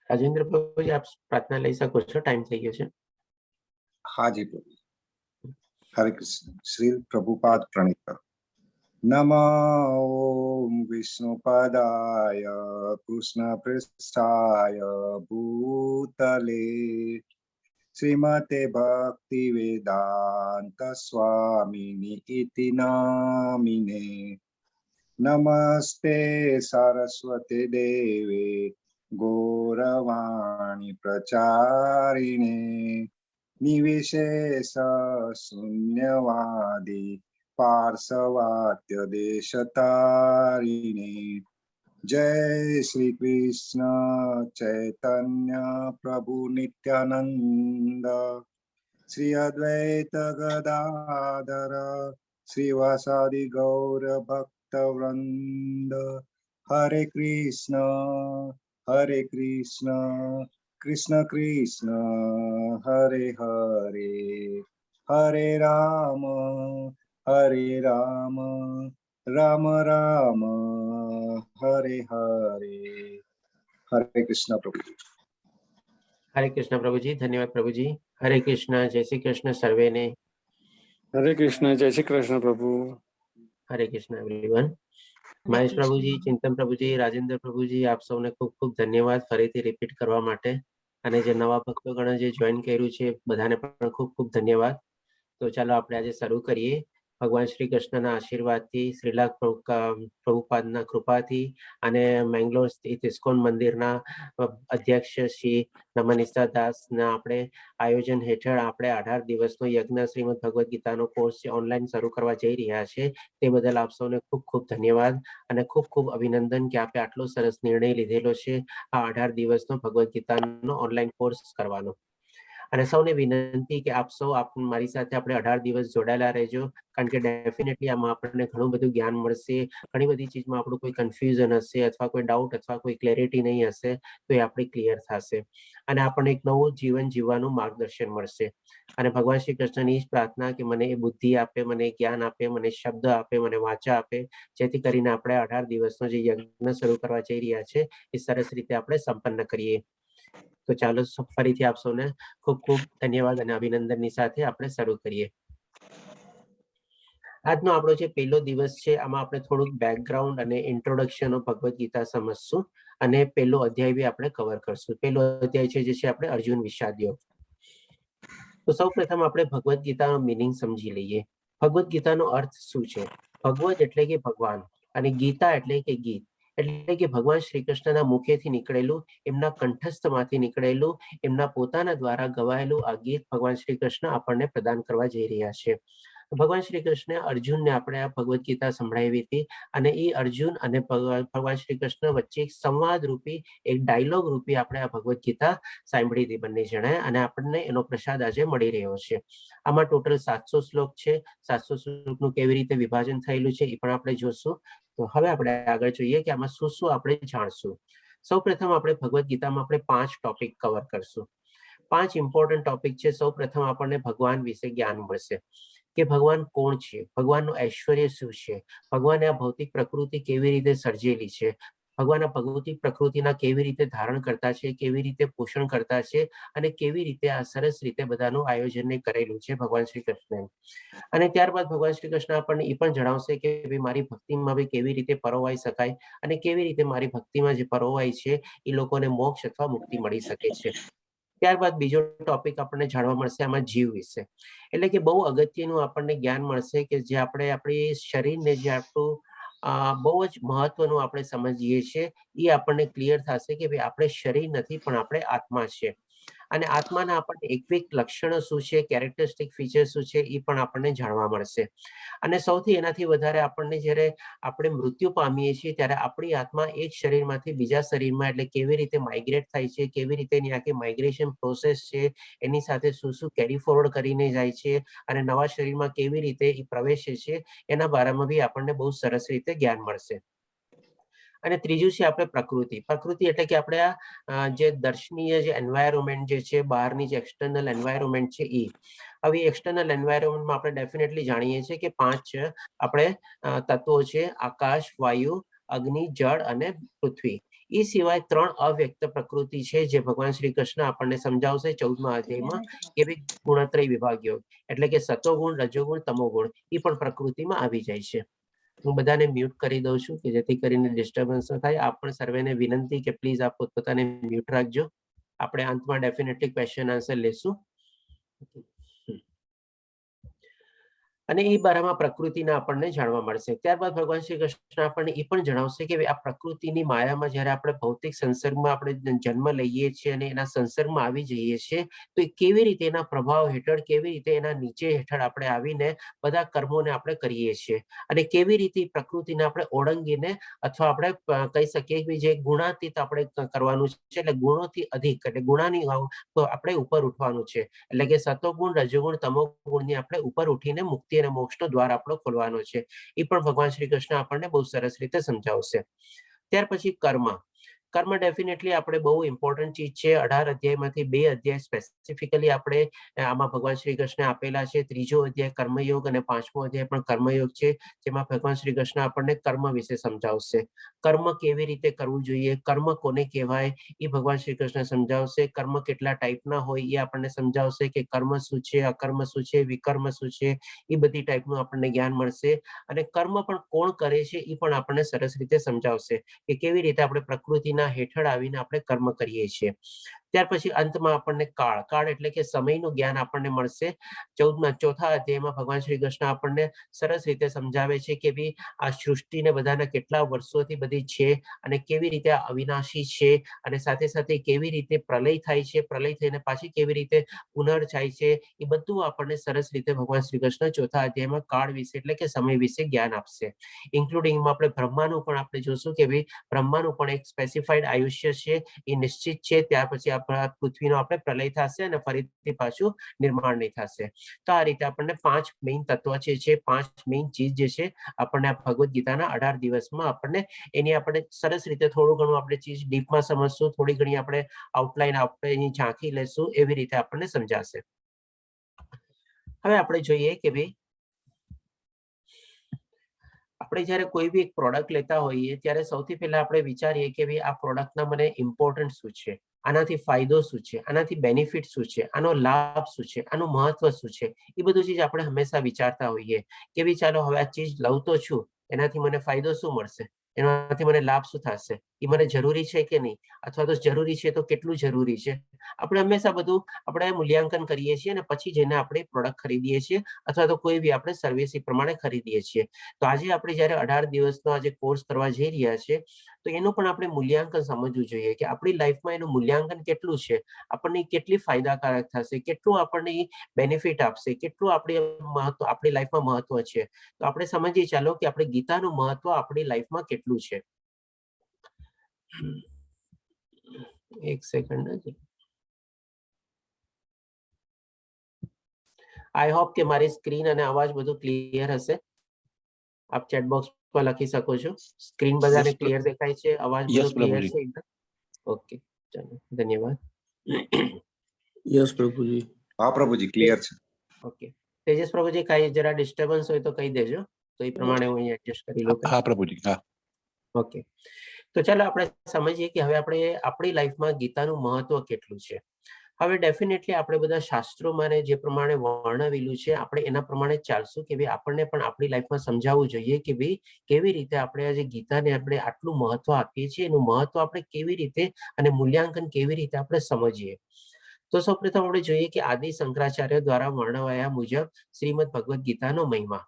રાજેન્દ્ર પ્રભુજી, આપ પ્રાર્થના લઈ શકો છો, ટાઈમ થઈ ગયો છે. हाँ जी प्रभु। हरे कृष्ण। श्री प्रभुपाद प्रणीत। नमो ओम विष्णुपादाय कृष्ण पृष्ठाय भूतले श्रीमते भक्ति वेदांत स्वामिनि इति नामिने। नमस्ते सरस्वती देवे गौरवाणी प्रचारिणे निविशेष शून्यवादी पार्श्वात्य देशतारिणे। जय श्री कृष्ण चैतन्य प्रभु नित्यानंद श्री अद्वैत गदाधर श्रीवासादि गौर भक्त वृंद। हरे कृष्ण कृष्ण कृष्ण हरे हरे, हरे राम राम राम हरे हरे। हरे कृष्ण प्रभु। हरे कृष्ण प्रभुजी, धन्यवाद प्रभुजी। हरे कृष्ण, जय श्री कृष्ण सर्वे ने। हरे कृष्ण, जय श्री कृष्ण प्रभु। हरे कृष्ण एवरीवन। મહેશ પ્રભુજી, ચિંતન પ્રભુજી, રાજેન્દ્ર પ્રભુજી, આપ સૌને ખૂબ ખૂબ ધન્યવાદ ફરીથી રિપીટ કરવા માટે, અને જે નવા ભક્તોગણ જે જોઈન કર્યું છે બધાને પણ ખૂબ ખૂબ ધન્યવાદ. તો ચાલો આપણે આજે શરૂ કરીએ. ભગવાન શ્રી કૃષ્ણના આશીર્વાદથી, શ્રીલા પ્રભુપાદના કૃપાથી અને મેંગ્લોર સ્થિત ઇસ્કોન મંદિરના અધ્યક્ષ શ્રી નમનિષ્ઠા દાસના આપણે આયોજન હેઠળ આપણે 18 દિવસનો યજ્ઞ શ્રીમદ ભગવદ્ ગીતાનો કોર્સ ઓનલાઈન શરૂ કરવા જઈ રહ્યા છે. તે બદલ આપ સૌને ખૂબ ખૂબ ધન્યવાદ અને ખૂબ ખૂબ અભિનંદન કે આપે આટલો સરસ નિર્ણય લીધેલો છે આ 18 દિવસનો ભગવદ્ ગીતાનો ઓનલાઈન કોર્સ કરવાનો. અને સૌને વિનંતી કે આપ સૌ મારી સાથે આપણે 18 દિવસ જોડાયેલા રહેજો, કારણ કે ડેફિનેટલી આમાં આપણને ઘણું બધું જ્ઞાન મળશે. ઘણી બધી ચીજમાં આપણું કોઈ કન્ફ્યુઝન હશે અથવા કોઈ ડાઉટ અથવા કોઈ ક્લેરિટી નહીં હશે તો એ આપણી ક્લિયર થશે અને આપણને એક નવું જીવન જીવવાનું માર્ગદર્શન મળશે. અને ભગવાન શ્રી કૃષ્ણની જ પ્રાર્થના કે મને એ બુદ્ધિ આપે, મને જ્ઞાન આપે, મને શબ્દ આપે, મને વાચા આપે, જેથી કરીને આપણે 18 દિવસનો જે યજ્ઞ શરૂ કરવા જઈ રહ્યા છે એ સરસ રીતે આપણે સંપન્ન કરીએ. તો ચાલો ફરીથી આપ સૌને ખૂબ ખૂબ ધન્યવાદ અને અભિનંદનની સાથે આપણે શરૂ કરીએ. આજનો આપણો જે પહેલો દિવસ છે આમાં આપણે થોડુંક બેકગ્રાઉન્ડ અને ઇન્ટ્રોડક્શન ઓફ ભગવદ્ ગીતા સમજશું અને પહેલો અધ્યાય બી આપણે કવર કરશું. પહેલો અધ્યાય છે જે છે આપણે અર્જુન વિષાદ યોગ. તો સૌ પ્રથમ આપણે ભગવદ્ ગીતાનો મિનિંગ સમજી લઈએ. ભગવદ્ ગીતાનો અર્થ શું છે? ભગવદ એટલે કે ભગવાન અને ગીતા એટલે કે ગીત, એટલે કે ભગવાન શ્રી કૃષ્ણના મુખેથી નીકળેલું, એમના કંઠસ્થમાંથી નીકળેલું, એમના પોતાના દ્વારા ગવાયેલું આ ગીત ભગવાન શ્રી કૃષ્ણ આપણને પ્રદાન કરવા જઈ રહ્યા છે. ભગવાન શ્રી કૃષ્ણે અર્જુનને આપણે આ ભગવદ્ ગીતા સંભળાવી હતી અને એ અર્જુન અને ભગવાન શ્રી કૃષ્ણ વચ્ચે એક સંવાદ રૂપી, એક ડાયલોગ રૂપી આપણે આ ભગવદ્ ગીતા સાંભળી હતી બંને જણાએ અને આપણને એનો પ્રસાદ આજે મળી રહ્યો છે. આમાં ટોટલ 700 શ્લોક છે. 700 શ્લોકનું કેવી રીતે વિભાજન થયેલું છે એ પણ આપણે જોશું. તો હવે આપણે આગળ જોઈએ કે આમાં શું શું આપણે જાણશું. સૌ પ્રથમ આપણે ભગવદ્ ગીતામાં આપણે 5 ટોપિક કવર કરશું. 5 ઇમ્પોર્ટન્ટ ટોપિક છે. સૌ પ્રથમ આપણને ભગવાન વિશે જ્ઞાન મળશે કે ભગવાન કોણ છે, ભગવાનનું ઐશ્વર્ય શું છે, ભગવાને આ ભૌતિક પ્રકૃતિ કેવી રીતે સર્જેલી છે, ભગવાન આ ભૌતિક પ્રકૃતિના કેવી રીતે ધારણ કરતા છે, કેવી રીતે પોષણ કરતા છે અને કેવી રીતે આ સરસ રીતે બધાનું આયોજન કરેલું છે ભગવાન શ્રી કૃષ્ણએ. અને ત્યારબાદ ભગવાન શ્રી કૃષ્ણ આપણને એ પણ જણાવશે કે મારી ભક્તિમાં બી કેવી રીતે પરોવાઈ શકાય અને કેવી રીતે મારી ભક્તિમાં જે પરોવાય છે એ લોકોને મોક્ષ અથવા મુક્તિ મળી શકે છે. ત્યારબાદ બીજો ટોપિક આપણને જાણવા મળશે આમાં જીવ વિશે, એટલે કે બહુ અગત્યનું આપણને જ્ઞાન મળશે કે જે આપણે આપણી શરીરને જે આપણું બહુ જ મહત્વનું આપણે સમજીએ છીએ એ આપણને ક્લિયર થશે કે ભાઈ આપણે શરીર નથી પણ આપણે આત્મા છે. અને આત્માના આપણને એકવિક લક્ષણો શું છે, કેરેક્ટરિસ્ટિક ફીચર શું છે, એ પણ આપણને જાણવા મળશે. અને સૌથી એનાથી વધારે આપણને જ્યારે આપણે મૃત્યુ પામીએ છીએ ત્યારે આપણી આત્મા એક શરીરમાંથી બીજા શરીરમાં, એટલે કેવી રીતે માઇગ્રેટ થાય છે, કેવી રીતે એની આખી માઇગ્રેશન પ્રોસેસ છે, એની સાથે શું શું કેરી ફોરવર્ડ કરીને જાય છે અને નવા શરીરમાં કેવી રીતે એ પ્રવેશે છે, એના બારામાં બી આપણને બહુ સરસ રીતે જ્ઞાન મળશે. અને ત્રીજું છે આપણે પ્રકૃતિ. પ્રકૃતિ એટલે કે આપણે આ જે દર્શનીય જે એન્વાયરમેન્ટ જે છે, બહારની જે એક્સટર્નલ એન્વાયરમેન્ટ છે એ. હવે એક્સટર્નલ એન્વાયરમેન્ટમાં આપણે ડેફિનેટલી જાણીએ છીએ કે 5 આપણે તત્વો છે: આકાશ, વાયુ, અગ્નિ, જળ અને પૃથ્વી. એ સિવાય 3 અવ્યક્ત પ્રકૃતિ છે જે ભગવાન શ્રી કૃષ્ણ આપણને સમજાવશે 14મા અધ્યાયમાં, કે ગુણત્રય વિભાગ યોગ, એટલે કે સતોગુણ, રજોગુણ, તમોગુણ એ પણ પ્રકૃતિમાં આવી જાય છે. હું બધાને મ્યુટ કરી દઉં છું કે જેથી કરીને ડિસ્ટર્બન્સ ન થાય. આપ પણ સર્વેને વિનંતી કે પ્લીઝ આપ પોતાને મ્યુટ રાખજો. આપણે અંતમાં ડેફિનેટલી ક્વેશ્ચન આન્સર લેશું. અને એ બારામાં પ્રકૃતિના આપણને જાણવા મળશે. ત્યારબાદ ભગવાન શ્રી કૃષ્ણ આપણને એ પણ જણાવશે કે આ પ્રકૃતિની માયામાં જ્યારે આપણે ભૌતિક સંસર્ગમાં આપણે જન્મ લઈએ છીએ અને એના સંસર્ગમાં આવી જઈએ છીએ, તો એ કેવી રીતે એના પ્રભાવ હેઠળ, કેવી રીતે એના નીચે હેઠળ આપણે આવીને બધા કર્મોને આપણે કરીએ છીએ, અને કેવી રીતે પ્રકૃતિને આપણે ઓળંગીને અથવા આપણે કહી શકીએ કે જે ગુણાતીત આપણે કરવાનું છે, એટલે ગુણોથી અધિક, એટલે ગુણાની આપણે ઉપર ઉઠવાનું છે. એટલે કે સતોગુણ, રજોગુણ, તમોગુણની આપણે ઉપર ઉઠીને મુક્તિ અને મોક્ષનો દ્વાર આપણો ખોલવાનો છે. એ પણ ભગવાન શ્રી કૃષ્ણ આપણને બહુ સરસ રીતે સમજાવશે. ત્યાર પછી કર્મ. કર્મ ડેફિનેટલી આપણે બહુ ઇમ્પોર્ટન્ટ ચીજ છે. 18 અધ્યાયમાંથી 2 અધ્યાય સ્પેસિફિકલી આપણે આમાં ભગવાન શ્રી કૃષ્ણ આપેલા છે. 3જો અધ્યાય કર્મયોગ અને 5મો અધ્યાય પણ કર્મયોગ છે, જેમાં ભગવાન શ્રી કૃષ્ણ આપણને કર્મ વિશે સમજાવશે. કર્મ કેવી રીતે કરવું જોઈએ, કર્મ કોને કહેવાય એ ભગવાન શ્રી કૃષ્ણ સમજાવશે. કર્મ કેટલા ટાઈપના હોય એ આપણને સમજાવશે, કે કર્મ શું છે, અકર્મ શું છે, વિકર્મ શું છે, એ બધી ટાઈપનું આપણને જ્ઞાન મળશે. અને કર્મ પણ કોણ કરે છે એ પણ આપણને સરસ રીતે સમજાવશે, કે કેવી રીતે આપણે પ્રકૃતિના હેઠળ આવીને આપણે કર્મ કરીએ છીએ. ત્યાર પછી અંતમાં આપણને કાળ. કાળ એટલે કે સમયનું જ્ઞાન આપણને મળશે. 4થા અધ્યાયમાં ભગવાન શ્રી કૃષ્ણ આપણને સરસ રીતે સમજાવે છે કે ભાઈ આ સૃષ્ટિને બધાના કેટલા વર્ષોથી બધી છે, અને કેવી રીતે અવિનાશી છે, અને સાથે સાથે કેવી રીતે પ્રલય થાય છે, પ્રલય થઈને પાછી કેવી રીતે પુનર થાય છે, એ બધું આપણને સરસ રીતે ભગવાન શ્રી કૃષ્ણ 4થા અધ્યાયમાં કાળ વિશે એટલે કે સમય વિશે જ્ઞાન આપશે. ઇન્ક્લુડિંગમાં આપણે બ્રહ્માનું પણ આપણે જોશું કે ભાઈ બ્રહ્માનું પણ એક સ્પેસિફાઈડ આયુષ્ય છે, એ નિશ્ચિત છે. ત્યાર પછી આપણા પૃથ્વીનો આપણે પ્રલય થશે અને ફરીથી પાછું નિર્માણ નહીં થશે. તો આ રીતે આપણને 5 મેઇન તત્વ છે, 5 મેઇન ચીજ જે છે આપણને આ ભગવદ્ ગીતાના 18 દિવસમાં આપણને એની આપણે સરસ રીતે થોડું ઘણું આપણે ચીજ ડીપમાં સમજશું, થોડી ઘણી આપણે આઉટલાઈન આપણે એની ઝાંખી લેશું, એવી રીતે આપણને સમજાશે. હવે આપણે જોઈએ કે ભાઈ આપણે જ્યારે કોઈ બી એક પ્રોડક્ટ લેતા હોઈએ ત્યારે સૌથી પહેલા આપણે વિચારીએ કે ભાઈ આ પ્રોડક્ટના મને ઇમ્પોર્ટન્ટ શું છે, આનાથી ફાયદો શું છે, આનાથી બેનિફિટ શું છે, આનો લાભ શું છે, આનું મહત્વ શું છે, એ બધું ચીજ આપણે હંમેશા વિચારતા હોઈએ કે ભાઈ ચાલો હવે આ ચીજ લઉં તો છું, એનાથી મને ફાયદો શું મળશે, એનાથી મને લાભ શું થશે, એ મને જરૂરી છે કે નહીં, અથવા તો જરૂરી છે તો કેટલું જરૂરી છે. આપણે હંમેશા બધું આપણે મૂલ્યાંકન કરીએ છીએ અને પછી જઈને આપણે પ્રોડક્ટ ખરીદીએ છીએ, અથવા તો કોઈ બી આપણે સર્વિસ એ પ્રમાણે ખરીદીએ છીએ. તો આજે આપણે જ્યારે 18 દિવસનો આજે કોર્સ કરવા જઈ રહ્યા છે, તો એનું પણ આપણે મૂલ્યાંકન સમજવું જોઈએ કે આપણી લાઈફમાં એનું મૂલ્યાંકન કેટલું છે, આપણને કેટલી ફાયદાકારક થશે, કેટલું આપણને બેનિફિટ આપશે, કેટલું આપણી લાઈફમાં મહત્વ છે. તો આપણે સમજીએ ચાલો કે આપણે ગીતાનું મહત્વ આપણી લાઈફમાં કેટલું છે. એક સેકન્ડ. આઈ હોપ કે મારી સ્ક્રીન અને અવાજ બધું ક્લિયર હશે. આપ ચેટ બોક્સમાં લખી શકો છો. સ્ક્રીન બધાને ક્લિયર દેખાય છે, અવાજ બધો ક્લિયર છે એકદમ? ઓકે, ચાલો, ધન્યવાદ. યસ પ્રભુજી. હા પ્રભુજી, ક્લિયર છે. ઓકે, તેજસ પ્રભુજી કઈ જરા ડિસ્ટર્બન્સ હોય તો કહી દેજો, તો એ પ્રમાણે હું અહીં એડજસ્ટ કરી લઉં. હા પ્રભુજી, હા. ઓકે, તો ચાલો આપણે સમજીએ કે હવે આપણે આપણી લાઈફમાં ગીતાનું મહત્વ કેટલું છે. હવે ડેફિનેટલી આપણે બધા શાસ્ત્રોમાં જે પ્રમાણે વર્ણવેલું છે આપણે એના પ્રમાણે ચાલશું કે ભાઈ આપણને પણ આપણી લાઈફમાં સમજાવવું જોઈએ કે ભાઈ કેવી રીતે આપણે આ જે ગીતાને આપણે આટલું મહત્વ આપીએ છીએ, એનું મહત્વ આપણે કેવી રીતે અને મૂલ્યાંકન કેવી રીતે આપણે સમજીએ. તો સૌપ્રથમ આપણે જોઈએ કે આદિ શંકરાચાર્ય દ્વારા વર્ણવાયા મુજબ શ્રીમદ ભગવદ્ ગીતાનો મહિમા.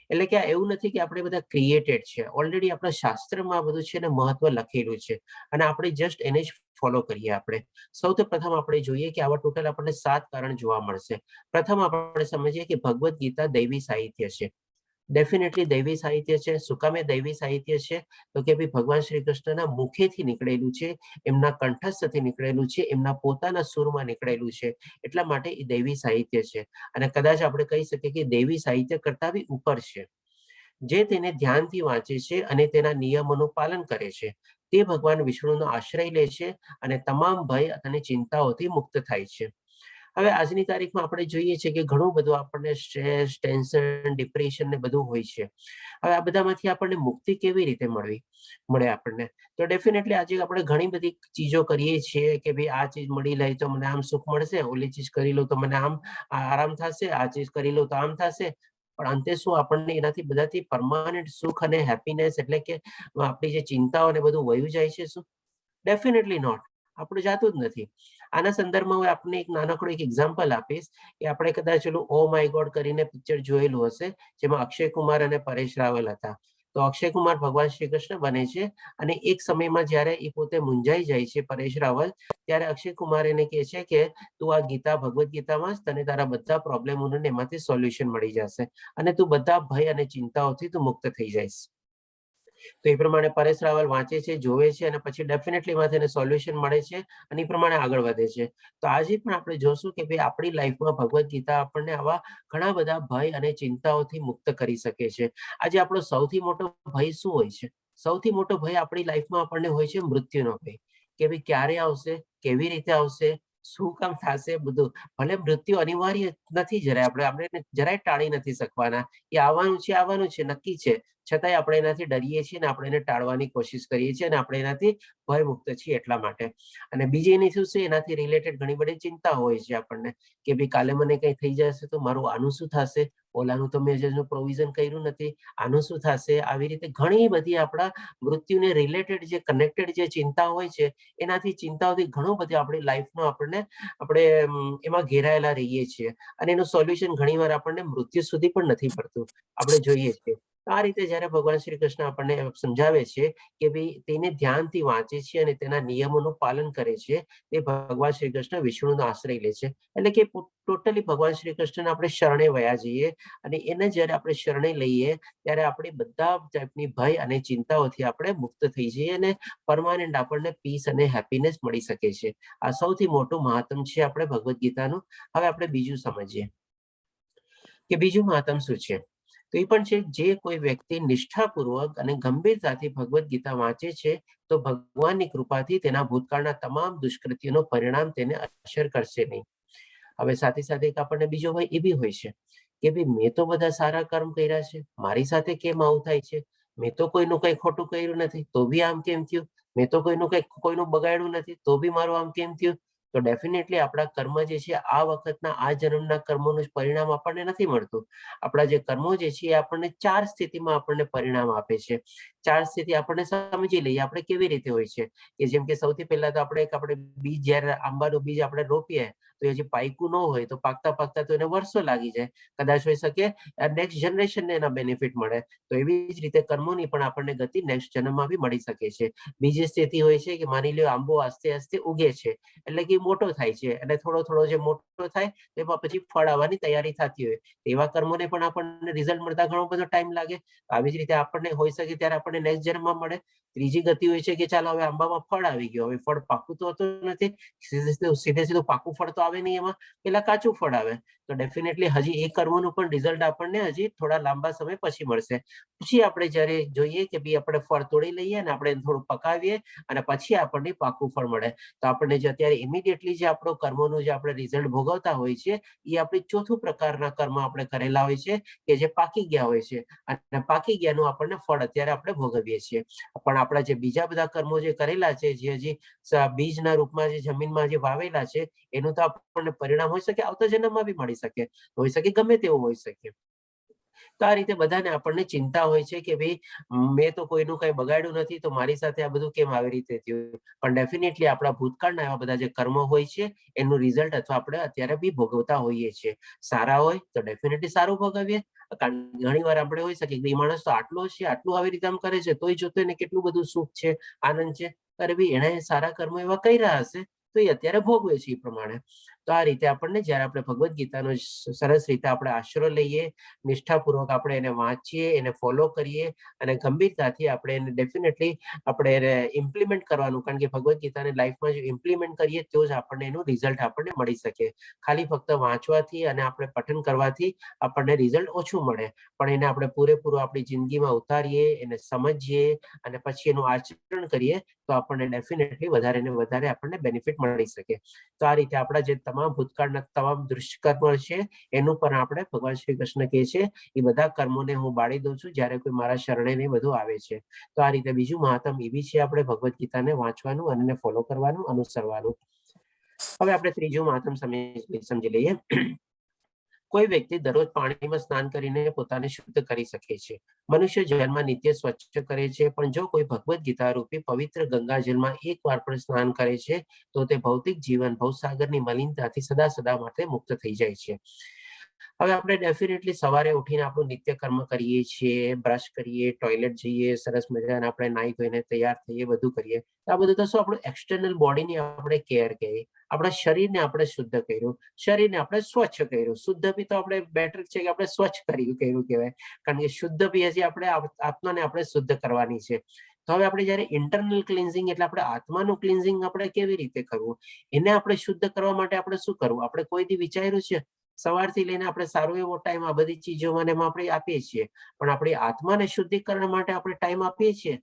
એટલે કે એવું નથી કે આપણે બધા ક્રિએટેડ છે, ઓલરેડી આપણા શાસ્ત્રમાં બધું છે ને મહત્વ લખેલું છે, અને આપણે જસ્ટ એને જ ફોલો કરીએ આપણે. સૌથી પ્રથમ આપણે જોઈએ કે આવા ટોટલ આપણને 7 કારણ જોવા મળશે. પ્રથમ આપણે સમજીએ કે ભગવદ્ ગીતા દૈવી સાહિત્ય છે. ડેફિનેટલી દૈવી સાહિત્ય છે. શું કામ એ દૈવી સાહિત્ય છે? તો કે ભાઈ ભગવાન શ્રી કૃષ્ણના મુખેથી નીકળેલું છે, એમના કંઠસ્થથી નીકળેલું છે, એમના પોતાના સુરમાં નીકળેલું છે, એટલા માટે એ દૈવી સાહિત્ય છે. અને કદાચ આપણે કહી શકીએ કે દૈવી સાહિત્ય કરતા બી ઉપર છે. જે તેને ધ્યાનથી વાંચે છે અને તેના નિયમોનું પાલન કરે છે, તે ભગવાન વિષ્ણુનો આશ્રય લે છે અને તમામ ભય અને ચિંતાઓથી મુક્ત થાય છે. હવે આજની તારીખમાં આપણે જોઈએ છીએ કે ઘણું બધું આપણને સ્ટ્રેસ, ટેન્શન, ડિપ્રેશન ને બધું હોય છે. હવે આ બધામાંથી આપણને મુક્તિ કેવી રીતે મળે આપણને? તો ડેફિનેટલી આજે આપણે ઘણી બધી ચીજો કરીએ છીએ કે ભાઈ આ ચીજ મળી લે તો મને આમ સુખ મળશે, ઓલી ચીજ કરી લો તો મને આમ આરામ થશે, આ ચીજ કરી લો તો આમ થશે. પણ અંતે શું આપણને એનાથી બધાથી પરમાનન્ટ સુખ અને હેપીનેસ એટલે કે આપણી જે ચિંતાઓ ને બધું વયું જાય છે શું? Definitely not. આપણું જાતું જ નથી. આના સંદર્ભમાં હું આપને એક નાનકડું એક એક્ઝામ્પલ આપીશ કે આપણે કદાચ ઓલું ઓ માય ગોડ કરીને પિક્ચર જોયેલું હશે, જેમાં અક્ષય કુમાર અને પરેશ રાવલ હતા. તો અક્ષય કુમાર ભગવાન શ્રી કૃષ્ણ બને છે અને એક સમયમાં જ્યારે એ પોતે મૂંઝાઈ જાય છે પરેશ રાવલ, ત્યારે અક્ષય કુમાર એને કહે છે કે તું આ ગીતા ભગવદ્ ગીતામાં તને તારા બધા પ્રોબ્લેમોનું એમાંથી સોલ્યુશન મળી જશે અને તું બધા ભય અને ચિંતાઓથી તું મુક્ત થઈ જઈશ. તો એ પ્રમાણે પરેશ રાવલ વાંચે છે, જોવે છે અને પછી ડેફિનેટલી એમાંથી એને સોલ્યુશન મળે છે અને એ પ્રમાણે આગળ વધે છે. તો આજે પણ આપણે જોશું કે ભાઈ આપણી લાઈફમાં ભગવદ્ ગીતા આપણને આવા ઘણા બધા ભય અને ચિંતાઓથી મુક્ત કરી શકે છે. આજે આપણો સૌથી મોટો ભય શું હોય છે? સૌથી મોટો ભય આપણી લાઈફમાં આપણને હોય છે મૃત્યુનો ભય, કે ભાઈ ક્યારે આવશે, કેવી રીતે આવશે, શું કામ થશે, બધું. ભલે મૃત્યુ અનિવાર્ય નથી, આપણે જરાય ટાળી નથી શકવાના. એ આવવાનું છે, નક્કી છે. છતાંય આપણે એનાથી ડરીએ છીએ અને આપણે એને ટાળવાની કોશિશ કરીએ છીએ અને આપણે એનાથી ભયમુક્ત છીએ એટલા માટે. અને બીજી એની શું છે, એનાથી રિલેટેડ ઘણી બધી ચિંતા હોય છે આપણને કે ભાઈ કાલે મને કંઈ થઈ જશે તો મારું આનું શું થશે, ઓલાનું તો મેં જેનું પ્રોવિઝન કર્યું નથી, આનું શું થશે. આવી રીતે ઘણી બધી આપણા મૃત્યુને રિલેટેડ જે કનેક્ટેડ જે ચિંતા હોય છે, એનાથી ચિંતાઓથી ઘણું બધું આપણી લાઈફનો આપણે એમાં ઘેરાયેલા રહીએ છીએ અને એનું સોલ્યુશન ઘણીવાર આપણને મૃત્યુ સુધી પણ નથી પડતું, આપણે જોઈએ છીએ. આ રીતે જ્યારે ભગવાન શ્રી કૃષ્ણ આપણને સમજાવે છે કે ભાઈ તેને ધ્યાનથી વાંચે છે અને તેના નિયમોનું પાલન કરે છે, તે ભગવાન શ્રી કૃષ્ણ વિષ્ણુનો આશ્રય લે છે. એટલે કે ટોટલી ભગવાન શ્રી કૃષ્ણને આપણે શરણે વયા જઈએ અને એને જ્યારે આપણે શરણે લઈએ ત્યારે આપણે બધા ટાઈપની ભય અને ચિંતાઓથી આપણે મુક્ત થઈ જઈએ અને પરમાનન્ટ આપણને પીસ અને હેપીનેસ મળી શકે છે. આ સૌથી મોટું મહાત્મ છે આપણે ભગવદ્ ગીતાનું. હવે આપણે બીજું સમજીએ કે બીજું મહાત્મ શું છે. તો એ પણ છે, જે કોઈ વ્યક્તિ નિષ્ઠાપૂર્વક અને ગંભીરતાથી ભગવદ્ ગીતા વાંચે છે તો ભગવાનની કૃપાથી તેના ભૂતકાળના તમામ દુષ્કૃત્યોનું પરિણામ તેને અસર કરશે નહીં. હવે સાથે સાથે એક આપણને બીજો ભય એ બી હોય છે કે ભાઈ મેં તો બધા સારા કર્મ કર્યા છે, મારી સાથે કેમ આવું થાય છે? મેં તો કોઈનું કઈ ખોટું કર્યું નથી તો બી આમ કેમ થયું? મેં તો કોઈનું બગાડ્યું નથી તો બી મારું આમ કેમ થયું? તો ડેફિનેટલી આપણા કર્મ જે છે આ વખતના આ જન્મના કર્મોનું પરિણામ આપણને નથી મળતું. આપણા જે કર્મો જે છે એ આપણને 4 સ્થિતિમાં આપણને પરિણામ આપે છે. 4 સ્થિતિ આપણને સમજી લઈએ આપણે કેવી રીતે હોય છે કે જેમ કે સૌથી પહેલા તો આપણે બીજ, જ્યારે આંબાનું બીજ આપણે રોપીએ તો એ હજી પાક્યું ન હોય તો પાકતા તો એને વર્ષો લાગી જાય. કદાચ હોઈ શકે નેક્સ્ટ જનરેશનને એના બેનિફિટ મળે. તો એવી જ રીતે કર્મોની પણ આપણને ગતિ નેક્સ્ટ જન્મમાં બી મળી શકે છે. બીજી સ્થિતિ હોય છે કે માની લો આંબો આસ્તે આસ્તે ઉગે છે, એટલે કે મોટો થાય છે અને થોડો જે મોટો થાય એમાં પછી ફળ આવવાની તૈયારી થતી હોય. એવા કર્મોને પણ આપણને રિઝલ્ટ મળતા ઘણો બધો ટાઈમ લાગે. આવી જ રીતે આપણને હોઈ શકે ત્યારે આપણને નેક્સ્ટ જન્મમાં મળે. ત્રીજી ગતિ હોય છે કે ચાલો હવે આંબામાં ફળ આવી ગયો, હવે ફળ પાકું તો હોતું નથી, સીધે પાકું ફળ તો આવે નહીં, એમાં પેલા કાચું ફળ આવે. તો ડેફિનેટલી હજી એ કર્મોનું પણ રિઝલ્ટ આપણને હજી થોડા લાંબા સમય પછી મળશે. પછી આપણે જ્યારે જોઈએ કે ભાઈ આપણે ફળ તોડી લઈએ અને આપણે થોડું પકાવીએ અને પછી આપણને પાકું ફળ મળે, તો આપણને જે અત્યારે ઇમિડિયેટલી જે આપણો કર્મોનું જે આપણે રિઝલ્ટ ભોગવતા હોય છે એ આપણે ચોથું પ્રકારના કર્મ આપણે કરેલા હોય છે કે જે પાકી ગયા હોય છે અને પાકી ગયાનું આપણને ફળ અત્યારે આપણે ભોગવીએ છીએ. પણ આપણા જે બીજા બધા કર્મો જે કરેલા છે, જે હજી બીજના રૂપમાં જે જમીનમાં જે વાવેલા છે, એનું તો આપણને પરિણામ હોઈ શકે આવતા જન્મમાં બી મળી શકે, હોઈ શકે ગમે તેવું હોઈ શકે. તો આ રીતે બધાને આપણને ચિંતા હોય છે કે ભાઈ મેં તો કોઈનું કઈ બગાડ્યું નથી તો મારી સાથે આ બધું કેમ આવી રીતે થયું. પણ ડેફિનેટલી આપણા ભૂતકાળના એવા બધા જે કર્મો હોય છે એનું રિઝલ્ટ અથવા આપણે અત્યારે બી ભોગવતા હોઈએ છીએ. સારા હોય તો ડેફિનેટલી સારું ભોગવીએ. ઘણી વાર આપણે હોઈ શકે કે માણસ તો આટલો છે, આટલું આવી રીતે આમ કરે છે, તોય જોતો એને કેટલું બધું સુખ છે, આનંદ છે. અરે ભાઈ એને સારા કર્મો એવા કર્યા હશે તો એ અત્યારે ભોગવે છે એ પ્રમાણે. તો આ રીતે આપણને જ્યારે આપણે ભગવદ્ ગીતાનો સરસ રીતે આપણે આશરો લઈએ, નિષ્ઠાપૂર્વક આપણે એને વાંચીએ, એને ફોલો કરીએ અને ગંભીરતાથી આપણે એને ડેફિનેટલી આપણે એને ઇમ્પ્લિમેન્ટ કરવાનું, કારણ કે ભગવદ્ ગીતાને લાઈફમાં જો ઇમ્પ્લિમેન્ટ કરીએ તો જ આપણને એનું રિઝલ્ટ આપણને મળી શકે. ખાલી ફક્ત વાંચવાથી અને આપણે પઠન કરવાથી આપણને રિઝલ્ટ ઓછું મળે, પણ એને આપણે પૂરેપૂરું આપણી જિંદગીમાં ઉતારીએ, એને સમજીએ અને પછી એનું આચરણ કરીએ તો આપણને ડેફિનેટલી વધારે ને વધારે આપણને બેનિફિટ મળી શકે. તો આ રીતે આપણા જે તમામ ભૂતકાળના તમામ દુષ્કર્મો છે એનું પણ આપણે ભગવાન શ્રી કૃષ્ણ કહે છે એ બધા કર્મોને હું બાળી દઉં છું જ્યારે કોઈ મારા શરણે ને બધું આવે છે. તો આ રીતે બીજું મહાત્મ એ બી છે આપણે ભગવદ્ ગીતાને વાંચવાનું અને ફોલો કરવાનું, અનુસરવાનું. હવે આપણે ત્રીજું મહાત્મ સમજી લઈએ. કોઈ વ્યક્તિ દરરોજ પાણીમાં સ્નાન કરીને પોતાને શુદ્ધ કરી શકે છે. મનુષ્ય જળમાં નિત્ય સ્વચ્છ કરે છે, પણ જો કોઈ ભગવદ્ ગીતા રૂપી પવિત્ર ગંગાજળમાં એકવાર પણ સ્નાન કરે છે તો તે ભૌતિક જીવન ભવસાગરની મલિનતાથી સદા સદા માટે મુક્ત થઈ જાય છે. હવે આપણે ડેફિનેટલી સવારે ઉઠીને આપણું નિત્ય કર્મ કરીએ છીએ, બ્રશ કરીએ, ટોયલેટ જઈએ, સરસ મજાના આપણે નાહી ધોઈને તૈયાર થઈએ, બધું કરીએ. આ બધું તો શું આપણું એક્સટર્નલ બોડીની આપણે કેર કરીએ, આપણા શરીરને આપણે શુદ્ધ કર્યું, શરીરને આપણે સ્વચ્છ કર્યું. શુદ્ધ બી તો આપણે બેટર છે કે આપણે સ્વચ્છ કર્યું કહેવાય, કારણ કે શુદ્ધ બી હજી આપણે આત્માને આપણે શુદ્ધ કરવાની છે. તો હવે આપણે જયારે ઇન્ટરનલ ક્લિન્ઝિંગ એટલે આપણે આત્માનું ક્લિન્ઝિંગ આપણે કેવી રીતે કરવું, એને આપણે શુદ્ધ કરવા માટે આપણે શું કરવું? આપણે કોઈ દી વિચાર્યું છે? સવારથી લઈને આપણે સારો એવો ટાઈમ આ બધી ચીજોમાં આપણે આપીએ છીએ, પણ આપણી આત્માને શુદ્ધિકરણ માટે આપણે ટાઈમ આપીએ છીએ?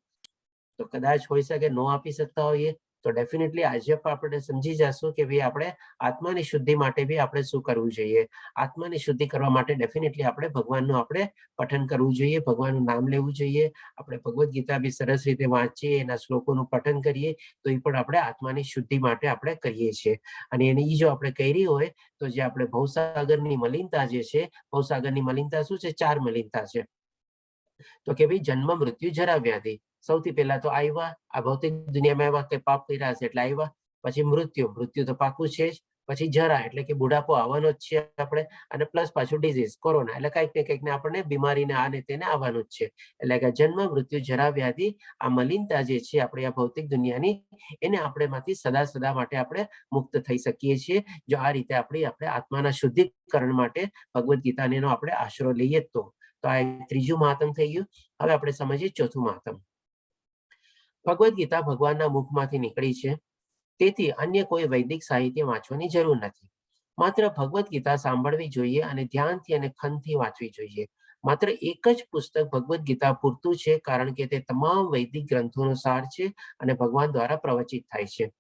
તો કદાચ હોઈ શકે ન આપી શકતા હોઈએ. તો ડેફિનેટલી આજે આપણે સમજી જશું કે ભાઈ આપણે આત્માની શુદ્ધિ માટે બી આપણે શું કરવું જોઈએ. આત્માની શુદ્ધિ કરવા માટે ડેફિનેટલી આપણે ભગવાનનું આપણે પઠન કરવું જોઈએ, ભગવાનનું નામ લેવું જોઈએ. આપણે ભગવદ્ ગીતા બી સરસ રીતે વાંચીએ, એના શ્લોકોનું પઠન કરીએ તો એ પણ આપણે આત્માની શુદ્ધિ માટે આપણે કરીએ છીએ. અને એની જો આપણે કરી હોય તો જે આપણે ભવસાગરની મલિનતા જે છે, ભવસાગરની મલિનતા શું છે? 4 મલિનતા છે. તો કે ભાઈ જન્મ, મૃત્યુ, જરા, વ્યાધિ. સૌથી પહેલા તો આવ્યા, આ ભૌતિક દુનિયામાં આવ્યા કે પાપ કર્યા છે એટલે આવ્યા. પછી મૃત્યુ, મૃત્યુ તો પાકું છે જ. પછી જરા એટલે કે બુઢાપો આવવાનો જ છે આપણે, અને પ્લસ પાછું ડિઝીઝ, કોરોના, એટલે કંઈક ને કંઈક ને આપણને બીમારીને આને તેને આવવાનું જ છે. એટલે કે જન્મ, મૃત્યુ, જરા, વ્યાધિ, આ મલિનતા જે છે આપણી આ ભૌતિક દુનિયાની, એને આપણે માંથી સદા સદા માટે આપણે મુક્ત થઈ શકીએ છીએ જો આ રીતે આપણે આત્માના શુદ્ધિકરણ માટે ભગવદ્ ગીતાનો આપણે આશરો લઈએ તો. તો આ ત્રીજું મહાત્મ થઈ ગયું. હવે આપણે સમજીએ ચોથું મહાત્મ. ભગવદ્ ગીતા ભગવાનના મુખમાંથી નીકળી છે, તેથી અન્ય કોઈ વૈદિક સાહિત્ય વાંચવાની જરૂર નથી. માત્ર ભગવદ્ ગીતા સાંભળવી જોઈએ અને ધ્યાનથી અને ખનથી વાંચવી જોઈએ. માત્ર એક જ પુસ્તક ભગવદ્ ગીતા પૂરતું છે, કારણ કે તે તમામ વૈદિક ગ્રંથોનો સાર છે અને ભગવાન દ્વારા પ્રવચિત થાય છે.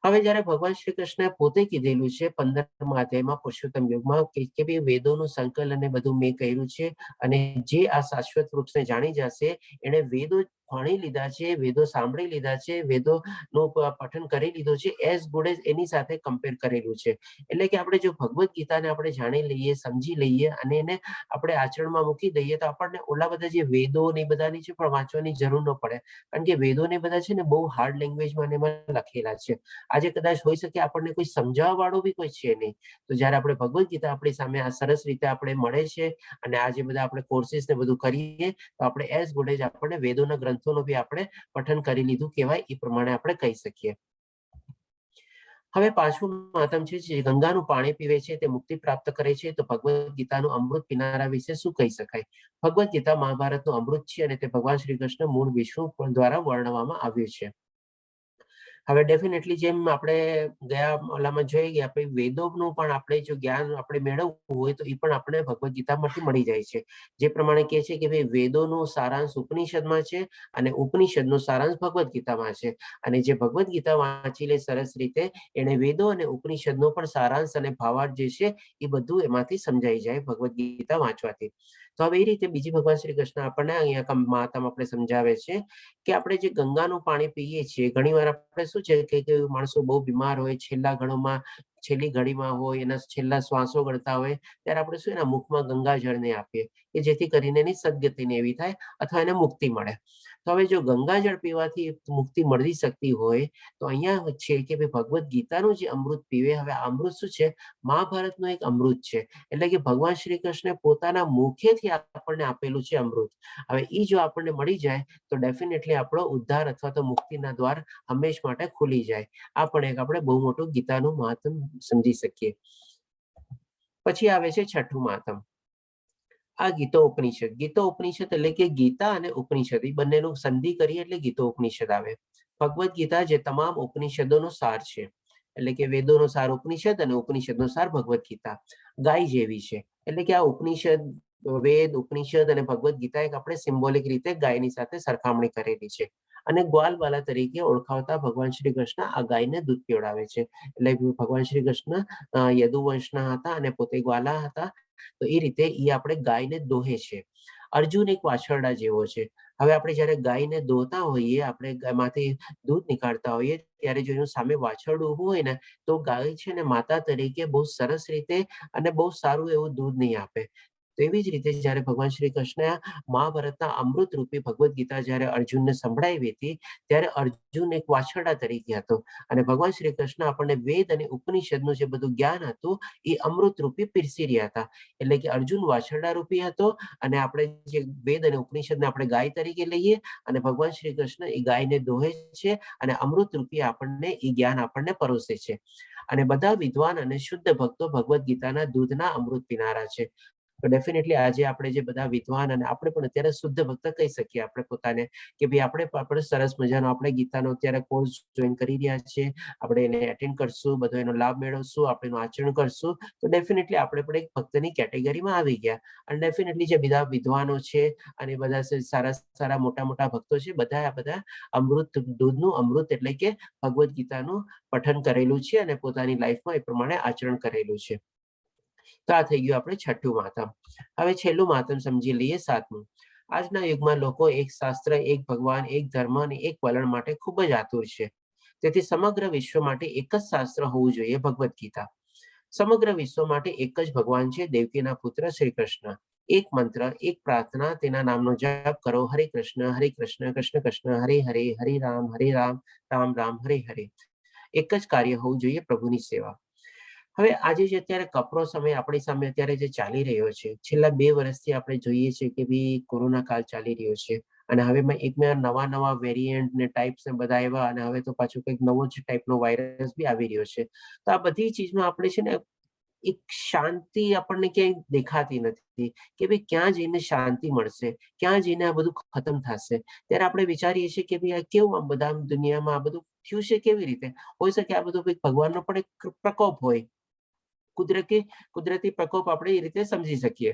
હવે જ્યારે ભગવાન શ્રી કૃષ્ણ પોતે કીધેલું છે 15મા અધ્યાયમાં પુરુષોત્તમ યુગમાં કે વેદોનું સંકલન બધું મેં કર્યું છે, અને જે આ શાશ્વત વૃક્ષને જાણી જશે એને વેદો ભણી લીધા છે, વેદો સાંભળી લીધા છે, વેદોનું પઠન કરી લીધું છે, એઝ ગુડ એઝ એની સાથે કમ્પેર કરેલું છે. એટલે કે આપણે જો ભગવદ્ ગીતાને આપણે જાણી લઈએ, સમજી લઈએ અને એને આપણે આચરણમાં મૂકી દઈએ તો આપણને ઓલા બધા જે વેદો ને બધાની છે પણ વાંચવાની જરૂર ન પડે, કારણ કે વેદો ને બધા છે ને બહુ હાર્ડ લેંગ્વેજમાં એમાં લખેલા છે. આજે કદાચ હોઈ શકે આપણને કોઈ સમજાવવા વાળું બી કોઈ છે નહીં. તો જયારે આપણે ભગવદ્ ગીતા આપણી સામે આ સરસ રીતે આપણે મળે છે અને આ જે બધા આપણે કોર્સિસ ને બધું કરીએ તો આપણે એઝ ગુડ એઝ આપણને વેદોના ગ્રંથોનું બી આપણે પઠન કરી લીધું કહેવાય, એ પ્રમાણે આપણે કહી શકીએ. હવે પાંચમું મહાત્મ છે, જે ગંગાનું પાણી પીવે છે તે મુક્તિ પ્રાપ્ત કરે છે, તો ભગવદ્ ગીતાનું અમૃત પીનારા વિશે શું કહી શકાય? ભગવદ્ ગીતા મહાભારતનું અમૃત છે અને તે ભગવાન શ્રી કૃષ્ણ મૂળ વિષ્ણુ દ્વારા વર્ણવવામાં આવ્યું છે. હવે ડેફિનેટલી જેમ આપણે ગયા ઓલામાં જોઈ ગયા, આપણે વેદોનું પણ આપણે જો જ્ઞાન આપણે મેળવવું હોય તો એ પણ આપણે ભગવદ્ ગીતામાંથી મળી જાય છે. જે પ્રમાણે કહે છે કે ભાઈ વેદોનું સારાંશ ઉપનિષદમાં છે અને ઉપનિષદનો સારાંશ ભગવદ્ ગીતામાં છે, અને જે ભગવદ્ ગીતા વાંચી લે સરસ રીતે એને વેદો અને ઉપનિષદનો પણ સારાંશ અને ભાવાર્થ જે છે એ બધું એમાંથી સમજાઈ જાય ભગવદ્ ગીતા વાંચવાથી. તો હવે એ રીતે બીજી ભગવાન શ્રી કૃષ્ણ આપણને અહીંયા મહાત્મ આપણે સમજાવે છે કે આપણે જે ગંગાનું પાણી પીએ છીએ, ઘણી વાર આપણે શું છે કે માણસો બહુ બીમાર હોય, છેલ્લી ઘડીમાં હોય, એના છેલ્લા શ્વાસો ગળતા હોય, ત્યારે આપણે શું એના મુખમાં ગંગાજળને આપીએ કે જેથી કરીને એની સદગતિને એવી થાય અથવા એને મુક્તિ મળે. તો હવે જો ગંગાજળ પીવાથી મુક્તિ મળી શકતી હોય તો અહીંયા છે કે ભાઈ ભગવદ્ ગીતાનું જે અમૃત પીવે. હવે આ અમૃત શું છે? મહાભારતનું એક અમૃત છે. એટલે કે ભગવાન શ્રી કૃષ્ણે પોતાના મુખેથી આપણને આપેલું છે અમૃત. હવે એ જો આપણને મળી જાય તો ડેફિનેટલી આપણો ઉદ્ધાર અથવા તો મુક્તિના દ્વાર હંમેશ માટે ખુલી જાય. આ પણ એક આપણે બહુ મોટું ગીતાનું મહત્વ સમજી શકીએ. પછી આવે છે છઠ્ઠું મહાત્મ. આ ગીતો ઉપનિષદ. ગીતો ઉપનિષદ એટલે કે ગીતા અને ઉપનિષદ એ બંનેનું સંધિ કરીએ એટલે ગીતો ઉપનિષદ આવે. ભગવદ્ ગીતા જે તમામ ઉપનિષદોનો સાર છે. એટલે કે વેદોનો સાર ઉપનિષદ અને ઉપનિષદનો સાર ભગવદ્ ગીતા. ગાય જેવી છે. એટલે કે આ ઉપનિષદ, વેદ, ઉપનિષદ અને ભગવદ્ ગીતા એક આપણે સિમ્બોલિક રીતે ગાયની સાથે સરખામણી કરેલી છે. અને ગ્વાલબાલા તરીકે ઓળખાવતા ભગવાન શ્રી કૃષ્ણ આ ગાયને દૂધ પીવડાવે છે. એટલે ભગવાન શ્રી કૃષ્ણ યદુવંશના હતા અને પોતે ગ્વાલા હતા. તો એ રીતે એ આપણે ગાયને દોહે છે. અર્જુન એક વાછરડા જેવો છે. હવે આપણે જયારે ગાયને દોહતા હોઈએ, આપણે ગાયમાંથી દૂધ નીકાળતા હોઈએ, ત્યારે જો એનું સામે વાછરડું ઊભું હોય ને તો ગાય છે ને માતા તરીકે બહુ સરસ રીતે અને બહુ સારું એવું દૂધ નહીં આપે. તો એવી જ રીતે જયારે ભગવાન શ્રી કૃષ્ણ મહાભારતના અમૃત રૂપી ભગવદ્ ગીતા જયારે અર્જુનને સંભળાવી હતી ત્યારે અર્જુન એક વાછરડા તરીકે હતો અને ભગવાન શ્રી કૃષ્ણ આપણને વેદ અને ઉપનિષદનું જે બધું જ્ઞાન હતું એ અમૃત રૂપી પીરસી રહ્યા હતા. એટલે કે અર્જુન વાછરડા રૂપી હતો અને આપણે જે વેદ અને ઉપનિષદને આપણે ગાય તરીકે લઈએ અને ભગવાન શ્રી કૃષ્ણ એ ગાયને દોહે છે અને અમૃત રૂપી આપણને એ જ્ઞાન આપણને પરોસે છે. અને બધા વિદ્વાન અને શુદ્ધ ભક્તો ભગવદ્ ગીતાના દૂધના અમૃત પીનારા છે. તો ડેફિનેટલી આજે આપણે જે બધા વિદ્વાન અને આપણે પણ અત્યારે શુદ્ધ ભક્ત કહી શકીએ આપણે પોતાને કે ભાઈ આપણે સરસ મજાનો આપણે ગીતાનો અત્યારે કોર્સ જોઈન કરી રહ્યા છીએ. આપણે એને એટેન્ડ કરશું, બધો એનો લાભ મેળવશું, આપણે એનું આચરણ કરશું તો ડેફિનેટલી આપણે પણ એક ભક્તની કેટેગરીમાં આવી ગયા. અને ડેફિનેટલી જે બધા વિદ્વાનો છે અને બધા સારા સારા મોટા મોટા ભક્તો છે બધા અમૃત દૂધનું અમૃત એટલે કે ભગવદ્ ગીતાનું પઠન કરેલું છે અને પોતાની લાઈફમાં એ પ્રમાણે આચરણ કરેલું છે. તો આ થઈ ગયું આપણે છઠ્ઠું માતમ. હવે છેલ્લું માતમ સમજી લઈએ, સાતમું. આજના યુગમાં લોકો એક શાસ્ત્ર, એક ભગવાન, એક ધર્મ અને એક વલણ માટે ખૂબ જ આતુર છે. તેથી સમગ્ર વિશ્વ માટે એક જ શાસ્ત્ર હોવું જોઈએ, ભગવદ્ ગીતા. સમગ્ર વિશ્વ માટે એક જ ભગવાન છે, દેવકીના પુત્ર શ્રી કૃષ્ણ. એક મંત્ર, એક પ્રાર્થના, તેના નામનો જપ કરો. હરે કૃષ્ણ કૃષ્ણ કૃષ્ણ હરે હરે, હરે રામ રામ રામ હરે હરે. એક જ કાર્ય હોવું જોઈએ, પ્રભુની સેવા. હવે આજે જે અત્યારે કપરો સમય આપણી સામે અત્યારે જે ચાલી રહ્યો છે, છેલ્લા 2 વર્ષથી આપણે જોઈએ છીએ કે ભાઈ કોરોના કાળ ચાલી રહ્યો છે અને હવે નવા વેરિયન્ટ ને ટાઈપ્સ ને બધા આવ્યા અને હવે તો પાછું કંઈક નવો જ ટાઈપનો વાયરસ બી આવી રહ્યો છે. તો આ બધી ચીજમાં આપણે છે ને એક શાંતિ આપણને ક્યાંય દેખાતી નથી કે ભાઈ ક્યાં જઈને શાંતિ મળશે, ક્યાં જઈને આ બધું ખતમ થશે. ત્યારે આપણે વિચારીએ છીએ કે ભાઈ આ કેવું આ બધા દુનિયામાં આ બધું થયું છે, કેવી રીતે હોઈ શકે? આ બધું ભગવાનનો પણ એક પ્રકોપ હોય, કુદરતી પ્રકોપ આપણે એ રીતે સમજી શકીએ.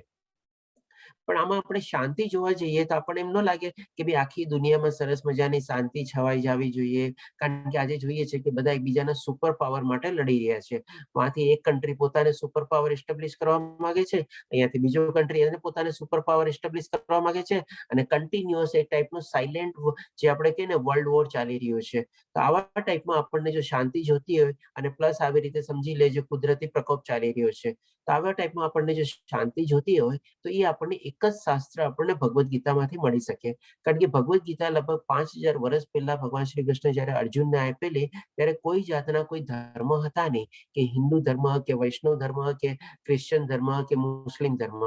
પણ આમાં આપણે શાંતિ જોવા જઈએ તો આપણને એમ ન લાગે કે ભાઈ આખી દુનિયામાં સરસ મજાની શાંતિ છવાઈ જવી જોઈએ. કારણ કે આજે જોઈએ છે કે બધા એકબીજાના સુપર પાવર માટે લડી રહ્યા છે. આથી એક કન્ટ્રી પોતાને સુપર પાવર એસ્ટાબ્લિશ કરવા માંગે છે, અહીંયાથી બીજો કન્ટ્રી એને પોતાને સુપર પાવર એસ્ટાબ્લિશ કરવા માંગે છે અને કન્ટિન્યુઅસ એક ટાઈપનું સાયલેન્ટ જે આપણે કહીએ ને વર્લ્ડ વોર ચાલી રહ્યો છે. તો આવા ટાઈપમાં આપણને જો શાંતિ જોતી હોય અને પ્લસ આવી રીતે સમજી લેજો કુદરતી પ્રકોપ ચાલી રહ્યો છે, તો આવા ટાઈપમાં આપણને જો શાંતિ જોતી હોય તો એ આપણને એક જ શાસ્ત્ર આપણને ભગવદ્ ગીતામાંથી મળી શકે. કારણ કે ભગવદ્ ગીતા લગભગ 5000 વર્ષ પહેલા ભગવાન શ્રી કૃષ્ણ જયારે અર્જુનને આપેલી ત્યારે કોઈ જાતના કોઈ ધર્મ હતા નહીં, કે હિન્દુ ધર્મ કે વૈષ્ણવ ધર્મ કે ક્રિશ્ચિયન ધર્મ કે મુસ્લિમ ધર્મ,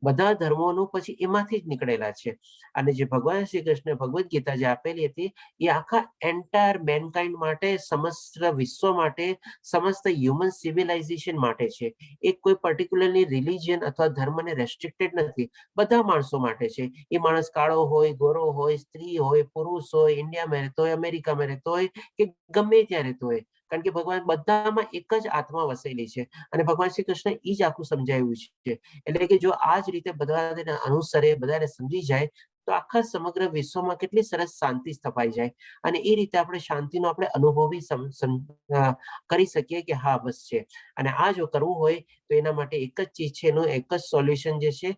બધા ધર્મોનું પછી એમાંથી જ નીકળેલા છે. અને જે ભગવાન શ્રી કૃષ્ણ ભગવદ્ ગીતા જે આપેલી હતી એ આખા એન્ટાયર મેનકાઇન્ડ માટે, સમસ્ત વિશ્વ માટે, સમસ્ત હ્યુમન સિવિલાઇઝેશન માટે છે. એક કોઈ પર્ટિક્યુલરલી રિલિજિયન અથવા ધર્મને રેસ્ટ્રિક્ટેડ નથી, બધા માણસો માટે છે. એ માણસ કાળો હોય, ગોરો હોય, સ્ત્રી હોય, પુરુષ હોય, ઇન્ડિયામાં રહેતો હોય, અમેરિકામાં રહેતો હોય કે ગમે ત્યાં રહેતો હોય, કારણ કે ભગવાન બધામાં એક જ આત્મા વસેલી છે અને ભગવાન શ્રી કૃષ્ણ એ જ આખું સમજાવ્યું છે. એટલે કે જો આ જ રીતે બધાને અનુસરે, બધાને સમજી જાય તો આખા સમગ્ર વિશ્વમાં કેટલી સરસ શાંતિ સ્થપાઈ જાય અને એ રીતે આપણે શાંતિનો આપણે અનુભવ કરી શકીએ કે હા બસ છે. અને આ જો કરવું હોય તો એના માટે એક જ ચીજ છે, એનું એક જ સોલ્યુશન જે છે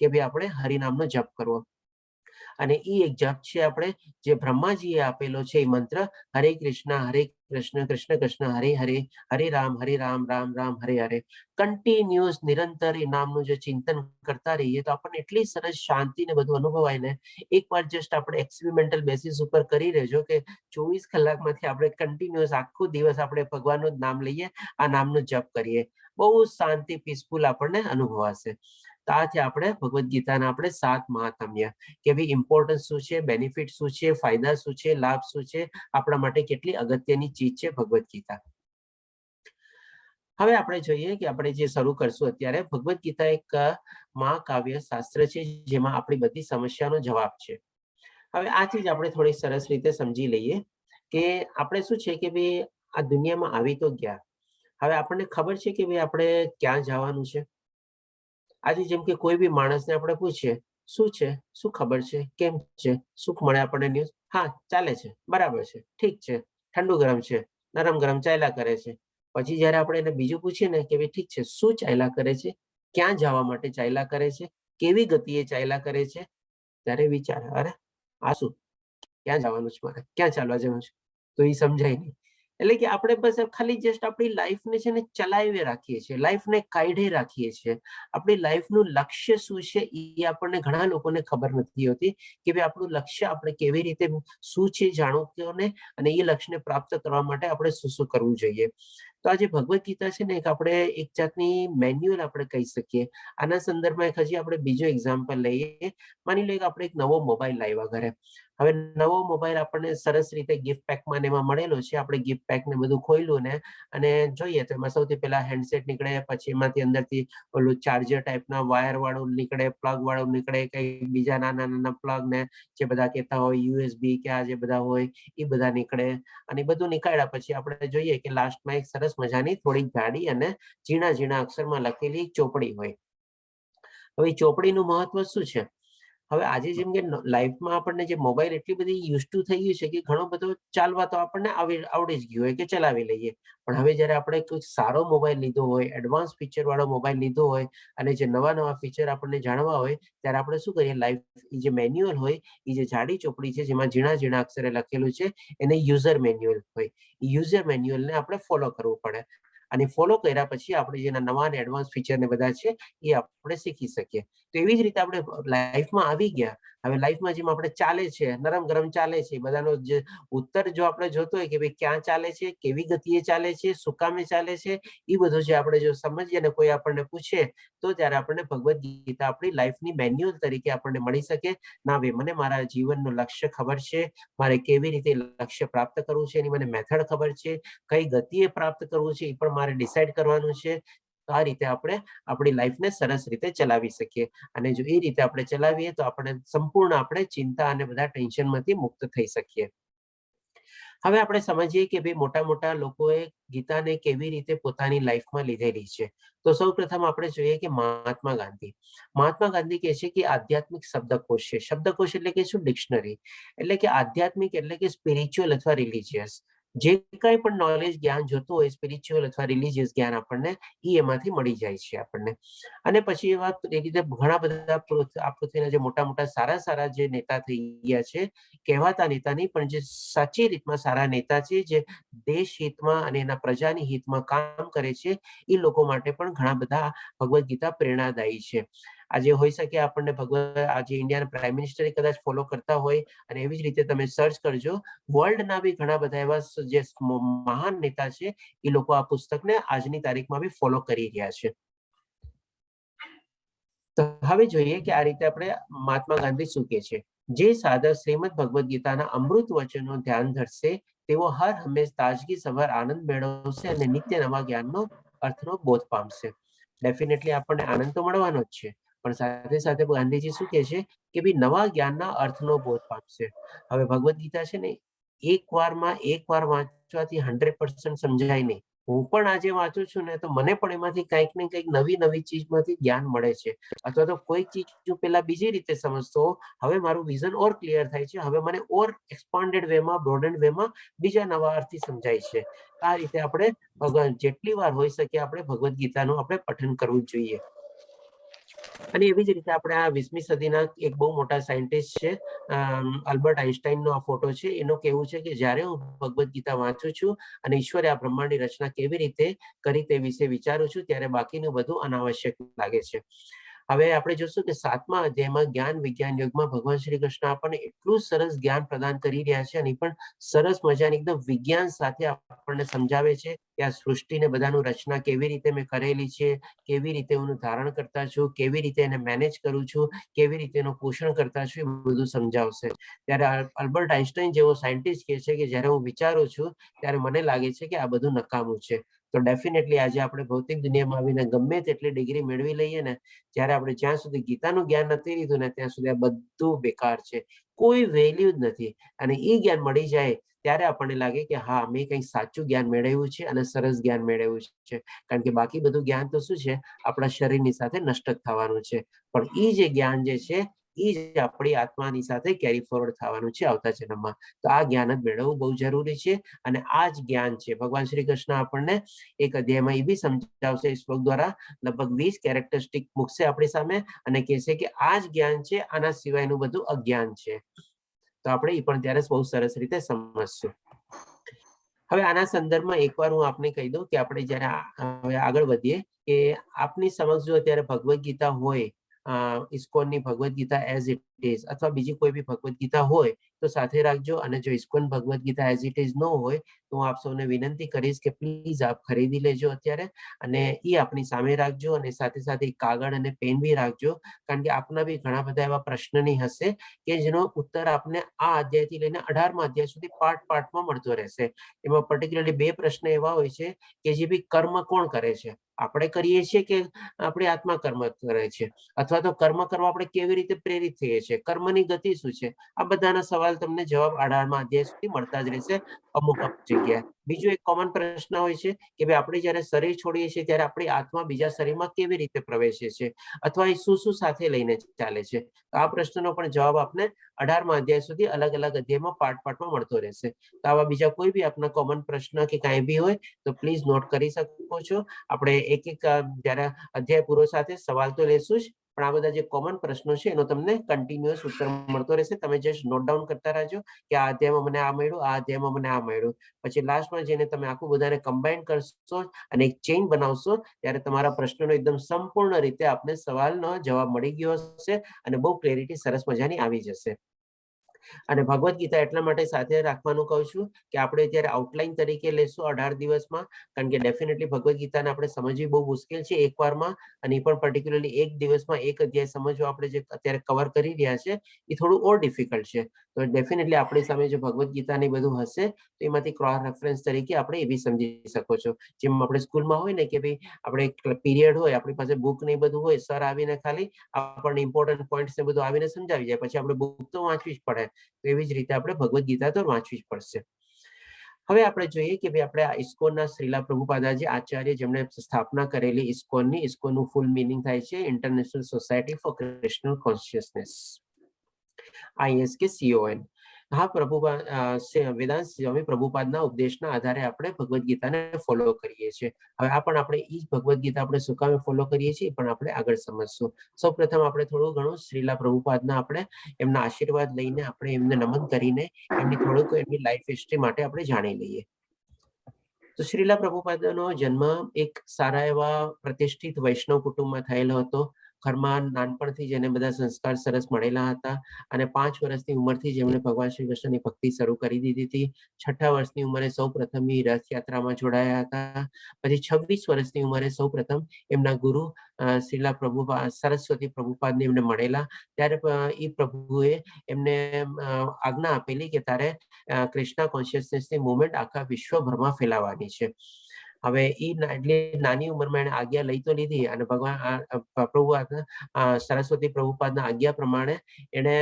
કે ભાઈ આપણે હરિનામનો જપ કરવો. અને એ એક જપ છે આપણે જે બ્રહ્માજીએ આપેલો છે, એ મંત્ર હરે કૃષ્ણ કૃષ્ણ કૃષ્ણ હરે હરે, હરે રામ રામ રામ હરે હરે. કન્ટિન્યુઅસ નિરંતર એ નામનું જે ચિંતન કરતા રહીએ તો આપણને એટલી સરસ શાંતિ ને બધું અનુભવાય ને. એકવાર જસ્ટ આપણે એક્સપેરિમેન્ટલ બેસિસ ઉપર કરી રહેજો કે 24 કલાકમાંથી આપણે કન્ટિન્યુઅસ આખો દિવસ આપણે ભગવાનનું જ નામ લઈએ, આ નામનું જપ કરીએ, બહુ શાંતિ પીસફુલ આપણને અનુભવાશે. તો આ છે આપણે ભગવદ્ ગીતાના આપણે 7 મહાત્મ્ય કે ભાઈ ઇમ્પોર્ટન્સ શું છે, બેનિફિટ શું છે, ફાયદા શું છે, લાભ શું છે, આપણા માટે કેટલી અગત્યની ચીજ છે ભગવદ્ ગીતા. હવે આપણે જોઈએ કે આપણે જે શરૂ કરશું અત્યારે, ભગવદ્ ગીતા એક મહાકાવ્ય શાસ્ત્ર છે જેમાં આપણી બધી સમસ્યાનો જવાબ છે. હવે આ ચીજ આપણે થોડી સરસ રીતે સમજી લઈએ કે આપણે શું છે કે ભાઈ આ દુનિયામાં આવી તો ગયા, હવે આપણને ખબર છે કે ભાઈ આપણે ક્યાં જવાનું છે. આજે જેમ કે કોઈ બી માણસને આપણે પૂછીએ શું છે, શું ખબર છે, કેમ છે, સુખ મળે આપણને ન્યૂઝ, હા ચાલે છે, બરાબર છે, ઠીક છે, ઠંડુ ગરમ છે, નરમ ગરમ ચાલ્યા કરે છે. પછી જયારે આપણે એને બીજું પૂછીએ ને કે ભાઈ ઠીક છે, શું ચાલ્યા કરે છે, ક્યાં જવા માટે ચાલ્યા કરે છે, કેવી ગતિએ ચાલ્યા કરે છે, ત્યારે વિચાર, અરે આ શું, ક્યાં જવાનું છે મારે, ક્યાં ચાલવા જવાનું છે, તો એ સમજાય નહીં. એટલે કે આપણે બસ ખાલી જસ્ટ આપણી લાઈફને છે ને ચલાવી રાખીએ છીએ, લાઈફને કાઢી રાખીએ છીએ. આપણી લાઈફનું લક્ષ્ય શું છે એ આપણને ઘણા લોકોને ખબર નથી હોતી કે ભાઈ આપણું લક્ષ્ય આપણે કેવી રીતે શું છે જાણવું ને, અને એ લક્ષ્યને પ્રાપ્ત કરવા માટે આપણે શું શું કરવું જોઈએ. તો આ જે ભગવદ્ ગીતા છે ને એક આપણે એક જાતની મેન્યુઅલ આપણે કહી શકીએ. આના સંદર્ભમાં એક હજી આપણે બીજો એક્ઝામ્પલ લઈએ. માની લો કે આપણે એક નવો મોબાઈલ લાવ્યા ઘરે. હવે નવો મોબાઈલ આપણને સરસ રીતે ગિફ્ટ પેકમાં ને એમાં મળેલો છે. આપણે ગિફ્ટ પેક ને બધું ખોલ્યું ને અને જોઈએ તો એમાં સૌથી પહેલા હેન્ડસેટ નીકળે, પછી એમાંથી અંદરથી ઓલું ચાર્જર ટાઈપના વાયર વાળું નીકળે, પ્લગ વાળું નીકળે, કઈ બીજા નાના નાના પ્લગ ને જે બધા કહેતા હોય યુએસબી કે આ જે બધા હોય એ બધા નીકળે. અને બધું નીકળ્યા પછી આપણે જોઈએ કે લાસ્ટમાં એક સરસ મજાની થોડી જાડી અને ઝીણા ઝીણા અક્ષરમાં લખેલી ચોપડી હોય. હવે ચોપડીનું મહત્વ શું છે? હવે આજે જેમ કે લાઈફમાં આપણને જે મોબાઈલ એટલી બધી યુઝ ટુ થઈ ગયું છે કે ઘણો બધો ચાલવા તો આપણને આવડી જ ગયું હોય કે ચલાવી લઈએ. પણ હવે જયારે આપણે કોઈ સારો મોબાઈલ લીધો હોય, એડવાન્સ ફીચર વાળો મોબાઈલ લીધો હોય અને જે નવા નવા ફીચર આપણને જાણવા હોય ત્યારે આપણે શું કરીએ, લાઈફ જે મેન્યુઅલ હોય એ જે જાડી ચોપડી છે જેમાં ઝીણા ઝીણા અક્ષરે લખેલું છે એને યુઝર મેન્યુઅલ હોય. યુઝર મેન્યુઅલને આપણે ફોલો કરવું પડે. અને ફોલો કર્યા પછી આપણે જેના નવા અને એડવાન્સ ફીચર ને બધા છે એ આપણે શીખી શકીએ. તો એવી જ રીતે આપણે લાઈફમાં આવી ગયા. હવે લાઈફમાં જેમ આપણે ચાલે છે, નરમ ગરમ ચાલે છે, બધાનો જે ઉત્તર જો આપણે જોતો હોય કે ભાઈ ક્યાં ચાલે છે, કેવી ગતિએ ચાલે છે, શું કામે ચાલે છે, એ બધું જે આપણે જો સમજીએ ને કોઈ આપણને પૂછે તો ત્યારે આપણને ભગવદ્ ગીતા આપણી લાઈફની મેન્યુઅલ તરીકે આપણને મળી શકે. ના ભાઈ મને મારા જીવનનું લક્ષ્ય ખબર છે, મારે કેવી રીતે લક્ષ્ય પ્રાપ્ત કરવું છે એની મને મેથડ ખબર છે, કઈ ગતિએ પ્રાપ્ત કરવું છે એ પણ મારે ડિસાઈડ કરવાનું છે. તો આ રીતે આપણે આપણી લાઈફને સરસ રીતે ચલાવી શકીએ. અને જો એ રીતે આપણે ચલાવીએ તો આપણે સંપૂર્ણ આપણે ચિંતા અને બધા ટેન્શનમાંથી મુક્ત થઈ શકીએ. હવે આપણે સમજીએ કે ભાઈ મોટા મોટા લોકોએ ગીતાને કેવી રીતે પોતાની લાઈફમાં લીધેલી છે. તો સૌપ્રથમ આપણે જોઈએ કે મહાત્મા ગાંધી. મહાત્મા ગાંધી કહે છે કે આધ્યાત્મિક શબ્દકોશ છે. શબ્દકોશ એટલે કે શું? ડિક્શનરી. એટલે કે આધ્યાત્મિક એટલે કે સ્પિરિચ્યુઅલ અથવા રિલિજિયસ. જે કંઈ પણ નોલેજ જ્ઞાન જોતું હોય સ્પિરિચ્યુઅલ અથવા રિલિજિયસ જ્ઞાન આપણને એમાંથી મળી જાય છે આપણને. અને પછી એવા એ રીતે ઘણા બધા આ પૃથ્વીના જે મોટા મોટા સારા સારા જે નેતા થઈ ગયા છે, કહેવાતા નેતા નહીં પણ જે સાચી રીતમાં સારા નેતા છે, જે દેશ હિતમાં અને એના પ્રજાની હિતમાં કામ કરે છે, એ લોકો માટે પણ ઘણા બધા ભગવદ્ ગીતા પ્રેરણાદાયી છે. આજે હોઈ શકે આપણને આજે ઇન્ડિયાના પ્રાઇમ મિનિસ્ટર કદાચ ફોલો કરતા હોય અને એવી જ રીતે તમે સર્ચ કરજો, વર્લ્ડના બી ઘણા બધા એવા જે મહાન નેતા છે એ લોકો આ પુસ્તકને આજની તારીખમાં બી ફોલો કરી રહ્યા છે. તો હવે જોઈએ કે આ રીતે આપણે મહાત્મા ગાંધી શું કહે છે. જે સાધક શ્રીમદ ભગવદ્ ગીતાના અમૃત વચનો ધ્યાન ધરશે તેઓ હર હંમેશ તાજગી સભર આનંદ મેળવશે અને નિત્ય નવા જ્ઞાનનો અર્થનો બોધ પામશે. ડેફિનેટલી આપણને આનંદ તો મળવાનો જ છે, પણ સાથે સાથે ગાંધીજી શું કહે છે કે ભાઈ નવા જ્ઞાનના અર્થનો બોધ પામશે. હવે ભગવદ્ ગીતા છે ને એક વાર વાંચવાથી 100% સમજાય નહીં. હું પણ આજે વાંચું છું ને તો મને પણ એમાંથી કંઈક ને કંઈક નવી નવી ચીજમાંથી જ્ઞાન મળે છે. અથવા તો કોઈ ચીજ જો પેલા બીજી રીતે સમજતો, હવે મારું વિઝન ઓર ક્લિયર થાય છે. હવે મને ઓર એક્સપાન્ડેડ વેમાં, બ્રોડન્ડ વેમાં બીજા નવા અર્થથી સમજાય છે. આ રીતે આપણે જેટલી વાર હોઈ શકે આપણે ભગવદ્ ગીતાનું આપણે પઠન કરવું જોઈએ. અને એવી જ રીતે આપણે આ 20મી સદીના એક બહુ મોટા સાયન્ટિસ્ટ છે આલ્બર્ટ આઇન્સ્ટાઈનનો આ ફોટો છે. એનું કહેવું છે કે જ્યારે હું ભગવદ્ ગીતા વાંચું છું અને ઈશ્વરે આ બ્રહ્માંડની રચના કેવી રીતે કરી તે વિશે વિચારું છું ત્યારે બાકીનું બધું અનાવશ્યક લાગે છે. હવે આપણે જોશું કે 7મા અધ્યાયમાં જ્ઞાન વિજ્ઞાન યુગમાં ભગવાન શ્રી કૃષ્ણ આપણને એટલું સરસ જ્ઞાન પ્રદાન કરી રહ્યા છે અને પણ સરસ મજાની એકદમ વિજ્ઞાન સાથે આપણને સમજાવે છે કે આ સૃષ્ટિને બધાનું રચના કેવી રીતે મેં કરેલી છે, કેવી રીતે હું ધારણ કરતા છું, કેવી રીતે એને મેનેજ કરું છું, કેવી રીતે એનું પોષણ કરતા છું, એ બધું સમજાવશે. ત્યારે આલ્બર્ટ આઇન્સ્ટાઈન જેવો સાયન્ટિસ્ટ કહે છે કે જ્યારે હું વિચારું છું ત્યારે મને લાગે છે કે આ બધું નકામું છે. તો ડેફિનેટલી આજે આપણે ભૌતિક દુનિયામાં આવીને ગમે તેટલી ડિગ્રી મેળવી લઈએ ને, જ્યારે આપણે જ્યાં સુધી ગીતાનું જ્ઞાન નથી લીધું ને ત્યાં સુધી આ બધું બેકાર છે, કોઈ વેલ્યુ જ નથી. અને એ જ્ઞાન મળી જાય ત્યારે આપણને લાગે કે હા, મેં કંઈક સાચું જ્ઞાન મેળવ્યું છે અને સરસ જ્ઞાન મેળવ્યું છે. કારણ કે બાકી બધું જ્ઞાન તો શું છે, આપણા શરીરની સાથે નષ્ટ જ થવાનું છે. પણ એ જે જ્ઞાન જે છે એ જ આપણી આત્માની સાથે કેરી ફોરવર્ડ થવાનું છે આવતા જન્મમાં. તો આ જ્ઞાન જ મેળવવું બહુ જરૂરી છે. અને આ જ જ્ઞાન છે ભગવાન શ્રી કૃષ્ણ આપણને એક અધ્યાયમાં એ બી સમજાવશે, એ શ્લોક દ્વારા લગભગ 20 કેરેક્ટરિસ્ટિક મૂકશે આપણી સામે અને કહેશે કે આ જ જ્ઞાન છે, આના સિવાયનું બધું અજ્ઞાન છે. તો આપણે એ પણ ત્યારે બહુ સરસ રીતે સમજશું. હવે આના સંદર્ભમાં એકવાર હું આપને કહી દઉં કે આપણે જ્યારે આગળ વધીએ કે આપની સમક્ષ જો અત્યારે ભગવદ્ ગીતા હોય, ઇસ્કોનની Bhagavad Gita as it is અથવા બીજી કોઈ બી ભગવદ્ ગીતા હોય તો સાથે રાખજો. અને જો ISKCON Bhagavad Gita as it is ન હોય તો હું આપ સૌને વિનંતી કરીશ કે પ્લીઝ આપ ખરીદી લેજો અત્યારે અને એ આપની સામે રાખજો. અને સાથે સાથે કાગળ અને પેન બી રાખજો, કારણ કે આપના બી ઘણા બધા એવા પ્રશ્નની હશે કે જેનો ઉત્તર આપને આ અધ્યાયથી લઈને 18મા અધ્યાય સુધી પાર્ટમાં મળતો રહેશે. એમાં પર્ટિક્યુલરલી 2 પ્રશ્ન એવા હોય છે કે જે બી કર્મ કોણ કરે છે, આપણે કરીએ છીએ કે આપણી આત્મા કર્મ કરે છે, અથવા તો કર્મ કરવા આપણે કેવી રીતે પ્રેરિત થઈએ છીએ, કર્મની ગતિ શું છે. આ બધાના સવાલ તમને જવાબ 18મા અધ્યાય સુધી મળતા જ રહેશે અમુક જગ્યાએ. બીજો એક કોમન પ્રશ્ન હોય છે કે ભાઈ આપણે જ્યારે શરીર છોડીએ છીએ ત્યારે આપણી આત્મા બીજા શરીરમાં કેવી રીતે પ્રવેશે છે, અથવા એ શું શું સાથે લઈને ચાલે છે. આ પ્રશ્નનો પણ જવાબ આપને 18મા અધ્યાય સુધી અલગ અલગ અધ્યાયમાં પાર્ટમાં મળતો રહેશે. તો આવા બીજા કોઈ બી આપના કોમન પ્રશ્ન કે કાંઈ બી હોય તો પ્લીઝ નોટ કરી શકો છો. આપણે એક એક જ્યારે અધ્યાય પૂરો સાથે સવાલ તો લેશું જ, પણ આ બધા જે કોમન પ્રશ્નો છે એનો તમને કન્ટિન્યુઅસ ઉત્તર મળતો રહેશે. તમે જસ્ટ નોટ ડાઉન કરતા રહેજો કે આ અધ્યાયમાં મને આ મળ્યું, આ અધ્યાયમાં મને આ મળ્યું. પછી લાસ્ટમાં જઈને તમે આખું બધાને કમ્બાઈન કરશો અને એક ચેઇન બનાવશો ત્યારે તમારા પ્રશ્નનો એકદમ સંપૂર્ણ રીતે આપને સવાલનો જવાબ મળી ગયો હશે અને બહુ ક્લેરિટી સરસ મજાની આવી જશે. અને ભગવદ્ ગીતા એટલા માટે સાથે રાખવાનું કહું છું કે આપણે જ્યારે આઉટલાઈન તરીકે લેશું 18 દિવસમાં, કારણ કે ડેફિનેટલી ભગવદ્ ગીતાને આપણે સમજવી બહુ મુશ્કેલ છે એકવારમાં, અને એ પણ પર્ટિક્યુલરલી એક દિવસમાં એક અધ્યાય સમજવો આપણે જે અત્યારે કવર કરી રહ્યા છે એ થોડું ઓર ડિફિકલ્ટ છે. તો ડેફિનેટલી આપણી સામે જો ભગવદ્ ગીતાની બધું હશે તો એમાંથી ક્રોસ રેફરન્સ તરીકે આપણે એ બી સમજી શકો છો. જેમ આપણે સ્કૂલમાં હોય ને કે ભાઈ આપણે પીરિયડ હોય, આપણી પાસે બુક ને બધું હોય, સર આવીને ખાલી આપણને ઇમ્પોર્ટન્ટ પોઈન્ટ્સ ને બધું આવીને સમજાવી જાય, પછી આપણે બુક તો વાંચવી જ પડે. તો એવી જ રીતે આપણે ભગવદ્ ગીતા તો વાંચવી જ પડશે. હવે આપણે જોઈએ કે ભાઈ આપણે આ ઇસ્કોનના શ્રીલા પ્રભુપાદાજી આચાર્ય જેમણે સ્થાપના કરેલી ઇસ્કોનની, ઇસ્કોનનું ફૂલ મીનિંગ થાય છે international society for Krishna consciousness, ISKCON. હા, વેદાંત સ્વામી પ્રભુપાદના ઉપદેશના આધારે આપણે ભગવદ્ ગીતાને ફોલો કરીએ છીએ. હવે આ પણ આપણે એ જ ભગવદ્ ગીતા આપણે શું કામ ફોલો કરીએ છીએ પણ આપણે આગળ સમજશું. સૌપ્રથમ આપણે થોડું ઘણું શ્રીલા પ્રભુપાદના આપણે એમના આશીર્વાદ લઈને આપણે એમને નમન કરીને એમની થોડુંક એમની લાઈફ હિસ્ટ્રી માટે આપણે જાણી લઈએ. તો શ્રીલા પ્રભુપાદનો જન્મ એક સારા એવા પ્રતિષ્ઠિત વૈષ્ણવ કુટુંબમાં થયેલો હતો. ઘરમાં નાનપણથી જેને બધા સંસ્કાર સરસ મળેલા હતા અને 5 વર્ષની ઉંમરથી જેમણે ભગવાન શ્રી કૃષ્ણની ભક્તિ શરૂ કરી દીધી હતી. 6 વર્ષની ઉંમરે સૌ પ્રથમ રથયાત્રામાં જોડાયા હતા. પછી 26 વર્ષની ઉંમરે સૌ પ્રથમ એમના ગુરુ શ્રીલા પ્રભુપાદ સરસ્વતી પ્રભુપાદને એમને મળેલા. ત્યારે એ પ્રભુએ એમને આજ્ઞા આપેલી કે તારે કૃષ્ણ કોન્શિયસનેસની મુવમેન્ટ આખા વિશ્વભરમાં ફેલાવવાની છે. હવે એ એટલી નાની ઉંમરમાં એને આજ્ઞા લઈ તો લીધી અને ભગવાન સરસ્વતી પ્રભુપાદના આજ્ઞા પ્રમાણે એને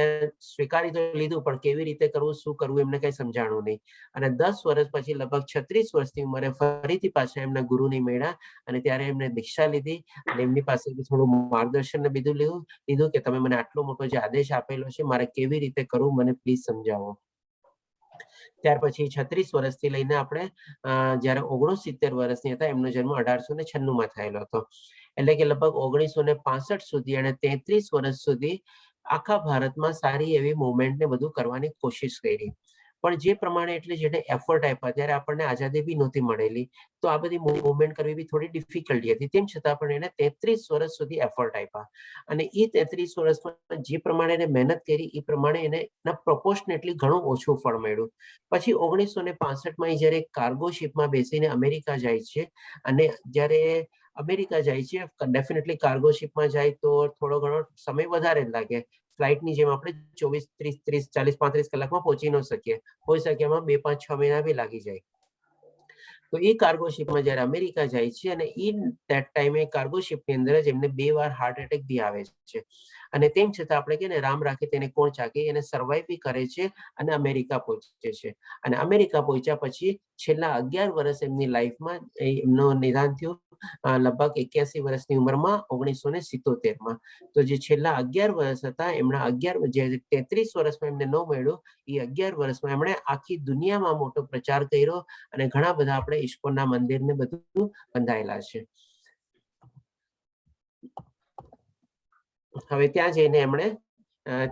સ્વીકારી તો લીધું, પણ કેવી રીતે કરવું, શું કરવું એમને કઈ સમજાણું નહીં. અને 10 વર્ષ પછી લગભગ 36 વર્ષની ઉંમરે ફરીથી પાછા એમના ગુરુની મળ્યા અને ત્યારે એમને દીક્ષા લીધી અને એમની પાસે થોડું માર્ગદર્શન ને બધું લીધું કે તમે મને આટલો મોટો જે આદેશ આપેલો છે મારે કેવી રીતે કરવું મને પ્લીઝ સમજાવો. ત્યાર પછી 36 વર્ષથી લઈને આપણે જ્યારે 69 વર્ષની હતા એમનો જન્મ 1896 થયેલો હતો. એટલે કે લગભગ 1965 સુધી અને 33 વર્ષ સુધી આખા ભારતમાં સારી એવી મુવમેન્ટને બધું કરવાની કોશિશ કરી. પણ જે પ્રમાણે એટલે જેને એફર્ટ આપ્યા ત્યારે આપણને આઝાદી બી નહોતી મળેલી, તો આ બધી મુવમેન્ટ કરવી બી થોડી ડિફિકલ્ટી હતી. તેમ છતાં પણ એને 33 વર્ષ સુધી એફર્ટ આપ્યા અને એ 33 વર્ષમાં જે પ્રમાણે એને મહેનત કરી એ પ્રમાણે એને પ્રોપોર્શનેટલી ઘણું ઓછું ફળ મળ્યું. પછી 1965માં જ્યારે કાર્ગો શિપમાં બેસીને અમેરિકા જાય છે અને જ્યારે અમેરિકા જાય છે, ડેફિનેટલી કાર્ગો શિપમાં જાય તો થોડો ઘણો સમય વધારે લાગે. ફ્લાઇટની જેમ આપણે 24, 30, 40, 35 કલાકમાં પહોંચી ન શકીએ. હોઈ શકે એમાં 2, 5, 6 મહિના બી લાગી જાય. તો એ કાર્ગો શિપમાં જ્યારે અમેરિકા જાય છે અને that ટાઈમે કાર્ગો શિપની અંદર જ એમને 2 વાર હાર્ટ એટેક બી આવે છે અને તેમ છતાં આપણે કે રામ રાખે તેને કોણ ચાકે, એને સર્વાઈવ બી કરે છે અને અમેરિકા પહોંચે છે. અને અમેરિકા પહોંચ્યા પછી છેલ્લા 11 વર્ષ એમની લાઈફમાં એમનું નિદાન થયું લગભગ 81 વર્ષની ઉંમરમાં 1977માં. તો જે છેલ્લા 11 વર્ષ હતા એમના 33 વર્ષમાં એમને ન મળ્યું, એ 11 વર્ષમાં એમણે આખી દુનિયામાં મોટો પ્રચાર કર્યો અને ઘણા બધા આપણે ઇસ્કોનના મંદિરને બધું બંધાયેલા છે. હવે ત્યાં જઈને એમણે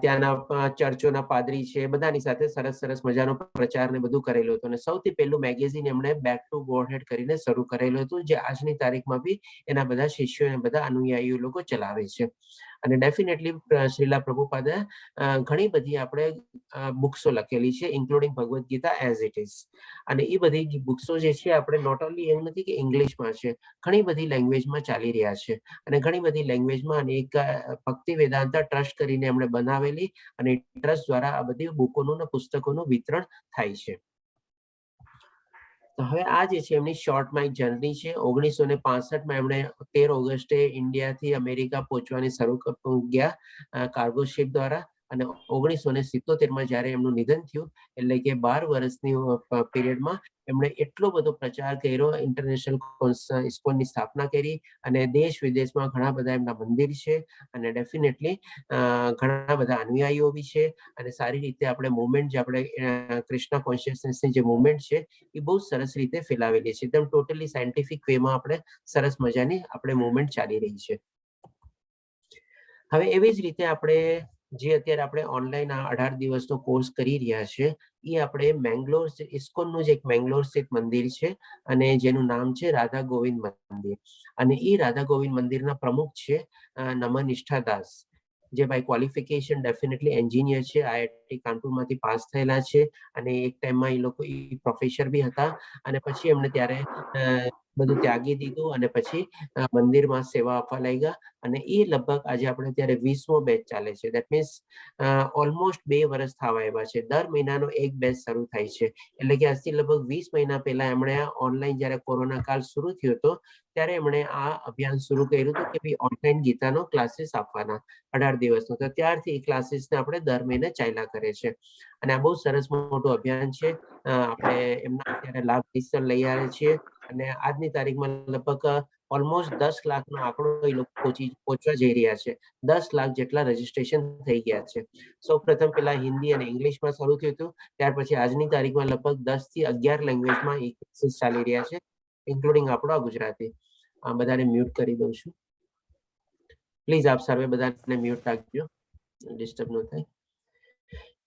ત્યાંના ચર્ચોના પાદરી છે બધાની સાથે સરસ મજાનો પ્રચાર ને બધું કરેલું હતું. અને સૌથી પહેલું મેગેઝિન એમણે બેક ટુ ગોડહેડ કરીને શરૂ કરેલું હતું, જે આજની તારીખમાં બી એના બધા શિષ્યો અને બધા અનુયાયીઓ લોકો ચલાવે છે. અને ડેફિનેટલી શ્રીલા પ્રભુપાદે ઘણી બધી આપણે બુક્સો લખેલી છે, including Bhagavad Gita as it is. અને એ બધી બુક્સો જે છે આપણે નોટ ઓનલી એમ નથી કે ઇંગ્લિશમાં છે, ઘણી બધી લેંગ્વેજમાં ચાલી રહ્યા છે. અને ઘણી બધી લેંગ્વેજમાં અને એક ભક્તિ વેદાંતા ટ્રસ્ટ કરીને એમણે બનાવેલી અને ટ્રસ્ટ દ્વારા આ બધી બુકોનું પુસ્તકોનું વિતરણ થાય છે. તો હવે આ જે છે એમની શોર્ટમાં એક જર્ની છે. 1965માં એમણે 13 ઓગસ્ટે ઇન્ડિયાથી અમેરિકા પહોંચવાની શરૂ ગયા કાર્ગો શિપ દ્વારા. અને 1977માં જ્યારે એમનું નિધન થયું એટલે કે 12 વર્ષની પીરિયડમાં એમણે એટલો બધો પ્રચાર કર્યો, ઇન્ટરનેશનલ ઇસ્કોનની સ્થાપના કરી અને દેશ વિદેશમાં ઘણા બધા એમના મંદિર છે અને ડેફિનેટલી ઘણા બધા અનુયાયીઓ બી છે. અને સારી રીતે આપણે મુવમેન્ટ જે આપણે કૃષ્ણ કોન્શિયસનેસની જે મુવમેન્ટ છે એ બહુ સરસ રીતે ફેલાવેલી છે. એકદમ ટોટલી સાયન્ટિફિક વેમાં આપણે સરસ મજાની આપણે મુવમેન્ટ ચાલી રહી છે. હવે એવી જ રીતે આપણે જે અત્યારે આપણે ઓનલાઈન 18 દિવસનો કોર્સ કરી રહ્યા છે એ આપણે મેંગ્લોર ઇસ્કોનનું જે એક મેંગ્લોર સ્થિત મંદિર છે અને જેનું નામ છે રાધા ગોવિંદ મંદિર. અને એ રાધા ગોવિંદ મંદિરના પ્રમુખ છે નમન નિષ્ઠા દાસ, જે ભાઈ ક્વોલિફિકેશન ડેફિનેટલી એન્જિનિયર છે, IIT કાનપુરમાંથી પાસ થયેલા છે અને એક ટાઈમમાં એ લોકો પ્રોફેસર બી હતા. અને પછી એમને ત્યારે બધું ત્યાગી દીધું અને પછી મંદિરમાં સેવા આપવા લાગ્યા. અને એ લગભગ આજે આપણે ત્યારે 20મો બેચ ચાલે છે. દેટ મીન્સ ઓલમોસ્ટ 2 વર્ષ થવા આવ્યા છે. દર મહિનાનો એક બેચ શરૂ થાય છે. એટલે કે આજથી લગભગ 20 મહિના પહેલા એમણે ઓનલાઈન જ્યારે કોરોના કાળ શરૂ થયો હતો ત્યારે એમણે આ અભિયાન શરૂ કર્યું હતું કે ભાઈ ઓનલાઈન ગીતાનો ક્લાસીસ આપવાના 18 દિવસનો. તો ત્યારથી એ ક્લાસીસને આપણે દર મહિને ચાલ્યા કરે છે અને આ બહુ સરસ મોટું અભિયાન છે. આપણે એમના અત્યારે લાભ લઈ આવે છીએ અને આજની તારીખમાં લગભગ ઓલમોસ્ટ 10 લાખનો આંકડો એ લોકો પહોંચવા જઈ રહ્યા છે. 10 લાખ જેટલા રજીસ્ટ્રેશન થઈ ગયા છે. સૌપ્રથમ પેલા હિન્દી અને ઇંગ્લિશમાં શરૂ થયું હતું, ત્યાર પછી આજની તારીખમાં લગભગ 10 થી 11 લેંગ્વેજમાં એ ક્લાસીસ ચાલી રહ્યા છે, ઇન્ક્લુડિંગ આપણો ગુજરાતી. આ બધાને મ્યુટ કરી દઉં છું. પ્લીઝ આપ સર્વે બધાને મ્યુટ રાખજો, ડિસ્ટર્બ ન થાય.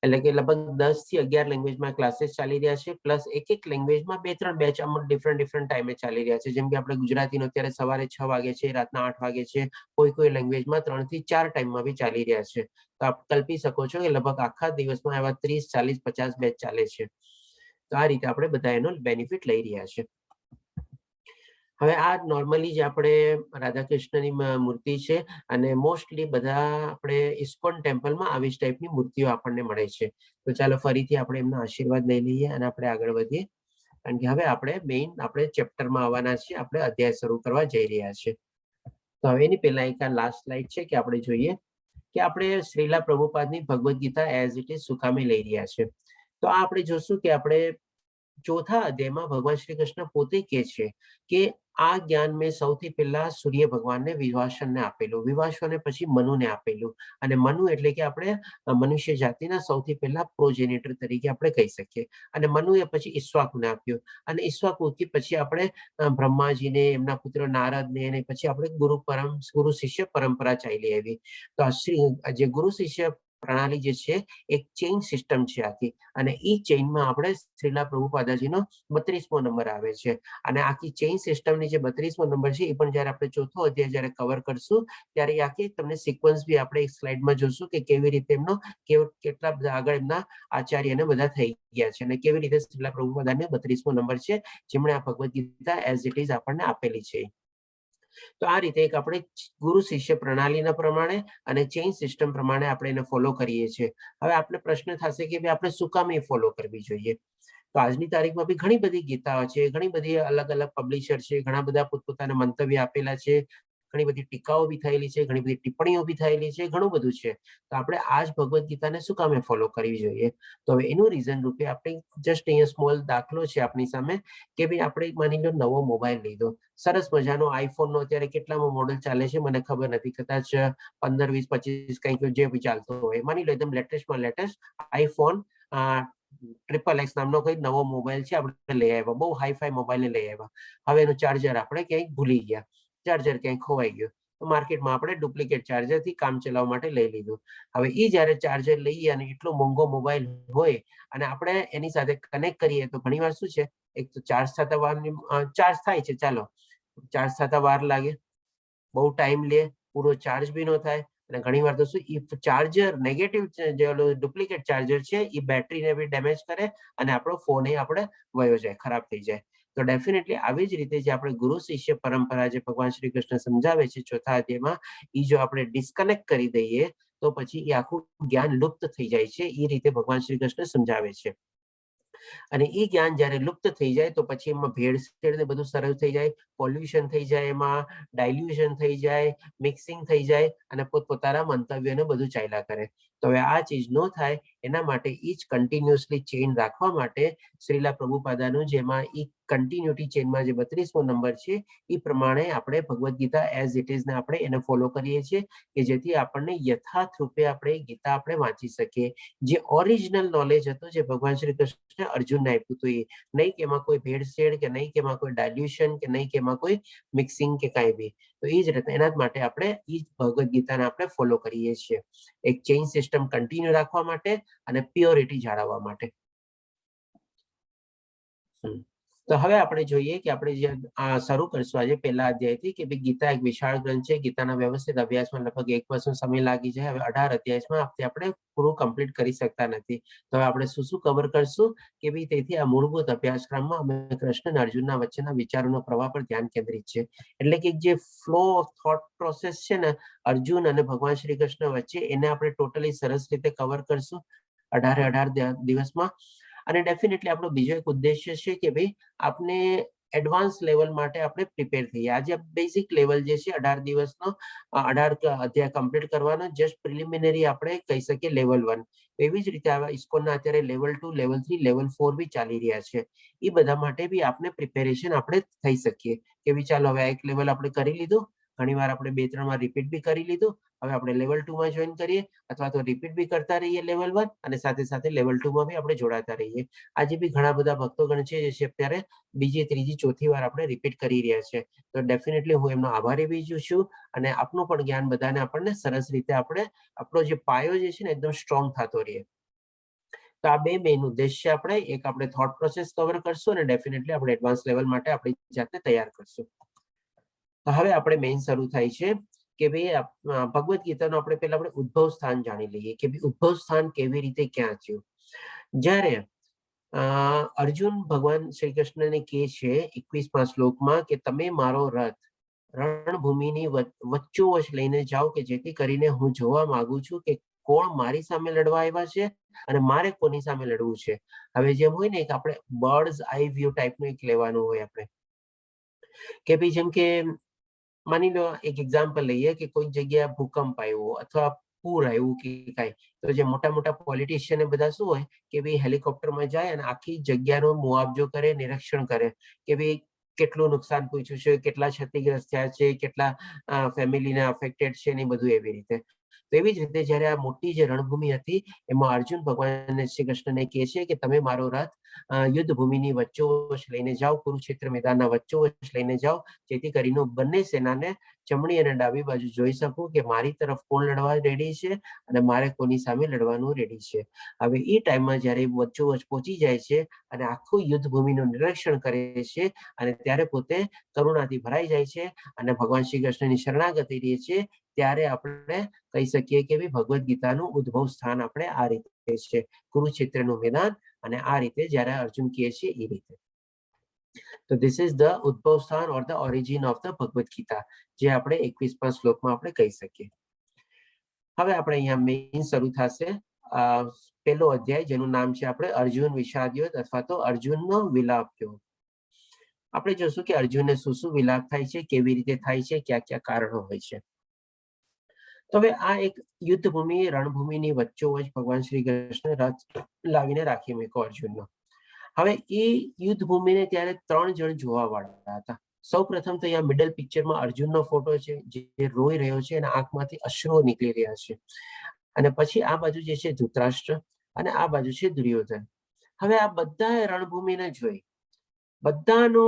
એટલે કે લગભગ 10 થી 11 લેંગ્વેજમાં ક્લાસીસ ચાલી રહ્યા છે, પ્લસ એક લેંગ્વેજમાં 2-3 બેચ અમુક ડિફરન્ટ ટાઈમે ચાલી રહ્યા છે. જેમ કે આપણે ગુજરાતીનો અત્યારે સવારે 6 વાગે છે, રાતના 8 વાગે છે, કોઈ લેંગ્વેજમાં 3 થી 4 ટાઈમમાં બી ચાલી રહ્યા છે. તો આપ કલ્પી શકો છો કે લગભગ આખા દિવસમાં એવા 30, 40, 50 બેચ ચાલે છે. તો આ રીતે આપણે બધા એનો બેનિફિટ લઈ રહ્યા છે. હવે આ નોર્મલી જ આપણે રાધાકૃષ્ણની મૂર્તિ છે અને મોસ્ટલી બધા આપણે ઇસ્કોન ટેમ્પલમાં આવી જ ટાઈપની મૂર્તિઓ આપણને મળે છે. તો ચાલો ફરીથી આપણે એમના આશીર્વાદ લઈ લઈએ અને આપણે આગળ વધીએ, કારણ કે હવે આપણે મેઇન આપણે ચેપ્ટરમાં આવવાના છીએ, આપણે અધ્યાય શરૂ કરવા જઈ રહ્યા છીએ. તો હવે એની પહેલા એક આ લાસ્ટ સ્લાઇડ છે કે આપણે જોઈએ કે આપણે શ્રીલા પ્રભુપાદની Bhagavad Gita as it is સુકામે લઈ રહ્યા છે. તો આ આપણે જોશું કે આપણે ચોથા અધ્યાયમાં ભગવાન શ્રી કૃષ્ણ પોતે કહે છે કે આ જ્ઞાન મેં સૌથી પહેલા સૂર્ય ભગવાનને વિવાસનને આપેલું, વિવાસને પછી મનુને આપેલું. અને મનુ એટલે કે આપણે મનુષ્ય જાતિના સૌથી પહેલા પ્રોજેનેટર તરીકે આપણે કહી શકીએ. અને મનુએ પછી ઈક્ષ્વાકુને આપ્યું, અને ઈક્ષ્વાકુથી પછી આપણે બ્રહ્માજીને, એમના પુત્ર નારદને, અને પછી આપણે ગુરુ શિષ્ય પરંપરા ચાલી આવી. તો આ જે ગુરુ શિષ્ય પ્રણાલી જે છે એક ચેઇન સિસ્ટમ છે આખી, અને ઈ ચેઇનમાં આપણે શ્રીલા પ્રભુપાદાજીનો 32મો નંબર આવે છે. અને આખી ચેઇન સિસ્ટમની જે 32મો નંબર છે એ પણ જયારે આપણે ચોથો અધ્યાય જયારે કવર કરશું ત્યારે આખી તમને સિક્વન્સ બી આપણે એક સ્લાઇડમાં જોશું કે કેવી રીતે એમનો કેટલા બધા આગળ એમના આચાર્યને બધા થઈ ગયા છે, અને કેવી રીતે શ્રીલા પ્રભુપાદાને 32મો નંબર છે જેમણે આ Bhagavad Gita as it is આપણને આપેલી છે. તો આ રીતે એક આપણે ગુરુ શિષ્ય પ્રણાલીના પ્રમાણે અને ચેઇન સિસ્ટમ પ્રમાણે આપણે એને ફોલો કરીએ છીએ. હવે આપણે પ્રશ્ન થશે કે આપણે શું કામ એ ફોલો કરવી જોઈએ? તો આજની તારીખમાં બી ઘણી બધી ગીતાઓ છે, ઘણી બધી અલગ અલગ પબ્લિશર છે, ઘણા બધા પોતપોતાના મંતવ્ય આપેલા છે, ઘણી બધી ટીકાઓ બી થયેલી છે, ઘણી બધી ટિપ્પણીઓ બી થયેલી છે, ઘણું બધું છે. તો આપણે આ જ ભગવદ ગીતાને શું કામે ફોલો કરવી જોઈએ? તો હવે એનું રીઝન રૂપે આપણે જસ્ટ અહીંયા સ્મોલ દાખલો છે આપણી સામે કે ભાઈ આપણે માની લો નવો મોબાઈલ લીધો, સરસ મજાનો આઈફોનનો અત્યારે કેટલામો મોડેલ ચાલે છે મને ખબર નથી, કદાચ 15, 20, 25 કંઈક જે બી ચાલતો હોય. માની લો એકદમ લેટેસ્ટમાં લેટેસ્ટ આઈફોન XXX નામનો કોઈ નવો મોબાઈલ છે, આપણે લઈ આવ્યા, બહુ હાઈફાઈ મોબાઈલ લઈ આવ્યા. હવે એનું ચાર્જર આપણે ક્યાંક ભૂલી ગયા, ચાર્જર ક્યાંક ખોવાઈ ગયું, તો માર્કેટમાં આપણે ડુપ્લિકેટ ચાર્જરથી કામ ચલાવવા માટે લઈ લીધું. હવે એ જયારે ચાર્જર લઈએ અને એટલો મોંઘો મોબાઈલ હોય અને આપણે એની સાથે કનેક્ટ કરીએ તો ઘણી વાર શું છે, એક તો ચાર્જ થતા વાર ચાર્જ થાય છે, ચાલો ચાર્જ થતા વાર લાગે, બહુ ટાઈમ લે, પૂરો ચાર્જ બી ન થાય, અને ઘણી વાર તો શું ચાર્જર નેગેટિવ જે ડુપ્લિકેટ ચાર્જર છે એ બેટરીને બી ડેમેજ કરે અને આપણો ફોન એ આપણે વયો જાય, ખરાબ થઈ જાય. તો ડેફિનેટલી આવી જ રીતે જે આપણે ગુરુ શિષ્ય પરંપરા જે ભગવાન શ્રી કૃષ્ણ સમજાવે છે ચોથા અધ્યાયમાં, એ જો આપણે ડિસ્કનેક્ટ કરી દઈએ તો પછી એ આખું જ્ઞાન લુપ્ત થઈ જાય છે. એ રીતે ભગવાન શ્રી કૃષ્ણ સમજાવે છે. અને એ જ્ઞાન જયારે લુપ્ત થઈ જાય તો પછી એમાં ભેળસેળ ને બધું સરળ થઈ જાય, પોલ્યુશન થઈ જાય, એમાં ડાયલ્યુશન થઈ જાય, મિક્સિંગ થઈ જાય, અને પોતપોતાના મંતવ્યોને બધું ચાલ્યા કરે. તો હવે આ ચીજ ન થાય એના માટે એ જ કન્ટિન્યુઅસલી ચેઇન રાખવા માટે શ્રીલા પ્રભુપાદાનું જેમાં એ કન્ટિન્યુટી ચેઇનમાં જે 32મો નંબર છે એ પ્રમાણે આપણે Bhagavad Gita as it is ને આપણે એને ફોલો કરીએ છીએ કે જેથી આપણને યથાર્થ રૂપે આપણે ગીતા આપણે વાંચી શકીએ. જે ઓરિજિનલ નોલેજ હતું જે ભગવાન શ્રી કૃષ્ણ અર્જુનને આપ્યું હતું, એ નહીં કે એમાં કોઈ ભેળસેળ કે નહીં કે એમાં કોઈ ડાયલ્યુશન કે નહીં કે એમાં કોઈ મિક્સિંગ કે કાંઈ બી. તો એ જ રીતે એના જ માટે આપણે એ જ ભગવદ ગીતાને આપણે ફોલો કરીએ છીએ, એક ચેઇન સિસ્ટમ કન્ટિન્યુ રાખવા માટે અને પ્યોરિટી જાળવવા માટે. તો હવે આપણે જોઈએ કે આપણે જે શરૂ કરશું આજે પહેલા અધ્યાયથી કે ભાઈ ગીતા એક વિશાળ ગ્રંથ છે, ગીતાના વ્યવસ્થિત અભ્યાસમાં લગભગ 1 વર્ષનો સમય લાગી જાય. હવે 18 અધ્યાયમાં આપણે પૂરું કમ્પ્લીટ કરી શકતા નથી. તો હવે આપણે શું શું કવર કરશું કે ભાઈ તેથી આ મૂળભૂત અભ્યાસક્રમમાં અમે કૃષ્ણ અને અર્જુનના વચ્ચેના વિચારોનો પ્રવાહ પર ધ્યાન કેન્દ્રિત છે. એટલે કે જે ફ્લો ઓફ થોટ પ્રોસેસ છે ને અર્જુન અને ભગવાન શ્રી કૃષ્ણ વચ્ચે, એને આપણે ટોટલી સરસ રીતે કવર કરશું 18 દિવસમાં. અને ડેફિનેટલી આપણો બીજો એક ઉદ્દેશ્ય છે કે ભાઈ આપણે એડવાન્સ લેવલ માટે આપણે પ્રિપેર થઈએ. આજે બેઝિક લેવલ જે છે 18 દિવસનો 18 અધ્યાય કમ્પ્લીટ કરવાનો, જસ્ટ પ્રિલિમિનરી આપણે કહી શકીએ લેવલ 1. એવી જ રીતે ઇસ્કોનના અત્યારે લેવલ 2, લેવલ 3, લેવલ 4 બી ચાલી રહ્યા છે. એ બધા માટે બી આપણે પ્રિપેરેશન આપણે થઈ શકીએ કે ભાઈ ચાલો હવે એક લેવલ આપણે કરી લીધું, ઘણી વાર આપણે 2-3 વાર રિપીટ બી કરી લીધું, હવે આપણે લેવલ 2 માં જોઈન કરીએ, અથવા તો રિપીટ બી કરતા રહીએ લેવલ 1 અને સાથે સાથે લેવલ 2 માં બી આપણે જોડાતા રહીએ. આજે બી ઘણા બધા ભક્તોગણ છે જે અત્યારે બીજી, ત્રીજી, ચોથી વાર આપણે રિપીટ કરી રહ્યા છે. તો ડેફિનેટલી હું એમનો આભારી બી છું, અને આપનું પણ જ્ઞાન બધાને આપણને સરસ રીતે આપણો જે પાયો જે છે ને એકદમ સ્ટ્રોંગ થતો રહે. તો આ બે મેઇન ઉદ્દેશ્ય આપણે, એક આપણે થોટ પ્રોસેસ કવર કરશું અને ડેફિનેટલી આપણે એડવાન્સ લેવલ માટે આપણી જાતને તૈયાર કરશું. તો હવે આપણે મેઇન શરૂ થાય છે કે ભાઈ ભગવદ ગીતાનો આપણે પહેલા આપણે ઉદ્ભવ સ્થાન જાણી લઈએ કે ભાઈ ઉદ્ભવ સ્થાન કેવી રીતે ક્યાં થયું. જ્યારે અર્જુન ભગવાન શ્રી કૃષ્ણને કહે છે 21મા શ્લોકમાં કે તમે મારો રથ રણભૂમિની વચ્ચોવચ લઈને જાઓ કે જેથી કરીને હું જોવા માંગુ છું કે કોણ મારી સામે લડવા આવ્યા છે અને મારે કોની સામે લડવું છે. હવે જેમ હોય ને કે આપણે બર્ડ્સ આઈ વ્યૂ ટાઈપનું એક લેવાનું હોય આપણે, કે ભાઈ જેમ કે માની લો એક એક્ઝામ્પલ લઈએ કે કોઈ જગ્યાએ ભૂકંપ આવ્યો અથવા પૂર આવ્યું કે કાંઈ, તો જે મોટા મોટા પોલિટિશિયન બધા શું હોય કે ભાઈ હેલિકોપ્ટરમાં જાય અને આખી જગ્યાનો મુઆવજો કરે, નિરીક્ષણ કરે કે ભાઈ કેટલું નુકસાન પહોંચ્યું છે, કેટલા ક્ષતિગ્રસ્ત થયા છે, કેટલા ફેમિલીને અફેક્ટેડ છે ને બધું એવી રીતે. તો એવી જ રીતે જ્યારે આ મોટી જે રણભૂમિ હતી એમાં અર્જુન ભગવાન શ્રી કૃષ્ણને કહે છે કે તમે મારો રથ યુદ્ધ ભૂમિની વચ્ચોવચ લઈને જાઓ, કુરુક્ષેત્ર મેદાનના વચ્ચોવચ લઈને જાઓ, જેથી કરીને બંને સેનાને જમણી અને ડાબી બાજુ જોઈ શકું કે મારી તરફ કોણ લડવા રેડી છે અને મારે કોની સામે લડવાનું રેડી છે. હવે એ ટાઈમમાં જ્યારે વચ્ચોવચ પહોંચી જાય છે અને આખું યુદ્ધ ભૂમિનું નિરીક્ષણ કરે છે અને ત્યારે પોતે કરુણાથી ભરાઈ જાય છે અને ભગવાન શ્રી કૃષ્ણની શરણાગતિ રહે છે, ત્યારે આપણે કહી શકીએ કે ભગવદ્ ગીતાનું ઉદ્ભવ સ્થાન આપણે આ રીતે છે, કુરુક્ષેત્રનું મેદાન. અને આ રીતે જ્યારે અર્જુન કહે છે એ રીતે. તો ધીસ ઇઝ ધ ઉદ્ભવ સ્થાન or the origin of the Bhagavad Gita, જે આપણે 21મા શ્લોકમાં આપણે કહી શકીએ. હવે આપણે અહીંયા મેઇન શરૂ થશે પહેલો અધ્યાય, જેનું નામ છે આપણે અર્જુન વિષાદ યુદ્ધ અથવા તો અર્જુનનો વિલાપ યુદ્ધ. આપણે જોશું કે અર્જુનને શું શું વિલાપ થાય છે, કેવી રીતે થાય છે, ક્યાં ક્યાં કારણો હોય છે. તો હવે આ એક યુદ્ધ ભૂમિ રણભૂમિની વચ્ચોવચ ભગવાન શ્રી કૃષ્ણ રથ લાવીને રાખી મૂક્યો અર્જુનનો. હવે એ યુદ્ધ ભૂમિને ત્યારે 3 જણ જોવા વાળા હતા. સૌ પ્રથમ તો અહીંયા મિડલ પિક્ચરમાં અર્જુનનો ફોટો છે, જે રોઈ રહ્યો છે અને આંખમાંથી અશ્રુઓ નીકળી રહ્યા છે. અને પછી આ બાજુ જે છે ધૃતરાષ્ટ્ર અને આ બાજુ છે દુર્યોધન. હવે આ બધા રણભૂમિને જોઈ બધાનો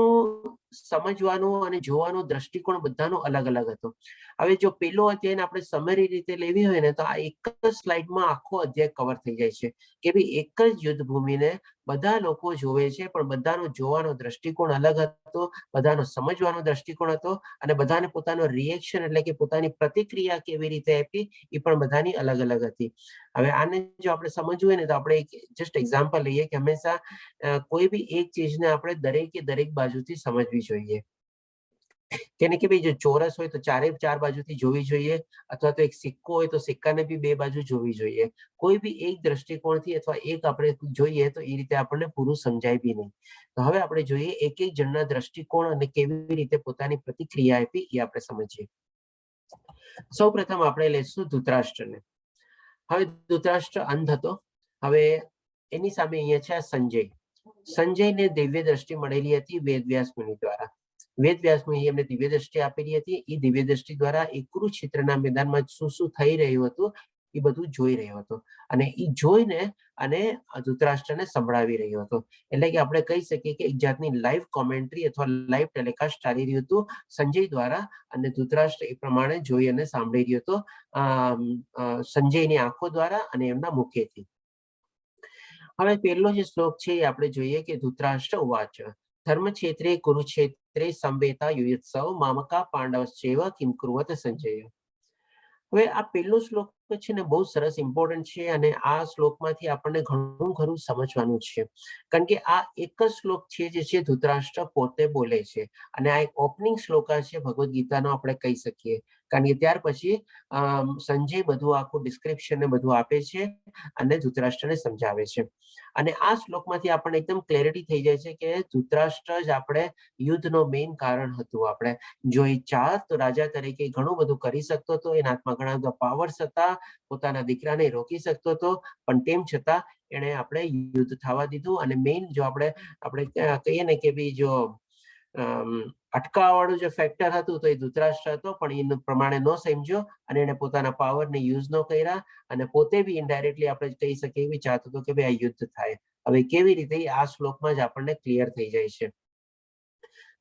સમજવાનો અને જોવાનો દ્રષ્ટિકોણ બધાનો અલગ અલગ હતો. હવે જો પેલો અધ્યાયને આપણે સમરી રીતે લેવી હોય ને તો આ એક જ સ્લાઇડમાં આખો અધ્યાય કવર થઈ જાય છે કે ભાઈ એક જ યુદ્ધ ભૂમિને બધા લોકો જોવે છે, પણ બધાનો જોવાનો દ્રષ્ટિકોણ અલગ હતો, બધાનો સમજવાનો દ્રષ્ટિકોણ હતો અને બધાને પોતાનો રિએક્શન એટલે કે પોતાની પ્રતિક્રિયા કેવી રીતે આપી એ પણ બધાની અલગ અલગ હતી. હવે આને જો આપણે સમજવું હોય ને તો આપણે એક જસ્ટ એક્ઝામ્પલ લઈએ કે હંમેશા કોઈ બી એક ચીજને આપણે દરેક બાજુથી સમજવી જોઈએ. કેને કે ભાઈ જો ચોરસ હોય તો ચારે ચાર બાજુથી જોવી જોઈએ, અથવા તો એક સિક્કો હોય તો સિક્કાને બી 2 બાજુ જોવી જોઈએ. કોઈ બી એક દ્રષ્ટિકોણથી અથવા એક આપણે જોઈએ તો એ રીતે આપણને પૂરું સમજાય બી નહીં. તો હવે આપણે જોઈએ એક એક જણના દ્રષ્ટિકોણ અને કેવી રીતે પોતાની પ્રતિક્રિયા આપી એ આપણે સમજીએ. સૌ પ્રથમ આપણે લઈશું ધૃતરાષ્ટ્રને. હવે ધૃતરાષ્ટ્ર અંધ હતો. હવે એની સામે અહીંયા છે સંજય. સંજયને દિવ્ય દ્રષ્ટિ મળેલી હતી વેદવ્યાસ મુનિ દ્વારા. વેદવ્યાસ મુનિએ એમને દિવ્ય દ્રષ્ટિ આપેલી હતી. એ દિવ્ય દ્રષ્ટિ દ્વારા એ કુરુક્ષેત્રના મેદાનમાં શું શું થઈ રહ્યું હતું એ બધું જોઈ રહ્યો હતો અને એ જોઈને અને ધૃતરાષ્ટ્રને સંભળાવી રહ્યો હતો. એટલે કે આપણે કહી શકીએ કે એક જાતની લાઈવ કોમેન્ટ્રી અથવા લાઈવ ટેલિકાસ્ટ ચાલી રહ્યું હતું સંજય દ્વારા, અને ધૃતરાષ્ટ્ર એ પ્રમાણે જોઈ અને સાંભળી રહ્યો હતો સંજયની આંખો દ્વારા અને એમના મુખેથી. હવે પહેલો જે શ્લોક છે એ આપણે જોઈએ કે ધૃતરાષ્ટ્ર ઉવાચ ધર્મક્ષેત્રે કુરુક્ષેત્રે સંવેતા યુયુત્સવ મામકા પાંડવશ્ચૈવ કિમ કુર્વત સંજય. હવે આ પહેલો શ્લોક છે ને બહુ સરસ ઇમ્પોર્ટન્ટ છે અને આ શ્લોકમાંથી આપણને ઘણું ખરું સમજવાનું છે. કારણ કે આ એક જ શ્લોક છે જે છે ધૃતરાષ્ટ્ર પોતે બોલે છે અને આ એક ઓપનિંગ શ્લોક છે ભગવદ્ ગીતાનો આપણે કહી શકીએ. કારણ કે ત્યાર પછી સંજય બધું આખું ડિસ્ક્રિપ્શન ને બધું આપે છે અને ધૃતરાષ્ટ્રને સમજાવે છે. અને આ શ્લોકમાંથી આપણને એકદમ ક્લેરિટી થઈ જાય છે કે ધૃતરાષ્ટ્ર જ આપણે યુદ્ધનો મેઇન કારણ હતું. આપણે જો એ ચાહત તો રાજા તરીકે ઘણું બધું કરી શકતો હતો, એના હાથમાં ઘણા બધા પાવર્સ હતા, પોતાના દીકરાને રોકી શકતો હતો, પણ તેમ છતાં એને આપણે યુદ્ધ થવા દીધું. અને મેઇન જો આપણે કહીએ ને કે ભાઈ જો અટકાવવાળું જે ફેક્ટર હતું તો એ ધૃતરાષ્ટ્ર હતો, પણ એનું પ્રમાણે ન સમજ્યો અને એને પોતાના પાવરને યુઝ ન કર્યા અને પોતે બી ઇનડાયરેક્ટલી આપણે કહી શકીએ એવી ચાહતો હતો કે ભાઈ આ યુદ્ધ થાય. હવે કેવી રીતે આ શ્લોકમાં જ આપણને ક્લિયર થઈ જાય છે.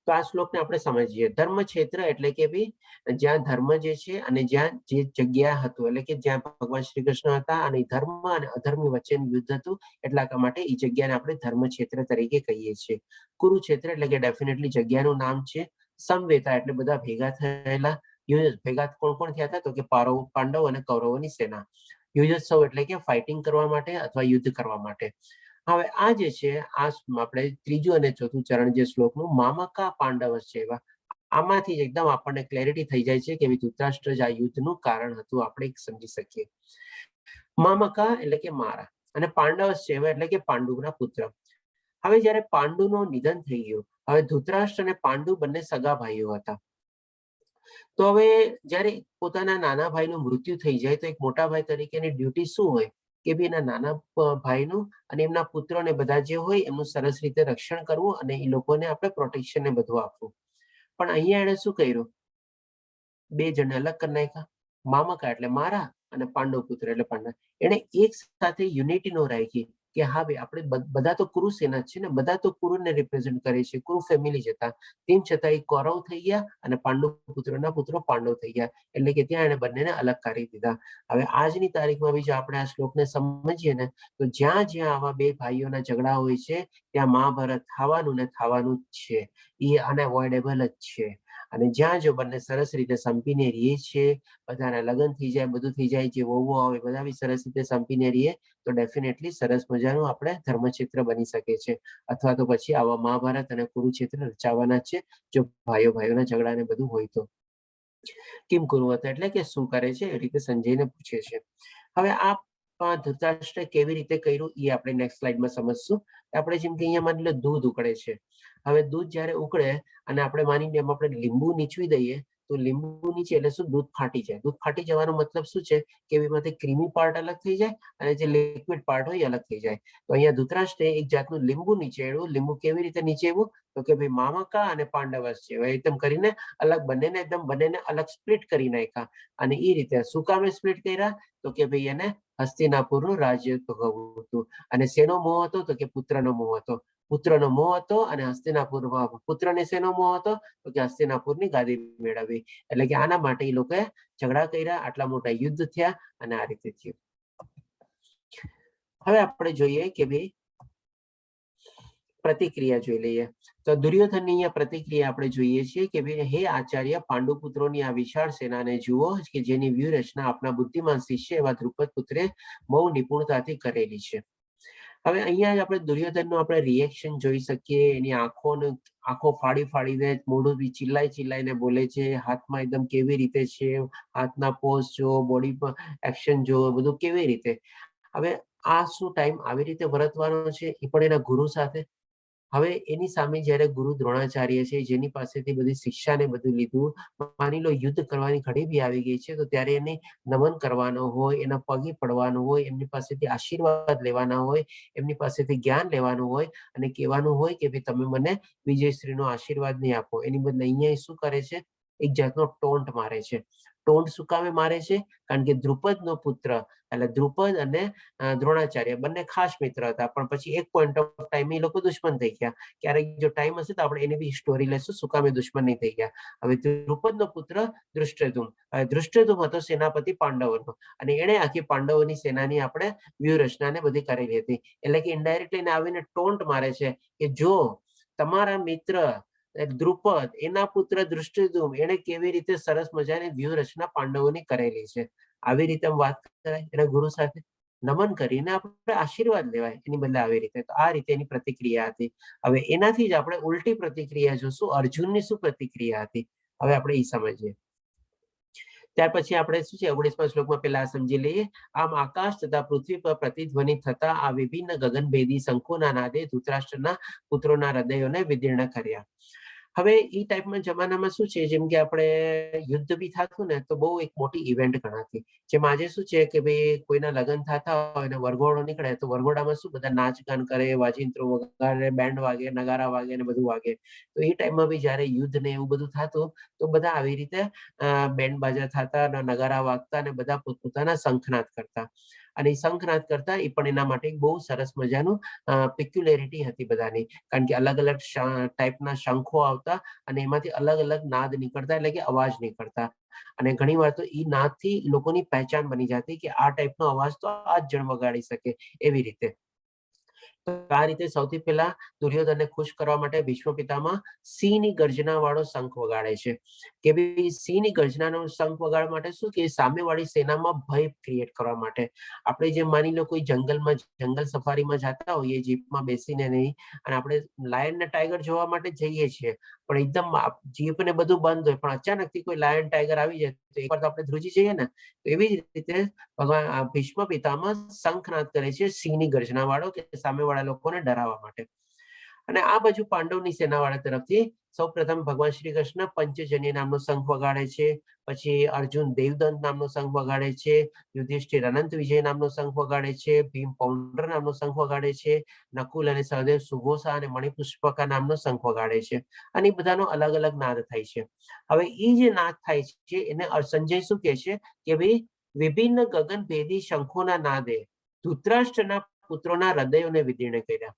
તો આ શ્લોકને આપણે સમજીએ. ધર્મ ક્ષેત્ર એટલે કે ભાઈ જ્યાં ધર્મ જે છે અને જ્યાં જે જગ્યા હતું એટલે કે જ્યાં ભગવાન શ્રી કૃષ્ણ હતા અને ધર્મ અને અધર્મ વચ્ચેનું યુદ્ધ હતું, એટલા માટે એ જગ્યાને આપણે ધર્મ ક્ષેત્ર તરીકે કહીએ છીએ. કુરુક્ષેત્ર એટલે કે ડેફિનેટલી જગ્યાનું નામ છે. સમવેતા એટલે બધા ભેગા થયેલા. ભેગા કોણ કોણ થયા હતા તો કે પાંડવ અને કૌરવોની સેના. યુયોત્સવ એટલે કે ફાઇટિંગ કરવા માટે અથવા યુદ્ધ કરવા માટે. હવે આ જે છે આ આપણે ત્રીજું અને ચોથું ચરણ જે શ્લોકનું મામકા પાંડવશ્ચૈવ, આમાંથી એકદમ આપણને ક્લેરિટી થઈ જાય છે કે ધૃતરાષ્ટ્ર જ આ યુદ્ધનું કારણ હતું, આપણે સમજી શકીએ. મામકા એટલે કે મારા અને પાંડવશ્ચૈવ એટલે કે પાંડુના પુત્ર. હવે જ્યારે પાંડુનું નિધન થઈ ગયું, હવે ધૃતરાષ્ટ્ર અને પાંડુ બંને સગા ભાઈઓ હતા. તો હવે જ્યારે પોતાના નાના ભાઈનું મૃત્યુ થઈ જાય તો એક મોટા ભાઈ તરીકેની ડ્યુટી શું હોય કે ભાઈ એના નાના ભાઈનું અને એમના પુત્રોને બધા જે હોય એમનું સરસ રીતે રક્ષણ કરવું અને એ લોકોને આપણે પ્રોટેક્શન ને બધું આપવું. પણ અહીંયા એને શું કર્યું, બે જણને અલગ કરી નાખ્યા. મામકા એટલે મારા અને પાંડવ પુત્ર એટલે પાંડવ. એને એક સાથે યુનિટી નો રાખી કે હા ભાઈ આપણે બધા તો કુરુ સેના છે ને, બધા તો કુરુને રિપ્રેઝેન્ટ કરે છે, કુરુ ફેમિલી જ હતા. તેમ છતાં એ કૌરવ થઈ ગયા અને પાંડુ પુત્રના પુત્રો પાંડવ થઈ ગયા. એટલે કે ત્યાં એને બંનેને અલગ કરી દીધા. હવે આજની તારીખમાં બી જો આપણે આ શ્લોકને સમજીએ ને તો જ્યાં જ્યાં આવા બે ભાઈઓના ઝઘડા હોય છે ત્યાં મહાભારત થવાનું ને થવાનું જ છે. એ અનએવોઇડેબલ જ છે. અને જ્યાં જો બંને સરસ રીતે સંપીને રહીએ છીએ, બધાના લગ્ન થઈ જાય, બધું થઈ જાય, જે વહુઓ આવે બધા બી સરસ રીતે સંપીને રહીએ તો ડેફિનેટલી સરસ મજાનું આપણે ધર્મક્ષેત્ર બની શકે છે. અથવા તો પછી આવા મહાભારત અને કુરુક્ષેત્ર રચાવાના છે જો ભાઈઓ ભાઈઓના ઝઘડા ને બધું હોય તો. કિમ કુરુવત એટલે કે શું કરે છે એ રીતે સંજયને પૂછે છે. હવે આ ધૃતરાષ્ટ્રે કેવી રીતે કર્યું એ આપણે નેક્સ્ટ સ્લાઇડમાં સમજશું. આપણે જેમ કે અહીંયા માની લો દૂધ ઉકળે છે. હવે દૂધ જ્યારે ઉકળે અને આપણે માની લો એમાં આપણે લીંબુ નીચવી દઈએ તો લીંબુ નીચે એટલે શું, દૂધ ફાટી જાય. દૂધ ફાટી જવાનો મતલબ શું છે કે એમાંથી ક્રીમી પાર્ટ અલગ થઈ જાય અને જે લિક્વિડ પાર્ટ હોય એ અલગ થઈ જાય. તો અહીંયા ધૃતરાષ્ટ્રે એક જાતનું લીંબુ નીચેડ્યું. લીંબુ કેવી રીતે નીચેવું તો કે ભાઈ મામકા અને પાંડવસ છે એકદમ કરીને અલગ, બંનેને અલગ સ્પ્લિટ કરી નાખ્યા. અને એ રીતે શું કામે સ્પ્લિટ કર્યા તો કે ભાઈ એને હસ્તિનાપુરનું રાજ્ય ભોગવવું હતું. અને શેનો મોહ હતો તો કે પુત્રનો મોહ હતો. પુત્રનો મોહ હતો અને હસ્તિનાપુરમાં પુત્રને શેનો મોહ હતો તો કે હસ્તિનાપુરની ગાદી મેળવવી. એટલે કે આના માટે એ લોકોએ ઝઘડા કર્યા, આટલા મોટા યુદ્ધ થયા અને આ રીતે થયું. હવે આપણે જોઈએ કે ભાઈ પ્રતિક્રિયા જોઈ લઈએ તો દુર્યોધનની અહીંયા પ્રતિક્રિયા આપણે જોઈએ છીએ કે ભાઈ હે આચાર્ય, પાંડુ પુત્રોની આ વિશાળ સેનાને જુઓ કે જેની વ્યૂહરચના આપણા બુદ્ધિમાન શિષ્ય એવા દ્રુપદ પુત્રે બહુ નિપુણતાથી કરેલી છે. હવે અહીંયા જ આપણે દુર્યોધનનું આપણે રિએક્શન જોઈ શકીએ. એની આંખો ફાડી ફાડીને મોઢું બી ચિલ્લાઈને બોલે છે. હાથમાં એકદમ કેવી રીતે છે, હાથના પોઝ જો, બોડી પર એક્શન જો, બધું કેવી રીતે. હવે આ શું ટાઈમ આવી રીતે વર્તવાનો છે એ પણ એના ગુરુ સાથે. હવે એની સામે જ્યારે ગુરુ દ્રોણાચાર્ય છે જેની પાસેથી બધી શિક્ષા ને બધું લીધું, માની લો યુદ્ધ કરવાની ઘડી બી આવી ગઈ છે તો ત્યારે એને નમન કરવાનો હોય, એના પગે પડવાનું હોય, એમની પાસેથી આશીર્વાદ લેવાના હોય, એમની પાસેથી જ્ઞાન લેવાનું હોય અને કહેવાનું હોય કે ભાઈ તમે મને વિજયશ્રીનો આશીર્વાદ નહીં આપો. એની બદલે અહીંયા શું કરે છે, એક જાતનો ટોન્ટ મારે છે. ટોન્ટ શું કામે મારે છે? કારણ કે દ્રુપદનો પુત્ર એટલે દ્રુપદ અને દ્રોણાચાર્ય બંને ખાસ મિત્ર હતા, પણ પછી એક પોઈન્ટ ઓફ ટાઈમ એ લોકો દુશ્મન થઈ ગયા. ક્યારેક જો ટાઈમ હશે તો આપણે એની બી સ્ટોરી લેશું શું કામે દુશ્મન નહીં થઈ ગયા. હવે દ્રુપદનો પુત્ર ધૃષ્ટદ્યુમ્ન. હવે ધૃષ્ટદ્યુમ્ન હતો સેનાપતિ પાંડવોનો અને એણે આખી પાંડવોની સેનાની આપણે વ્યૂહરચનાને બધી કરેલી હતી. એટલે કે ઇનડાયરેક્ટલી આવીને ટોન્ટ મારે છે કે જો તમારા મિત્ર દ્રુપદ, એના પુત્ર ધૃષ્ટદ્યુમ્ન એને કેવી રીતે સરસ મજાની વ્યૂહરચના પાંડવોની કરેલી છે. આવી રીતે વાત કરાય એના ગુરુ સાથે, નમન કરીને આપણે આશીર્વાદ લેવાય એની બદલે આવી રીતે. તો આ રીતે એની પ્રતિક્રિયા હતી. હવે એનાથી જ આપણે ઉલટી પ્રતિક્રિયા જોશું. અર્જુનની શું પ્રતિક્રિયા હતી હવે આપણે એ સમજીએ. ત્યાર પછી આપણે શું છે 19મા શ્લોકમાં પહેલા સમજી લઈએ. આમ આકાશ તથા પૃથ્વી પર પ્રતિધ્વનિ થતા આ વિભિન્ન ગગનભેદી શંખોના નાદે ધૃતરાષ્ટ્રના પુત્રોના હૃદયોને વિદીર્ણ કર્યા. હવે એ ટાઈપના જમાનામાં શું છે, જેમ કે આપણે યુદ્ધ બી થતું ને તો બહુ એક મોટી ઇવેન્ટ ગણાતી. જેમ આજે શું છે કે ભાઈ કોઈના લગ્ન થતા હોય ને વરઘોડો નીકળે તો વરઘોડામાં શું બધા નાચ ગાન કરે, વાજિંત્રો વગાડે, બેન્ડ વાગે, નગારા વાગે ને બધું વાગે. તો એ ટાઈમમાં બી જયારે યુદ્ધ ને એવું બધું થતું તો બધા આવી રીતે બેન્ડ બાજા થતા, નગારા વાગતા અને બધા પોતપોતાના શંખનાદ કરતા. અને એ શંખનાદ કરતા એ પણ એના માટે બહુ સરસ મજાનું પેક્યુલેરિટી હતી બધાની. કારણ કે અલગ અલગ ટાઈપના શંખો આવતા અને એમાંથી અલગ અલગ નાદ નીકળતા, એટલે કે અવાજ નીકળતા. અને ઘણી વાર તો એ નાદથી લોકોની પહેચાન બની જતી કે આ ટાઈપનો અવાજ તો આ જ જણ વગાડી શકે એવી રીતે. આ રીતે સૌથી પહેલા દુર્યોધનને ખુશ કરવા માટે ભીષ્મ પિતામહ સિંહની ગર્જના વાળો શંખ વગાડે છે કે ભાઈ સિંહની ગર્જનાનો શંખ વગાડવા માટે શું કે સામેવાળી સેનામાં ભય ક્રિએટ કરવા માટે. આપણે જેમ માની લો કોઈ જંગલ સફારીમાં જતા હોઈએ જીપમાં બેસીને નહીં, અને આપણે લાયન ને ટાઈગર જોવા માટે જઈએ છીએ, પણ એકદમ જીપ ને બધું બંધ હોય પણ અચાનકથી કોઈ લાયન ટાઈગર આવી જાય તો એકવાર તો આપણે ધ્રુજી જઈએ ને. તો એવી જ રીતે ભગવાન ભીષ્મ પિતામહ શંખનાદ કરે છે સિંહની ગર્જના વાળો કે સામેવાળા લોકોને ડરાવવા માટે. અને આ બાજુ પાંડવની સેનાવાળા તરફથી સૌપ્રથમ ભગવાન શ્રી કૃષ્ણ પંચજન્ય નામનો શંખ વગાડે છે, પછી અર્જુન દેવદંત નામનો શંખ વગાડે છે, યુધિષ્ઠિર અનંત વિજય નામનો શંખ વગાડે છે, ભીમ પૌંડ્ર નામનો શંખ વગાડે છે, નકુલ અને સહદેવ સુઘોષા અને મણિપુષ્પકા નામનો શંખ વગાડે છે, અને એ બધાનો અલગ અલગ નાદ થાય છે. હવે એ જે નાદ થાય છે એને સંજય શું કહે છે કે ભાઈ વિભિન્ન ગગનભેદી શંખોના નાદે ધૃતરાષ્ટ્રના પુત્રોના હૃદયોને વિદીર્ણ કર્યા.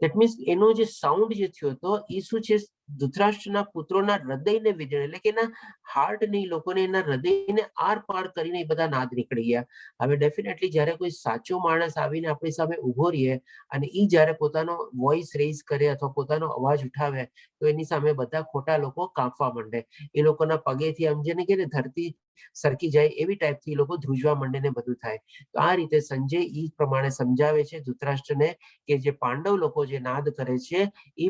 દેટ મીન્સ એનો જે સાઉન્ડ જે થયો હતો એ શું છે, ધૃતરાષ્ટ્રના પુત્રોના હૃદયને વિદીર્ણ, એટલે કે એના હાર્ટને, લોકોને એના હૃદયને આર પાર કરીને એ બધા નાદ નીકળી ગયા. હવે ડેફિનેટલી જ્યારે કોઈ સાચો માણસ આવીને આપણી સામે ઉભો રહીએ અને એ જ્યારે પોતાનો વોઇસ રેઝ કરે અથવા પોતાનો અવાજ ઉઠાવે તો એની સામે બધા ખોટા લોકો કાંપવા માંડે. એ લોકોના પગેથી આમ જેને કે ધરતી સરકી જાય એવી ટાઈપથી એ લોકો ધ્રુજવા માંડે ને બધું થાય. તો આ રીતે સંજય એ પ્રમાણે સમજાવે છે ધૃતરાષ્ટ્રને કે જે પાંડવ લોકો જે નાદ કરે છે એ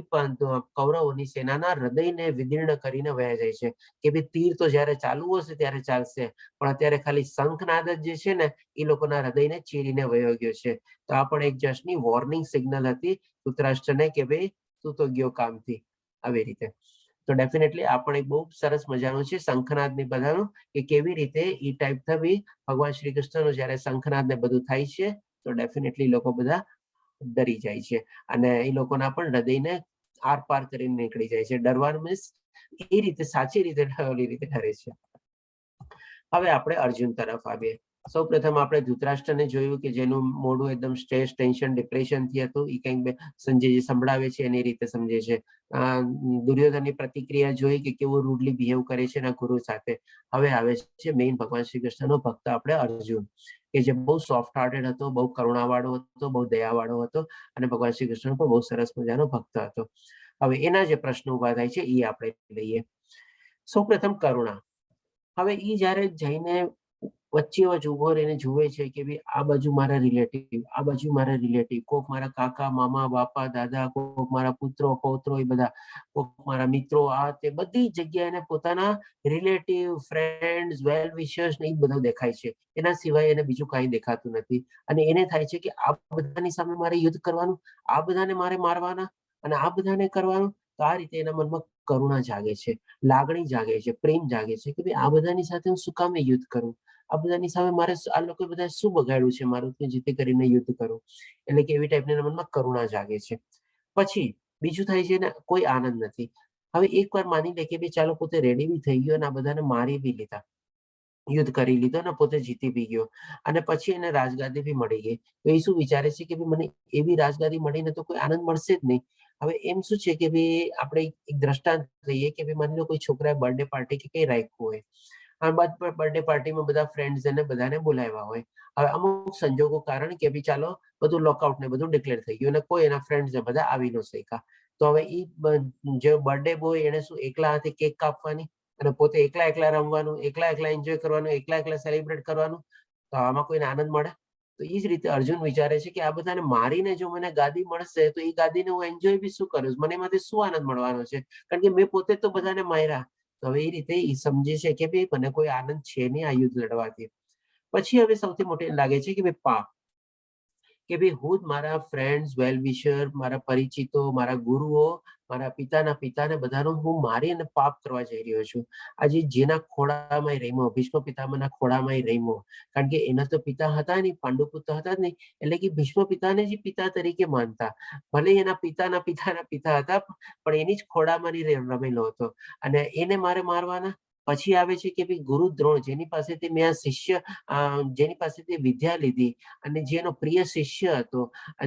કૌરવોની સેનાના હૃદયને વિદીર્ણ કરીને વહી જાય છે કે ભાઈ તીર તો જ્યારે ચાલુ હશે ત્યારે ચાલશે, પણ અત્યારે ખાલી શંખનાદ જે છે ને એ લોકોના હૃદયને ચીરીને વયો ગયો છે. તો આ પણ એક જાતની વોર્નિંગ સિગ્નલ હતી ધૃતરાષ્ટ્રને કે ભાઈ તું તો ગયો કામથી, આવી રીતે. તો ડેફિનેટલી આ પણ એક બહુ સરસ મજાનું છે શંખનાદ ની બધાનું, કે કેવી રીતે એ ટાઈપ થવી ભગવાન શ્રી કૃષ્ણનો જ્યારે શંખનાદ ને બધું થાય છે તો ડેફિનેટલી લોકો બધા ડરી જાય છે અને એ લોકોના પણ હૃદયને આર પાર કરીને નીકળી જાય છે. ડરવાનું મીન્સ એ રીતે સાચી રીતે ઓલી રીતે ડરે છે. હવે આપણે અર્જુન તરફ આવીએ. સૌ પ્રથમ આપણે ધૃતરાષ્ટ્રને જોયું કે જેનું મોઢું એકદમ સ્ટ્રેસ, ટેન્શન, ડિપ્રેશન થી હતું. એ કંઈક સંજય જે સંભળાવે છે એની રીતે સમજે છે. દુર્યોધનની પ્રતિક્રિયા જોઈ કે કેવું રૂડલી બિહેવ કરે છે એના ગુરુ સાથે. હવે આવે છે મેઇન ભગવાન શ્રી કૃષ્ણનો ભક્ત આપણે અર્જુન, કે જે બહુ સોફ્ટ હાર્ટેડ હતો, બહુ કરુણાવાળો હતો, બહુ દયાવાળો હતો અને ભગવાન શ્રી કૃષ્ણ પણ બહુ સરસ મજાનો ભક્ત હતો. હવે એના જે પ્રશ્નો ઉભા થાય છે એ આપણે લઈએ. સૌ પ્રથમ કરુણા. હવે એ જયારે જઈને વચ્ચે વચ્ચે ઉભો રહીને જુએ છે કે ભાઈ આ બાજુ મારા રિલેટિવ, આ બાજુ મારા રિલેટિવ, કોક મારા કાકા, મામા, બાપા, દાદા, કોક મારા પુત્રો, પૌત્રો, એ બધા, કોક મારા મિત્રો, આ તે બધી જગ્યાએ એને પોતાના રિલેટિવ, ફ્રેન્ડ્સ, વેલ વિશર્સ ને એ બધું દેખાય છે. એના સિવાય એને બીજું કાંઈ દેખાતું નથી અને એને થાય છે કે આ બધાની સામે મારે યુદ્ધ કરવાનું, આ બધાને મારે મારવાના અને આ બધાને કરવાનું. તો આ રીતે એના મનમાં કરુણા જાગે છે, લાગણી જાગે છે, પ્રેમ જાગે છે કે ભાઈ આ બધાની સાથે હું શું કામે યુદ્ધ કરું, આ બધાની સામે મારે આ લોકો બધા શું બગાડ્યું છે મારું કે જેથી કરીને યુદ્ધ કરું. એટલે કે એવી ટાઈપની એના મનમાં કરુણા જાગે છે. પછી બીજું થાય છે ને કોઈ આનંદ નથી. હવે એકવાર માની લે કે ભાઈ ચાલો પોતે રેડી બી થઈ ગયો અને આ બધાને મારી બી લીધા, યુદ્ધ કરી લીધો ને પોતે જીતી બી ગયો અને પછી એને રાજગાદી બી મળી ગઈ. તો એ શું વિચારે છે કે ભાઈ મને એવી રાજગાદી મળીને તો કોઈ આનંદ મળશે જ નહીં. હવે એમ શું છે કે ભાઈ આપણે એક દ્રષ્ટાંત લઈએ કે ભાઈ માની લો કોઈ છોકરાએ બર્થડે પાર્ટી કે કઈ રાખ્યું હોય, આ બર્થડે પાર્ટીમાં બધા ફ્રેન્ડ્સ એને બધાને બોલાવ્યા હોય. હવે અમુક સંજોગો કારણ કે ભાઈ ચાલો બધું લોકઆઉટ ને બધું ડિક્લેર થઈ ગયું અને કોઈ એના ફ્રેન્ડ્સ ને બધા આવી ન શક્યા. તો હવે એ જે બર્થડે બોય એને શું એકલા હાથે કેક કાપવાની અને પોતે એકલા એકલા રમવાનું, એકલા એકલા એન્જોય કરવાનું, એકલા એકલા સેલિબ્રેટ કરવાનું. તો આમાં કોઈને આનંદ મળે? તો એ જ રીતે અર્જુન વિચારે છે કે આ બધાને મારીને જો મને ગાદી મળશે તો એ ગાદીને હું એન્જોય બી શું કરું, મને એમાંથી શું આનંદ મળવાનો છે, કારણ કે મેં પોતે તો બધાને માર્યા. તો હવે એ રીતે એ સમજે છે કે ભાઈ મને કોઈ આનંદ છે નહીં આ યુદ્ધ લડવાથી. પછી હવે સૌથી મોટી લાગે છે કે ભાઈ પાપ, કે ભાઈ હું જ મારા ફ્રેન્ડ્સ, વેલ વિશર, મારા પરિચિતો, મારા ગુરુઓ, મારા પિતાના પિતાને બધાનું હું મારી અને પાપ કરવા જઈ રહ્યો છું. આજે જેના ખોળામાં રમ્યો, ભીષ્મ પિતામહના ખોળામાં રમ્યો, કારણ કે એના તો પિતા હતા નહીં, પાંડુપુત્ર હતા જ નહીં, એટલે કે ભીષ્મ પિતાને જ પિતા તરીકે માનતા. ભલે એના પિતાના પિતાના પિતા હતા પણ એની જ ખોળામાં રમેલો હતો અને એને મારે મારવાના. પછી આવે છે કે ભાઈ ગુરુ દ્રોણ, જેની પાસેથી મેં આ શિષ્ય, જેની પાસેથી વિદ્યા લીધી અને જેનો પ્રિય શિષ્ય હતો,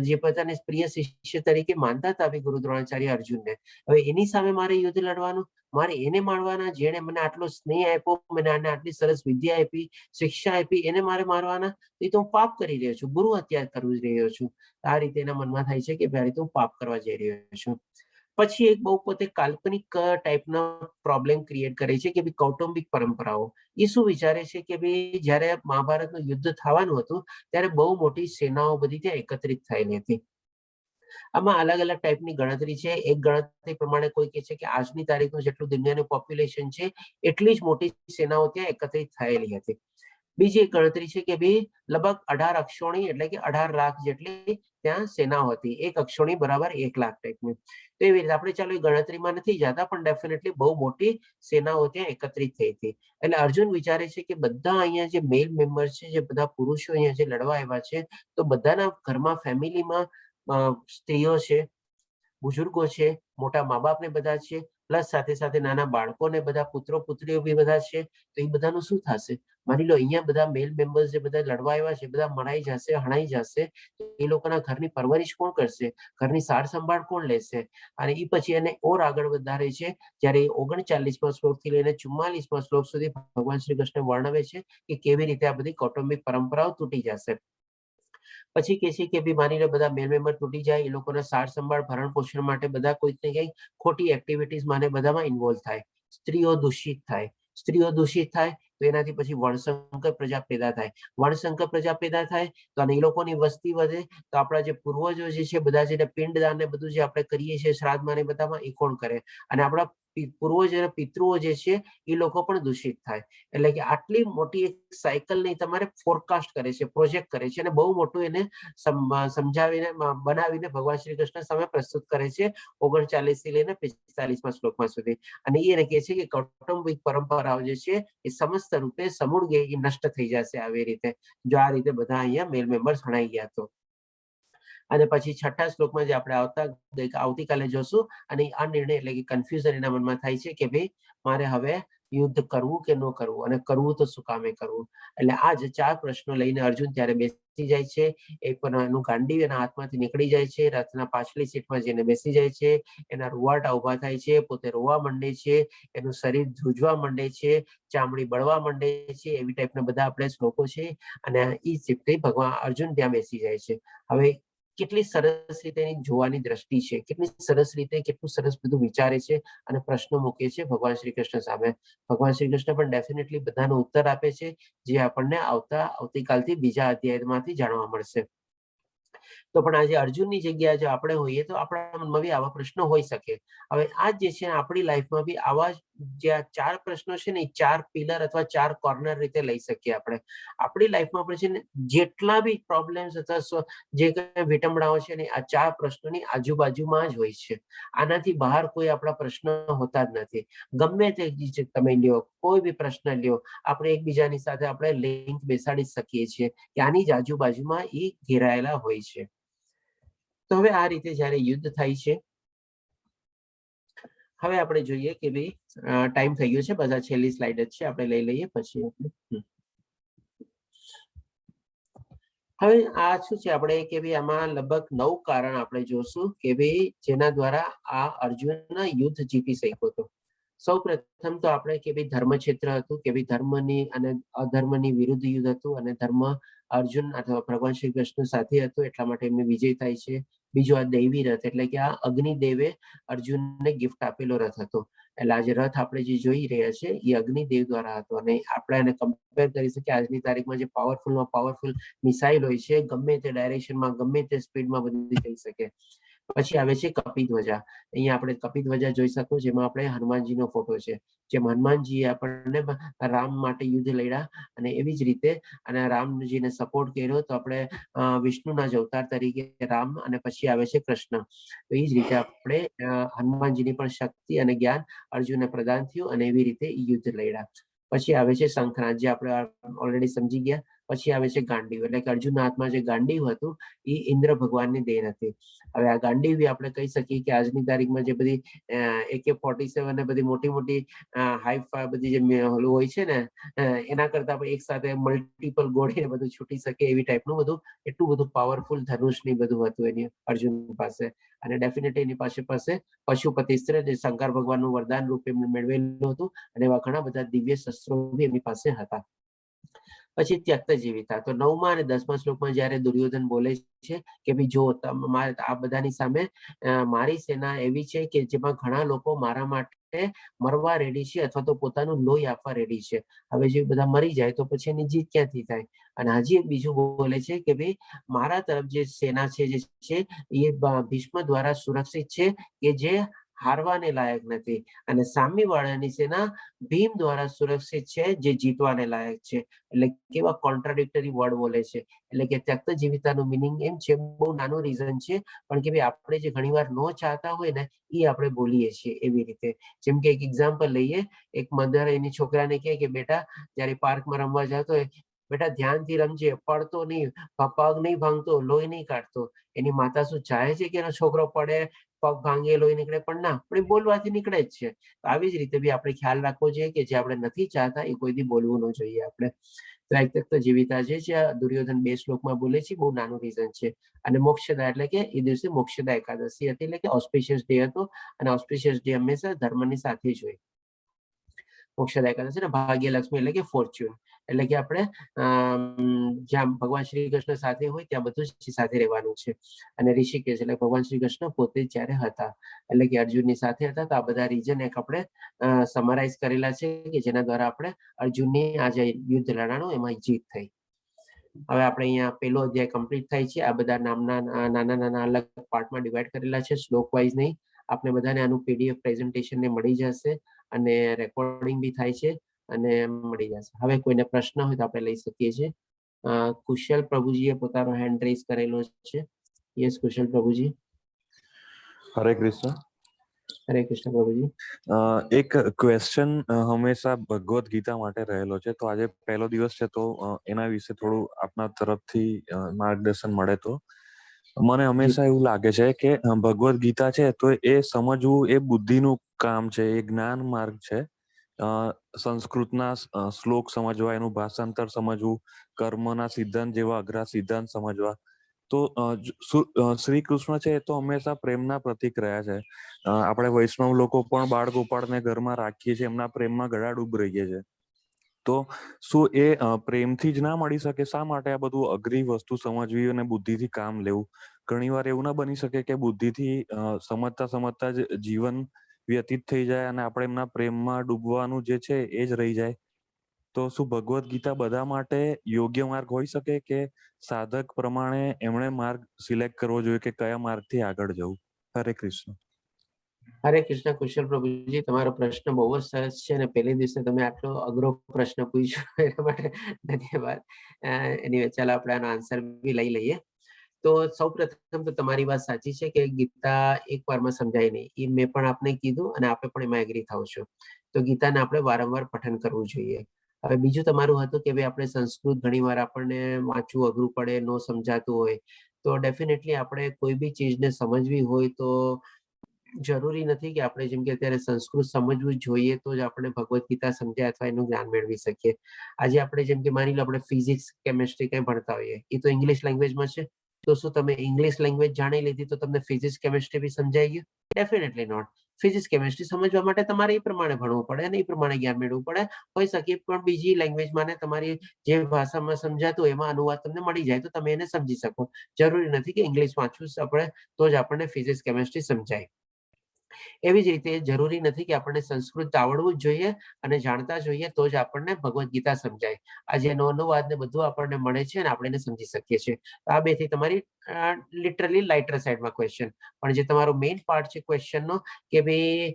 જે પોતાને પ્રિય શિષ્ય તરીકે માનતા હતા ગુરુ દ્રોણાચાર્ય અર્જુનને, હવે એની સામે મારે યુદ્ધ લડવાનું, મારે એને મારવાના જેને મને આટલો સ્નેહ આપ્યો, મને આને આટલી સરસ વિદ્યા આપી, શિક્ષા આપી, એને મારે મારવાના. એ તો હું પાપ કરી રહ્યો છું, ગુરુ હત્યા કરી રહ્યો છું. આ રીતે એના મનમાં થાય છે કે ભાઈ તો હું પાપ કરવા જઈ રહ્યો છું. પછી એક બહુ પોતે કાલ્પનિક ટાઈપનો પ્રોબ્લેમ ક્રિએટ કરે છે કે ભાઈ કૌટુંબિક પરંપરાઓ. એ શું વિચારે છે કે ભાઈ જયારે મહાભારતનું યુદ્ધ થવાનું હતું ત્યારે બહુ મોટી સેનાઓ બધી ત્યાં એકત્રિત થયેલી હતી. આમાં અલગ અલગ ટાઈપની ગણતરી છે. એક ગણતરી પ્રમાણે કોઈ કહે છે કે આજની તારીખનું જેટલું દુનિયાનું પોપ્યુલેશન છે એટલી જ મોટી સેનાઓ ત્યાં એકત્રિત થયેલી હતી. બીજી એક ગણતરી છે કે ભાઈ લગભગ 18 અક્ષોણી એટલે કે 18 લાખ જેટલી ત્યાં સેનાઓ હતી. એક અક્ષોણી બરાબર 1 લાખ ટાઈપની. તો એવી રીતે આપણે ચાલો એ ગણતરીમાં નથી જતા, પણ ડેફિનેટલી બહુ મોટી સેનાઓ ત્યાં એકત્રિત થઈ હતી. એટલે અર્જુન વિચારે છે કે બધા અહીંયા જે મેલ મેમ્બર છે, જે બધા પુરુષો અહીંયા જે લડવા આવ્યા છે, તો બધાના ઘરમાં ફેમિલીમાં સ્ત્રીઓ છે, બુઝુર્ગો છે, મોટા મા બાપ ને બધા છે, પ્લસ સાથે સાથે નાના બાળકો ને બધા પુત્રો પુત્રીઓ બી બધા છે. તો એ બધાનું શું થશે? માની લો અહીંયા બધા મેલ મેમ્બર્સ જે બધા લડવા આવ્યા છે, બધા મરાઈ જશે, હણાઈ જશે, તો એ લોકોના ઘરની પરવરિશ કોણ કરશે? ઘરની સાર સંભાળ કોણ લેશે? અને એ પછી એને ઓર આગળ વધારે છે, જ્યારે 39મા શ્લોકથી લઈને 44મા શ્લોક સુધી ભગવાન શ્રી કૃષ્ણ વર્ણવે છે કે કેવી રીતે આ બધી કૌટુંબિક પરંપરાઓ તૂટી જશે. પછી કે છે કે ભાઈ માની લો બધા મેલ મેમ્બર તૂટી જાય, એ લોકોના સાર સંભાળ ભરણ પોષણ માટે બધા કોઈક ને કંઈક ખોટી એક્ટિવિટીઝ માં બધામાં ઇન્વોલ્વ થાય, સ્ત્રીઓ દૂષિત થાય. સ્ત્રીઓ દૂષિત થાય તો એનાથી પછી વર્ણસંકર પ્રજા પેદા થાય. વર્ણસંકર પ્રજા પેદા થાય તો અને એ લોકોની વસ્તી વધે તો આપણા જે પૂર્વજો જે છે બધા જે પિંડદાન ને બધું જે આપણે કરીએ છીએ શ્રાદ્ધમાં ને બધામાં, એ કોણ કરે? અને આપણા પૂર્વજો અને પિતૃઓ જે છે એ લોકો પણ દૂષિત થાય. એટલે કે આટલી મોટી એક સાયકલ ની તમારે ફોરકાસ્ટ કરે છે, પ્રોજેક્ટ કરે છે, અને બહુ મોટું એને સમજાવીને બનાવીને ભગવાન શ્રી કૃષ્ણ સામે પ્રસ્તુત કરે છે 39 થી લઈને 45મા શ્લોકમાં સુધી. અને એને કહે છે કે કૌટુંબિક પરંપરાઓ જે છે એ સમસ્ત રૂપે સમૂળગે એ નષ્ટ થઈ જશે આવી રીતે, જો આ રીતે બધા અહીંયા મેલ મેમ્બર્સ હણાઈ ગયા તો. અને પછી 6થા શ્લોકમાં જે આપણે આવતીકાલે જોશું, અને આ નિર્ણય એટલે કે કન્ફ્યુઝન એના મનમાં થાય છે કે ભાઈ મારે હવે યુદ્ધ કરવું કે ન કરવું, અને કરવું તો શું કામે કરવું. એટલે આ જે 4 પ્રશ્નો લઈને અર્જુન ત્યારે બેસી જાય છે. એક પણ એનું ગાંડી એના હાથમાંથી નીકળી જાય છે, રથના પાછલી સીટમાં જઈને બેસી જાય છે, એના રૂવાટા ઉભા થાય છે, પોતે રોવા માંડે છે, એનું શરીર ધ્રુજવા માંડે છે, ચામડી બળવા માંડે છે, એવી ટાઈપના બધા આપણે શ્લોકો છે. અને એ ચીપથી ભગવાન અર્જુન ત્યાં બેસી જાય છે. હવે કેટલી સરસ રીતે એની જોવાની દ્રષ્ટિ છે, કેટલી સરસ રીતે કેટલું સરસ બધું વિચારે છે અને પ્રશ્નો મૂકે છે ભગવાન શ્રી કૃષ્ણ સામે. ભગવાન શ્રી કૃષ્ણ પણ ડેફિનેટલી બધાનો ઉત્તર આપે છે, જે આપણને આવતીકાલથી બીજા અધ્યાયમાંથી જાણવા મળશે. તો પણ આજે અર્જુનની જગ્યાએ જો આપણે હોઈએ તો આપણા મનમાં બી આવા પ્રશ્નો હોઈ શકે. હવે આ જે છે આપણી લાઈફમાં બી આવા જે આ 4 પ્રશ્નો છે ને, એ 4 પિલર અથવા 4 કોર્નર રીતે લઈ શકીએ આપણે. આપણી લાઈફમાં પણ છે ને જેટલા બી પ્રોબ્લેમ્સ અથવા જે કઈ વિટંબણાઓ છે ને, આ 4 પ્રશ્નોની આજુબાજુમાં જ હોય છે. આનાથી બહાર કોઈ આપણા પ્રશ્ન હોતા જ નથી. ગમે તે તમે લ્યો, કોઈ બી પ્રશ્ન લ્યો, આપણે એકબીજાની સાથે આપણે લિંક બેસાડી શકીએ છીએ કે આની જ આજુબાજુમાં એ ઘેરાયેલા હોય છે. તો હવે આ રીતે જ્યારે યુદ્ધ થાય છે, હવે આપણે જોઈએ કે ભાઈ ટાઈમ થઈ ગયો છે, બધા છેલ્લી સ્લાઇડ જ છે, આપણે લઈ લઈએ પછી. હવે આ શું છે આપણે કે ભાઈ આમાં લગભગ 9 કારણ આપણે જોશું કે ભાઈ જેના દ્વારા આ અર્જુન યુદ્ધ જીતી શક્યો હતો. સૌ પ્રથમ તો આપણે કે ભાઈ ધર્મક્ષેત્ર હતું, કે ભાઈ ધર્મની અને અધર્મની વિરુદ્ધ યુદ્ધ હતું, અને ધર્મ અર્જુન અથવા ભગવાન શ્રી કૃષ્ણ સાથે હતો, એટલા માટે એમને વિજય થાય છે. બીજો આ દૈવી રથ એટલે કે આ અગ્નિદેવે અર્જુનને ગિફ્ટ આપેલો રથ હતો. એટલે આજે રથ આપણે જે જોઈ રહ્યા છે એ અગ્નિદેવ દ્વારા હતો. અને આપણે એને કમ્પેર કરી શકીએ આજની તારીખમાં જે પાવરફુલ મિસાઇલ હોય છે, ગમે તે ડાયરેક્શનમાં ગમે તે સ્પીડમાં બધી જઈ શકે. પછી આવે છે કપિધ્વજા. અહીંયા આપણે કપિધ્વજા જોઈ શકો, જેમાં આપણે હનુમાનજીનો ફોટો છે. જેમ હનુમાનજીએ આપણને રામ માટે યુદ્ધ લડ્યા, અને એવી જ રીતે અને રામજીને સપોર્ટ કર્યો તો આપણે વિષ્ણુના જ અવતાર તરીકે રામ, અને પછી આવે છે કૃષ્ણ. તો એ જ રીતે આપણે હનુમાનજીની પણ શક્તિ અને જ્ઞાન અર્જુનને પ્રદાન થયું, અને એવી રીતે યુદ્ધ લડ્યા. પછી આવે છે શંખનાદ, જે આપણે ઓલરેડી સમજી ગયા. પછી આવે છે ગાંડીવ, એટલે કે અર્જુનના હાથમાં જે ગાંડીવ હતું એ ઇન્દ્ર ભગવાનની દેન હતી. હવે આ ગાંડીવ આપણે કહી શકીએ કે આજની તારીખમાં જે બધી AK-47 ને બધી મોટી મોટી હાઈ બધી જે હોય છે ને, એના કરતા એક સાથે મલ્ટિપલ ગોળીને બધું છૂટી શકે એવી ટાઈપનું બધું, એટલું બધું પાવરફુલ ધનુષ ની બધું હતું એની અર્જુન પાસે. અને ડેફિનેટલી એની પાસે પશુપતિસ્ત્ર, જે શંકર ભગવાનનું વરદાન રૂપે મેળવેલું હતું, અને એવા ઘણા બધા દિવ્ય શસ્ત્રો બી એમની પાસે હતા. પછી ત્યક્ત જીવિતા. તો 9મા અને 10મા શ્લોકમાં જ્યારે દુર્યોધન બોલે છે કે ભાઈ જો આ બધાની સામે મારી સેના એવી છે કે જેમાં ઘણા લોકો મારા માટે મરવા રેડી છે, અથવા તો પોતાનું લોહી આપવા રેડી છે. હવે જે બધા મરી જાય તો પછી એની જીત ક્યાંથી થાય? અને હજી એક બીજું બોલે છે કે ભાઈ મારા તરફ જે સેના છે જે છે એ ભીષ્મ દ્વારા સુરક્ષિત છે, કે જે હારવાને લાયક નથી અને સામેવાળાની સેના ભીમ દ્વારા સુરક્ષિત છે જે જીતવાને લાયક છે. એટલે કેવા કોન્ટ્રાડિક્ટરી વર્ડ બોલે છે. એટલે કે ત્યક્ત જીવિતાનું મિનિંગ એમ છે, બહુ નાનું રીઝન છે, પણ કે ભાઈ આપણે જે ઘણીવાર નો ચાહતા હોય ને એ આપણે બોલીએ છીએ એવી રીતે. જેમ કે એક એક્ઝામ્પલ લઈએ, એક મધર એની છોકરાને કહે કે બેટા જ્યારે પાર્કમાં રમવા જતો હોય, બેટા ધ્યાનથી રમજે, પડતો નહીં, પગ નહીં ભાંગતો, લોહી નહીં કાઢતો. એની માતા શું ચાહે છે કે એનો છોકરો પડે, પગ ભાંગે, લોહી નીકળે? પણ ના, પણ એ બોલવાથી નીકળે જ છે. તો આવી જ રીતે બી આપણે ખ્યાલ રાખવો જોઈએ કે જે આપણે નથી ચાહતા એ કોઈ દી બોલવું ન જોઈએ આપણે. તો એક તક જીવિતા જે છે આ દુર્યોધન 2 શ્લોકમાં બોલે છે, બહુ નાનું રીઝન છે. અને મોક્ષદા એટલે કે એ દિવસે મોક્ષદા એકાદશી હતી, એટલે કે ઓસ્પિશિયસ ડે હતો. અને ઓસ્પિશિયસ ડે હંમેશા ધર્મની સાથે જ હોય. મોક્ષદા એકાદશી ને ભાગ્યલક્ષ્મી એટલે કે ફોર્ચ્યુન, એટલે કે આપણે જ્યાં ભગવાન શ્રી કૃષ્ણ સાથે હોય ત્યાં બધું જ સાથે રહેવાનું છે. અને ઋષિકેશ એટલે ભગવાન શ્રી કૃષ્ણ પોતે જ્યારે હતા, એટલે કે અર્જુનની સાથે હતા. તો આ બધા રીઝન એક આપણે સમરાઇઝ કરેલા છે કે જેના દ્વારા આપણે અર્જુનની આ જે યુદ્ધ લડાણું એમાં જીત થઈ. હવે આપણે અહીંયા પહેલો અધ્યાય કમ્પ્લીટ થાય છે. આ બધા નાના નાના અલગ પાર્ટમાં ડિવાઈડ કરેલા છે, શ્લોક વાઇઝ નહીં. આપણે બધાને આનું પીડીએફ પ્રેઝન્ટેશન ને મળી જશે અને રેકોર્ડિંગ બી થાય છે અને મળી જશે. હવે કોઈને પ્રશ્ન હોય તો આપણે લઈ શકીએ છીએ. કુશલ પ્રભુજીએ પોતાનો હેન્ડ રેઝ કરેલો છે. યસ કુશલ પ્રભુજી. હરે કૃષ્ણ. હરે કૃષ્ણ પ્રભુજી. એક ક્વેશ્ચન હંમેશા ભગવદ્ ગીતા માટે રહેલો છે, તો આજે પહેલો દિવસ છે, તો એના વિશે થોડું આપના તરફથી માર્ગદર્શન મળે તો. મને હંમેશા એવું લાગે છે કે ભગવદ્ ગીતા છે તો એ સમજવું એ બુદ્ધિનું કામ છે, એ જ્ઞાન માર્ગ છે. સંસ્કૃતના શ્લોક સમજવા, એનું ભાષાંતર સમજવું, કર્મના સિદ્ધાંત જેવા અઘરા સિદ્ધાંત સમજવા. તો શ્રી કૃષ્ણ છે એ તો હંમેશા પ્રેમના પ્રતીક રહ્યા છે. આપણે વૈષ્ણવ લોકો પણ બાળ ગોપાળને ઘરમાં રાખીએ છીએ, એમના પ્રેમમાં ગળાડૂબ રહીએ છીએ. તો શું એ પ્રેમથી જ ના મળી શકે? શા માટે આ બધું અઘરી વસ્તુ સમજવી અને બુદ્ધિથી કામ લેવું? ઘણીવાર એવું ના બની શકે કે બુદ્ધિથી સમજતા સમજતા જ જીવન વ્યતીત થઈ જાય અને આપણે એમના પ્રેમમાં ડૂબવાનું જે છે એ જ રહી જાય? તો શું ભગવદ્ ગીતા બધા માટે યોગ્ય માર્ગ હોઈ શકે કે સાધક પ્રમાણે એમણે માર્ગ સિલેક્ટ કરવો જોઈએ કે કયા માર્ગથી આગળ જવું? હરે કૃષ્ણ. હરે કૃષ્ણ કુશલ પ્રભુજી, તમારો પ્રશ્ન બહુ જ સરસ છે અને પહેલે દિવસે તમે આટલો અઘરો પ્રશ્ન પૂછ્યો એના માટે ધન્યવાદ. એની ચાલો આપણે આનો આન્સર બી લઈ લઈએ. તો સૌપ્રથમ તો તમારી વાત સાચી છે કે ગીતા એક વારમાં સમજાય નહીં. એ મેં પણ આપને કીધું અને આપે પણ એમાં એગ્રી થાવ છો. તો ગીતાને આપણે વારંવાર પઠન કરવું જોઈએ. હવે બીજું તમારું હતું કે ભાઈ આપણે સંસ્કૃત ઘણીવાર આપણને વાંચવું અઘરું પડે, ન સમજાતું હોય. તો ડેફિનેટલી આપણે કોઈ બી ચીજને સમજવી હોય તો જરૂરી નથી કે આપણે જેમ કે અત્યારે સંસ્કૃત સમજવું જોઈએ તો જ આપણે ભગવદ્ ગીતા સમજ્યા અથવા એનું જ્ઞાન મેળવી શકીએ. આજે આપણે જેમ કે માની લો આપણે ફિઝિક્સ, કેમેસ્ટ્રી કંઈ ભણતા હોઈએ, એ તો ઇંગ્લિશ લેંગ્વેજમાં છે. તો શું તમે ઇંગ્લિશ લેંગ્વેજ જાણી લીધી તો તમને ફિઝિક્સ, કેમેસ્ટ્રી બી સમજાઈ ગયું? Definitely not. ફિઝિક્સ, કેમેસ્ટ્રી સમજવા માટે તમારે એ પ્રમાણે ભણવું પડે અને એ પ્રમાણે જ્ઞાન મેળવવું પડે. હોઈ શકે પણ બીજી લેંગ્વેજમાં ને તમારી જે ભાષામાં સમજાતું એમાં અનુવાદ તમને મળી જાય તો તમે એને સમજી શકો. જરૂરી નથી કે ઇંગ્લિશ વાંચવું આપણે તો જ આપણને ફિઝિક્સ, કેમેસ્ટ્રી સમજાય. એવી જ રીતે જરૂરી નથી કે આપણને સંસ્કૃત આવડવું જ જોઈએ અને જાણતા જોઈએ તો જ આપણને ભગવદ્ ગીતા સમજાય. આજે એનો અનુવાદ ને બધું આપણને મળે છે અને આપણે એને સમજી શકીએ છીએ. આ બેથી તમારી લિટરલી લાઇટર સાઈડમાં ક્વેશ્ચન. પણ જે તમારો મેઇન પાર્ટ છે ક્વેશ્ચનનો કે ભાઈ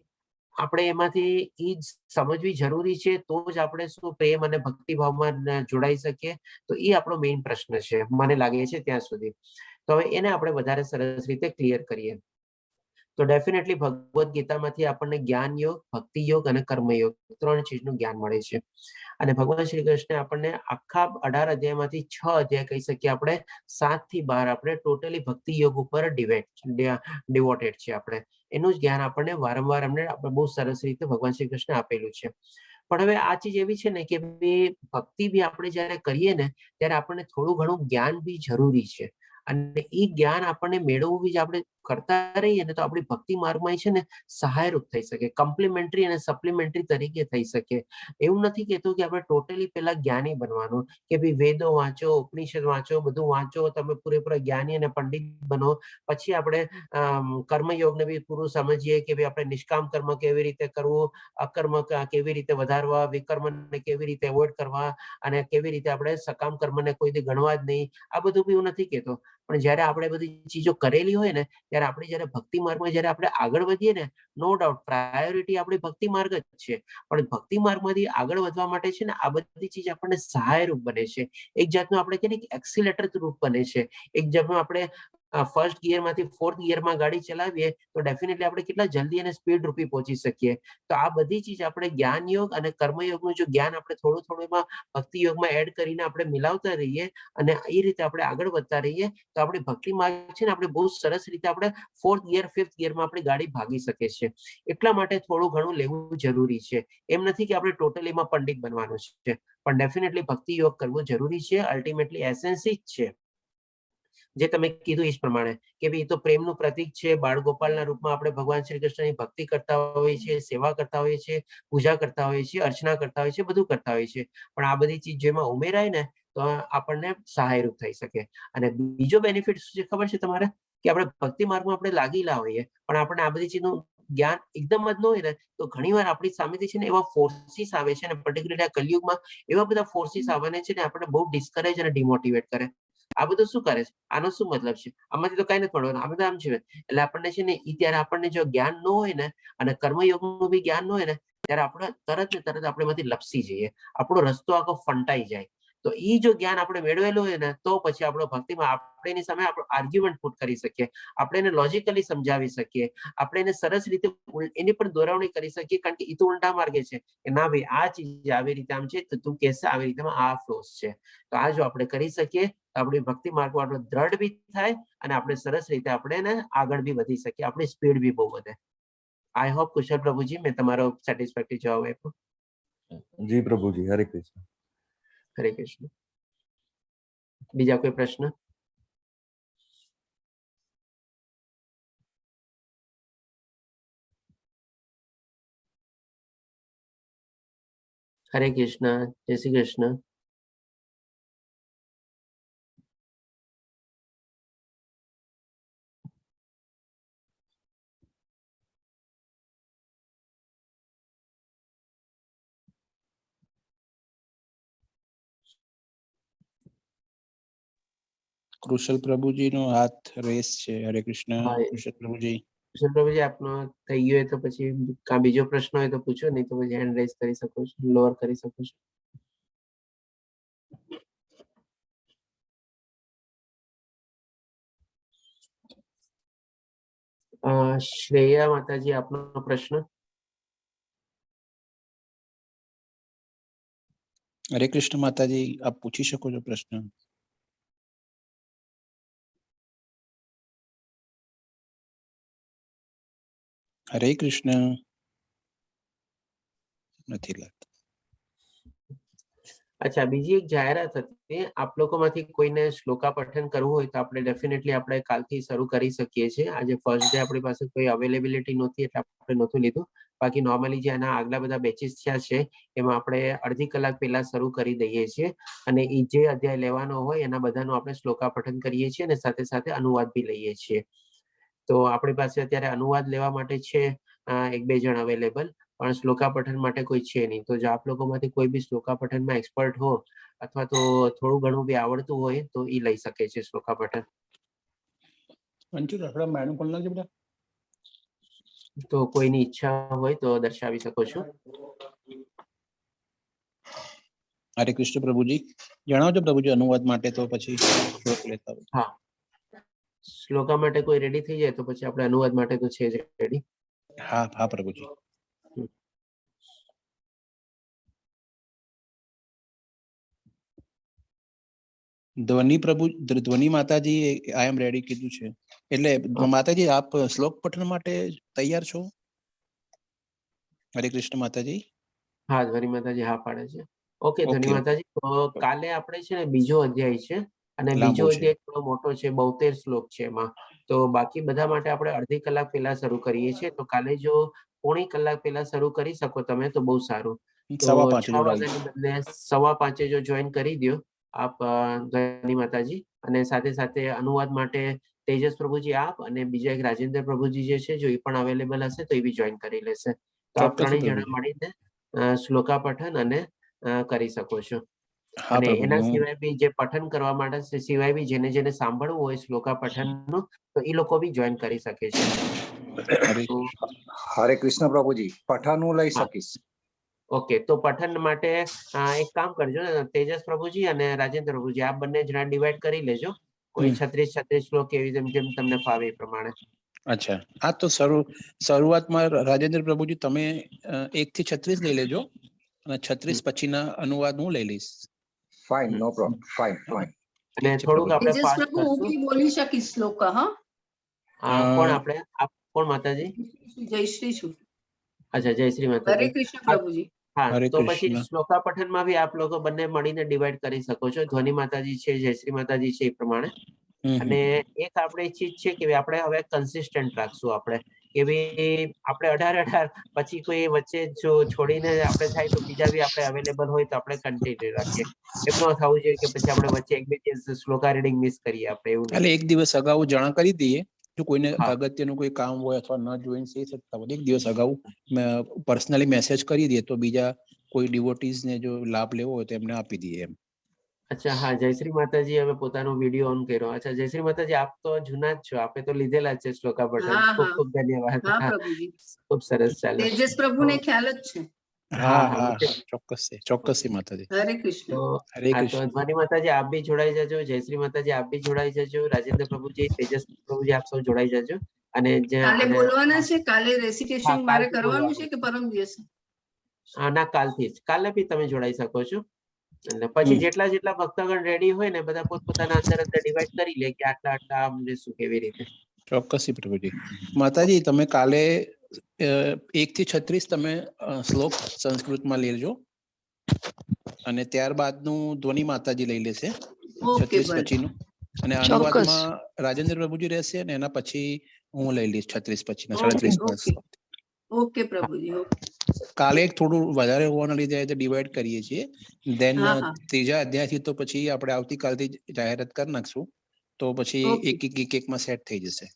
આપણે એમાંથી એ જ સમજવી જરૂરી છે તો જ આપણે શું પ્રેમ અને ભક્તિભાવમાં જોડાઈ શકીએ. તો એ આપણો મેઇન પ્રશ્ન છે, મને લાગે છે ત્યાં સુધી. તો હવે એને આપણે વધારે સરસ રીતે ક્લિયર કરીએ. તો ડેફિનેટલી ભગવદ્ ગીતામાંથી આપણને જ્ઞાન યોગ, ભક્તિ યોગ અને કર્મયોગ 3 ચીજનું જ્ઞાન મળે છે. અને ભગવાન શ્રી કૃષ્ણ આપણને આખા 18 અધ્યાયમાંથી 6 અધ્યાય કહી શકીએ આપણે 7 થી 12 આપણે ટોટલી ભક્તિ યોગ ઉપર ડિવોટેડ છે આપણે. એનું જ જ્ઞાન આપણને વારંવાર અમને બહુ સરસ રીતે ભગવાન શ્રી કૃષ્ણ આપેલું છે. પણ હવે આ ચીજ એવી છે ને કે ભક્તિ બી આપણે જયારે કરીએ ને ત્યારે આપણને થોડું ઘણું જ્ઞાન બી જરૂરી છે. અને એ જ્ઞાન આપણને મેળવવું બી આપણે કરતા રહીએ ને તો આપણી ભક્તિ માર્ગમાં છે ને સહાયરૂપ થઈ શકે, કમ્પ્લિમેન્ટરી અને સપ્લિમેન્ટરી તરીકે થઈ શકે. એવું નથી કહેતું કે આપણે ટોટલી પેલા જ્ઞાની બનવાનું કે ભાઈ વેદો વાંચો, ઉપનિષદ વાંચો, બધું વાંચો, તમે પૂરેપૂરા જ્ઞાની અને પંડિત બનો. પછી આપણે કર્મયોગને બી પૂરું સમજીએ કે ભાઈ આપણે નિષ્કામ કર્મ કેવી રીતે કરવું, અકર્મ કેવી રીતે વધારવા, વિકર્મને કેવી રીતે એવોઇડ કરવા અને કેવી રીતે આપણે સકામ કર્મને કોઈ દી ગણવા જ નહીં. આ બધું બી હું નથી કહેતો. પણ જ્યારે આપણે બધી ચીજો કરેલી હોય ને ત્યારે આપણે જ્યારે ભક્તિ માર્ગમાં જ્યારે આપણે આગળ વધીએ ને, નો ડાઉટ પ્રાયોરિટી આપણી ભક્તિ માર્ગ જ છે, પણ ભક્તિ માર્ગમાંથી આગળ વધવા માટે છે ને આ બધી ચીજ આપણને સહાયરૂપ બને છે. એક જાતનું આપણે કહીએ કે એક્સિલેટર રૂપ બને છે. એક જાતનું આપણે ફર્સ્ટ ગિયરમાંથી ફોર્થ ગિયરમાં ગાડી ચલાવીએ તો ડેફિનેટલી આપણે કેટલા જલ્દી અને સ્પીડ રૂપી પહોંચી શકીએ. તો આ બધી ચીજ આપણે જ્ઞાન યોગ અને કર્મયોગનું જો જ્ઞાન આપણે થોડું થોડું એમાં ભક્તિ યોગમાં એડ કરીને આપણે મિલાવતા રહીએ અને એ રીતે આપણે આગળ વધતા રહીએ તો આપણી ભક્તિ માર્ગ છે ને આપણે બહુ સરસ રીતે આપણે ફોર્થ ગિયર ફિફ્થ ગિયરમાં આપણી ગાડી ભાગી શકે છે. એટલા માટે થોડું ઘણું લેવું જરૂરી છે. એમ નથી કે આપણે ટોટલીમાં પંડિત બનવાનું છે, પણ ડેફિનેટલી ભક્તિ યોગ કરવું જરૂરી છે. અલ્ટિમેટલી એસેન્સ જ છે જે તમે કીધું એ પ્રમાણે કે ભાઈ એ તો પ્રેમનું પ્રતીક છે. બાળ ગોપાલના રૂપમાં આપણે ભગવાન શ્રી કૃષ્ણની ભક્તિ કરતા હોઈએ છીએ, સેવા કરતા હોઈએ છીએ, પૂજા કરતા હોઈએ છીએ, અર્ચના કરતા હોઈએ છીએ, બધું કરતા હોઈએ છીએ. પણ આ બધી ચીજ જેમાં ઉમેરાય ને તો આપણને સહાયરૂપ થઈ શકે. અને બીજો બેનિફિટ શું છે ખબર છે તમારે? કે આપણે ભક્તિ માર્ગમાં આપણે લાગેલા હોઈએ પણ આપણે આ બધી ચીજનું જ્ઞાન એકદમ જ ન હોય ને તો ઘણીવાર આપણી સામેથી છે ને એવા ફોર્સીસ આવે છે ને, પર્ટિક્યુલરલી આ કલયુગમાં એવા બધા ફોર્સીસ આવવાને છે ને આપણને બહુ ડિસ્કરેજ અને ડિમોટિવેટ કરે. આ બધું શું કરે છે? આનો શું મતલબ છે? આમાંથી તો કઈ નથી મળવાનું, આ બધા આમ છે. એટલે આપણને છે ને ઈ ત્યારે આપણને જો જ્ઞાન ન હોય ને અને કર્મયોગનું બી જ્ઞાન ન હોય ને ત્યારે આપણે તરત ને તરત આપણે એમાંથી લપસી જઈએ, આપણો રસ્તો આખો ફંટાઈ જાય. તો ઈ જો જ્ઞાન આપણે મેળવેલું હોય ને તો પછી આપણો ભક્તિમાં આપણે એની સામે આપણો આર્ગ્યુમેન્ટ પુટ કરી શકીએ, આપણે એને લોજિકલી સમજાવી શકીએ, આપણે એને સરસ રીતે એની પણ દોરવણી કરી શકીએ. કારણ કે એ તો ઉલટા માર્ગે છે કે ના ભાઈ આ ચીજ આવી રીતે આમ છે તો તું કહેશે આવી રીતે આ ફ્લોસ છે. તો આ જો આપણે કરી શકીએ તો આપણી ભક્તિ માર્ગ આપણો દ્રઢ બી થાય અને આપણે સરસ રીતે આપણે એને આગળ બી વધી શકીએ, આપણી સ્પીડ બી બહુ વધે. આઈ હોપ કુશલ પ્રભુજી મેં તમારો સેટિસ્ફેક્ટરી જવાબ આપ્યો. જી પ્રભુજી, હરે કૃષ્ણ. હરે કૃષ્ણ. બીજા કોઈ પ્રશ્ન? હરે કૃષ્ણ. જય શ્રી કૃષ્ણ. કૃષલ પ્રભુજી નો હાથ રેસ છે. હરે કૃષ્ણ. હા, કૃષલ પ્રભુજી. કૃષ્ણ પ્રભુજી આપનો થઈ ગયો હોય તો પછી કાં બીજો પ્રશ્ન હોય તો પૂછો, નહીં તો પછી હેન્ડ રેઝ કરી શકો છો, લોઅર કરી શકો છો. શ્રેયા માતાજી આપનો પ્રશ્ન. હરે કૃષ્ણ માતાજી, આપ પૂછી શકો છો પ્રશ્ન. હરે કૃષ્ણ. નથી લાગતું. અચ્છા, બીજી એક જાહેરાત હતી. આપ લોકોમાંથી કોઈને શ્લોકા પઠન કરવું હોય તો આપણે ડેફિનેટલી આપણે કાલથી શરૂ કરી શકીએ છીએ. આજે ફર્સ્ટ ડે આપણી પાસે કોઈ અવેલેબિલિટી નહોતી એટલે આપણે નહોતું લીધું. બાકી નોર્મલી જે આના આગલા બધા બેચીસ થયા છે એમાં આપણે અડધી કલાક પહેલા શરૂ કરી દઈએ છીએ અને એ જે અધ્યાય લેવાનો હોય એના બધાનું આપણે શ્લોકા પઠન કરીએ છીએ અને સાથે સાથે અનુવાદ બી લઈએ છીએ. તો આપણી પાસે અત્યારે અનુવાદ લેવા માટે છે એક બે જણ અવેલેબલ, પણ શ્લોકા પઠન માટે કોઈ છે નહીં. તો જો આપ લોકોમાંથી કોઈ બી શ્લોકા પઠનમાં એક્સપર્ટ હો અથવા તો થોડું ઘણું બી આવડતું હોય તો એ લઈ શકે છે શ્લોકા પઠન. તો કોઈની ઈચ્છા હોય તો દર્શાવી શકો છો. હરે કૃષ્ણ પ્રભુજી, જણાવજો પ્રભુજી અનુવાદ માટે તો પછી શ્લોક લેતા હોય. હા, શ્લોકા માટે કોઈ રેડી થઈ જાય તો પછી આપણે અનુવાદ માટે તો છે જ રેડી. હા હા પ્રભુજી. ધ્વનિ માતાજી આઈ એમ રેડી કીધું છે. એટલે માતાજી આપ શ્લોક પઠન માટે તૈયાર છો? હરે કૃષ્ણ માતાજી. હા, ધ્વનિ માતાજી હા પાડે છે. ઓકે ધ્વનિ માતાજી, તો કાલે આપણે છે ને બીજો અધ્યાય છે અને બીજો અધ્યાય થોડો મોટો છે, 72 શ્લોક છે એમાં. તો બાકી બધા માટે આપણે અડધી કલાક પહેલા શરૂ કરીએ છીએ. તો કાલે જો પોણી કલાક પહેલા શરૂ કરી શકો તમે તો બહુ સારું. તો 6 વાગ્યાની બદલે 5:15 જો જોઈન કરી દો આપ ધ્વનિ માતાજી. અને સાથે સાથે અનુવાદ માટે તેજસ પ્રભુજી આપ અને બીજા એક રાજેન્દ્ર પ્રભુજી જે છે જો એ પણ અવેલેબલ હશે તો એ બી જોઈન કરી લેશે. તો આપ ત્રણેય જણા મળીને શ્લોકા પઠન અને કરી શકો છો. હા અને પ્રભુજી, એના હું સિવાય બી જે પઠન કરવા માટે છે, સિવાય બી જેને જેને સાંભળવું હોય શ્લોકા પઠનનું, તો એ લોકો બી જોઈન કરી શકે છે. હરે તો હરે કૃષ્ણ પ્રભુજી, પઠન હું લઈ હા. શકીશ. ઓકે, તો પઠન માટે એક કામ કરજો ને, તેજસ પ્રભુજી અને રાજેન્દ્ર પ્રભુજી આપ બંને જણા ડિવાઈડ કરી લેજો. કોઈ 36 શ્લોક એવી જેમ તમને ફાવે એ પ્રમાણે. અચ્છા, હા તો શરૂઆતમાં રાજેન્દ્ર પ્રભુજી તમે 1 થી 36 લઈ લેજો અને 36 પછીના અનુવાદ હું લઈ લઈશ. ફાઇન, નો પ્રોબ્લેમ. Fine, fine. અને ઠીક છે થોડુંક પ્રભુજી. આપણે તેજસ ફાસ્ટ પ્રભુ હું કરશું. બી બોલી શકીશ શ્લોક. હા, કોણ આપણે કોણ માતાજી? જયશ્રી છું. અચ્છા, જય શ્રી હરે માતાજી. કૃષ્ણ પ્રભુજી. હા, હરે તો પછી કૃષ્ણ. શ્લોકા પઠનમાં બી આપ લોકો બંને મળીને ડિવાઈડ કરી શકો છો. ધ્વનિ માતાજી છે, જયશ્રી માતાજી છે, એ પ્રમાણે. અને એક આપણે ચીજ છે કે આપણે હવે કન્સિસ્ટન્ટ રાખશું. આપણે કે ભાઈ આપણે 18 પછી કોઈ વચ્ચે જો છોડીને આપણે થાય તો બીજા બી આપણે અવેલેબલ હોય તો આપણે કન્ટિન્યુ રાખીએ. એમ ન થવું જોઈએ કે પછી આપણે વચ્ચે એક બે દિવસ શ્લોકા રીડિંગ મિસ કરીએ આપણે, એવું નહીં. એટલે એક દિવસ અગાઉ જાણ કરી દઈએ, જો કોઈને હા. અગત્યનું કોઈ કામ હોય અથવા ન જોઈન થઈ શકતા હોય, એક દિવસ અગાઉ પર્સનલી મેસેજ કરી દઈએ તો બીજા કોઈ ડિવોટીઝ ને જો લાભ લેવો હોય તો એમને આપી દઈએ એમ. અચ્છા, હા, જયશ્રી માતાજી હવે પોતાનો વિડીયો ઓન કર્યો. અચ્છા, જયશ્રી માતાજી આપ તો જૂના જ છો, આપે તો લીધેલા જ છે શ્લોકા પઠન. હા, ખૂબ હા, ખૂબ ધન્યવાદ. હા હા, પ્રભુજી. ખૂબ સરસ. ચાલો. તેજસ પ્રભુને ખ્યાલ જ છે. હા હા, હા હા. ચોક્કસથી માતાજી. હરે કૃષ્ણ. તો હરે હા, તો કૃષ્ણ. ધ્વનિ માતાજી આપ બી જોડાઈ જજો, જયશ્રી માતાજી આપ બી જોડાઈ જજો, રાજેન્દ્ર પ્રભુજી, તેજસ પ્રભુજી આપ સૌ જોડાઈ જજો. અને કાલે બોલવાના છે, કાલે હા, રેસિટેશન મારે કાલથી કરવાનું છે બોલવાનું કે છે. પરમ દિવસે? ના, કાલથી જ. કાલે બી તમે જોડાઈ શકો છો. અને પછી જેટલા ભક્તગણ રેડી હોય ને બધા પોતપોતાના અંદર ડિવાઈડ કરી લે કે આટલા અમને શું કેવી રીતે. ચોક્કસથી પ્રભુજી. માતાજી તમે કાલે 1 થી 36 તમે શ્લોક સંસ્કૃતમાં લેજો અને ત્યારબાદનું ધ્વનિ માતાજી લઈ લેશે ઓકે, 36 ભલે. પછીનું, અને ચોક્કસ. અનુવાદમાં રાજેન્દ્ર પ્રભુજી રહેશે અને એના પછી હું લઈ લઈશ 36 પછીના ઓકે, 37. ઓકે, ઓકે પ્રભુજી. ઓકે. કાલે એક થોડું વધારે હોવાના લીધે ડિવાઈડ કરીએ છીએ. દેન હા, હા. ત્રીજા અધ્યાયથી તો પછી આપણે આવતીકાલથી જાહેરાત કરી નાખશું, તો પછી ઓકે. એકમાં સેટ થઈ જશે.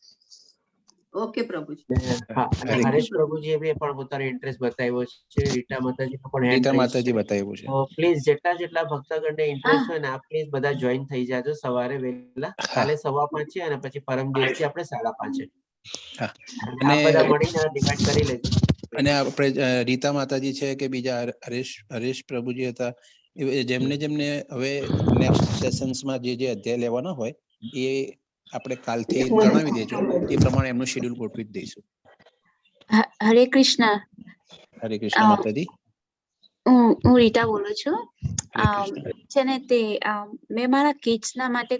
ઓકે પ્રભુજી. હા, અને હરે હરેશ કૃષ્ણ. પ્રભુજીએ બી પણ પોતાનો ઇન્ટરેસ્ટ બતાવ્યો છે. રીટા માતાજીનો પણ હેન્ડ રીટા રેઇઝ માતાજી છે. બતાવ્યું છે. તો પ્લીઝ જેટલા ભક્તગણને ઇન્ટરેસ્ટ હા હોય ને આપ પ્લીઝ બધા જોઈન થઈ જાજો સવારે વહેલા. હા કાલે 5:15 છે અને પછી પરમ દિવસથી આપણે 5:30. હા. અને આપ બધા મળીને ડિવાઈડ કરી લેજો. અને આપણે રીતા માતાજી છે કે બીજા હરેશ પ્રભુજી હતા, જેમને હવે નેક્સ્ટ સેશન્સમાં જે અધ્યાય લેવાના હોય એ આપણે કાલથી જણાવી દેજો, એ પ્રમાણે એમનું શેડ્યુલ ગોઠવી જ દઈશું. હરે કૃષ્ણ. હરે કૃષ્ણ માતાજી. હું રીટા બોલું છું. હરે કૃષ્ણ. છે ને તે મેં મારા કિડ્સના માટે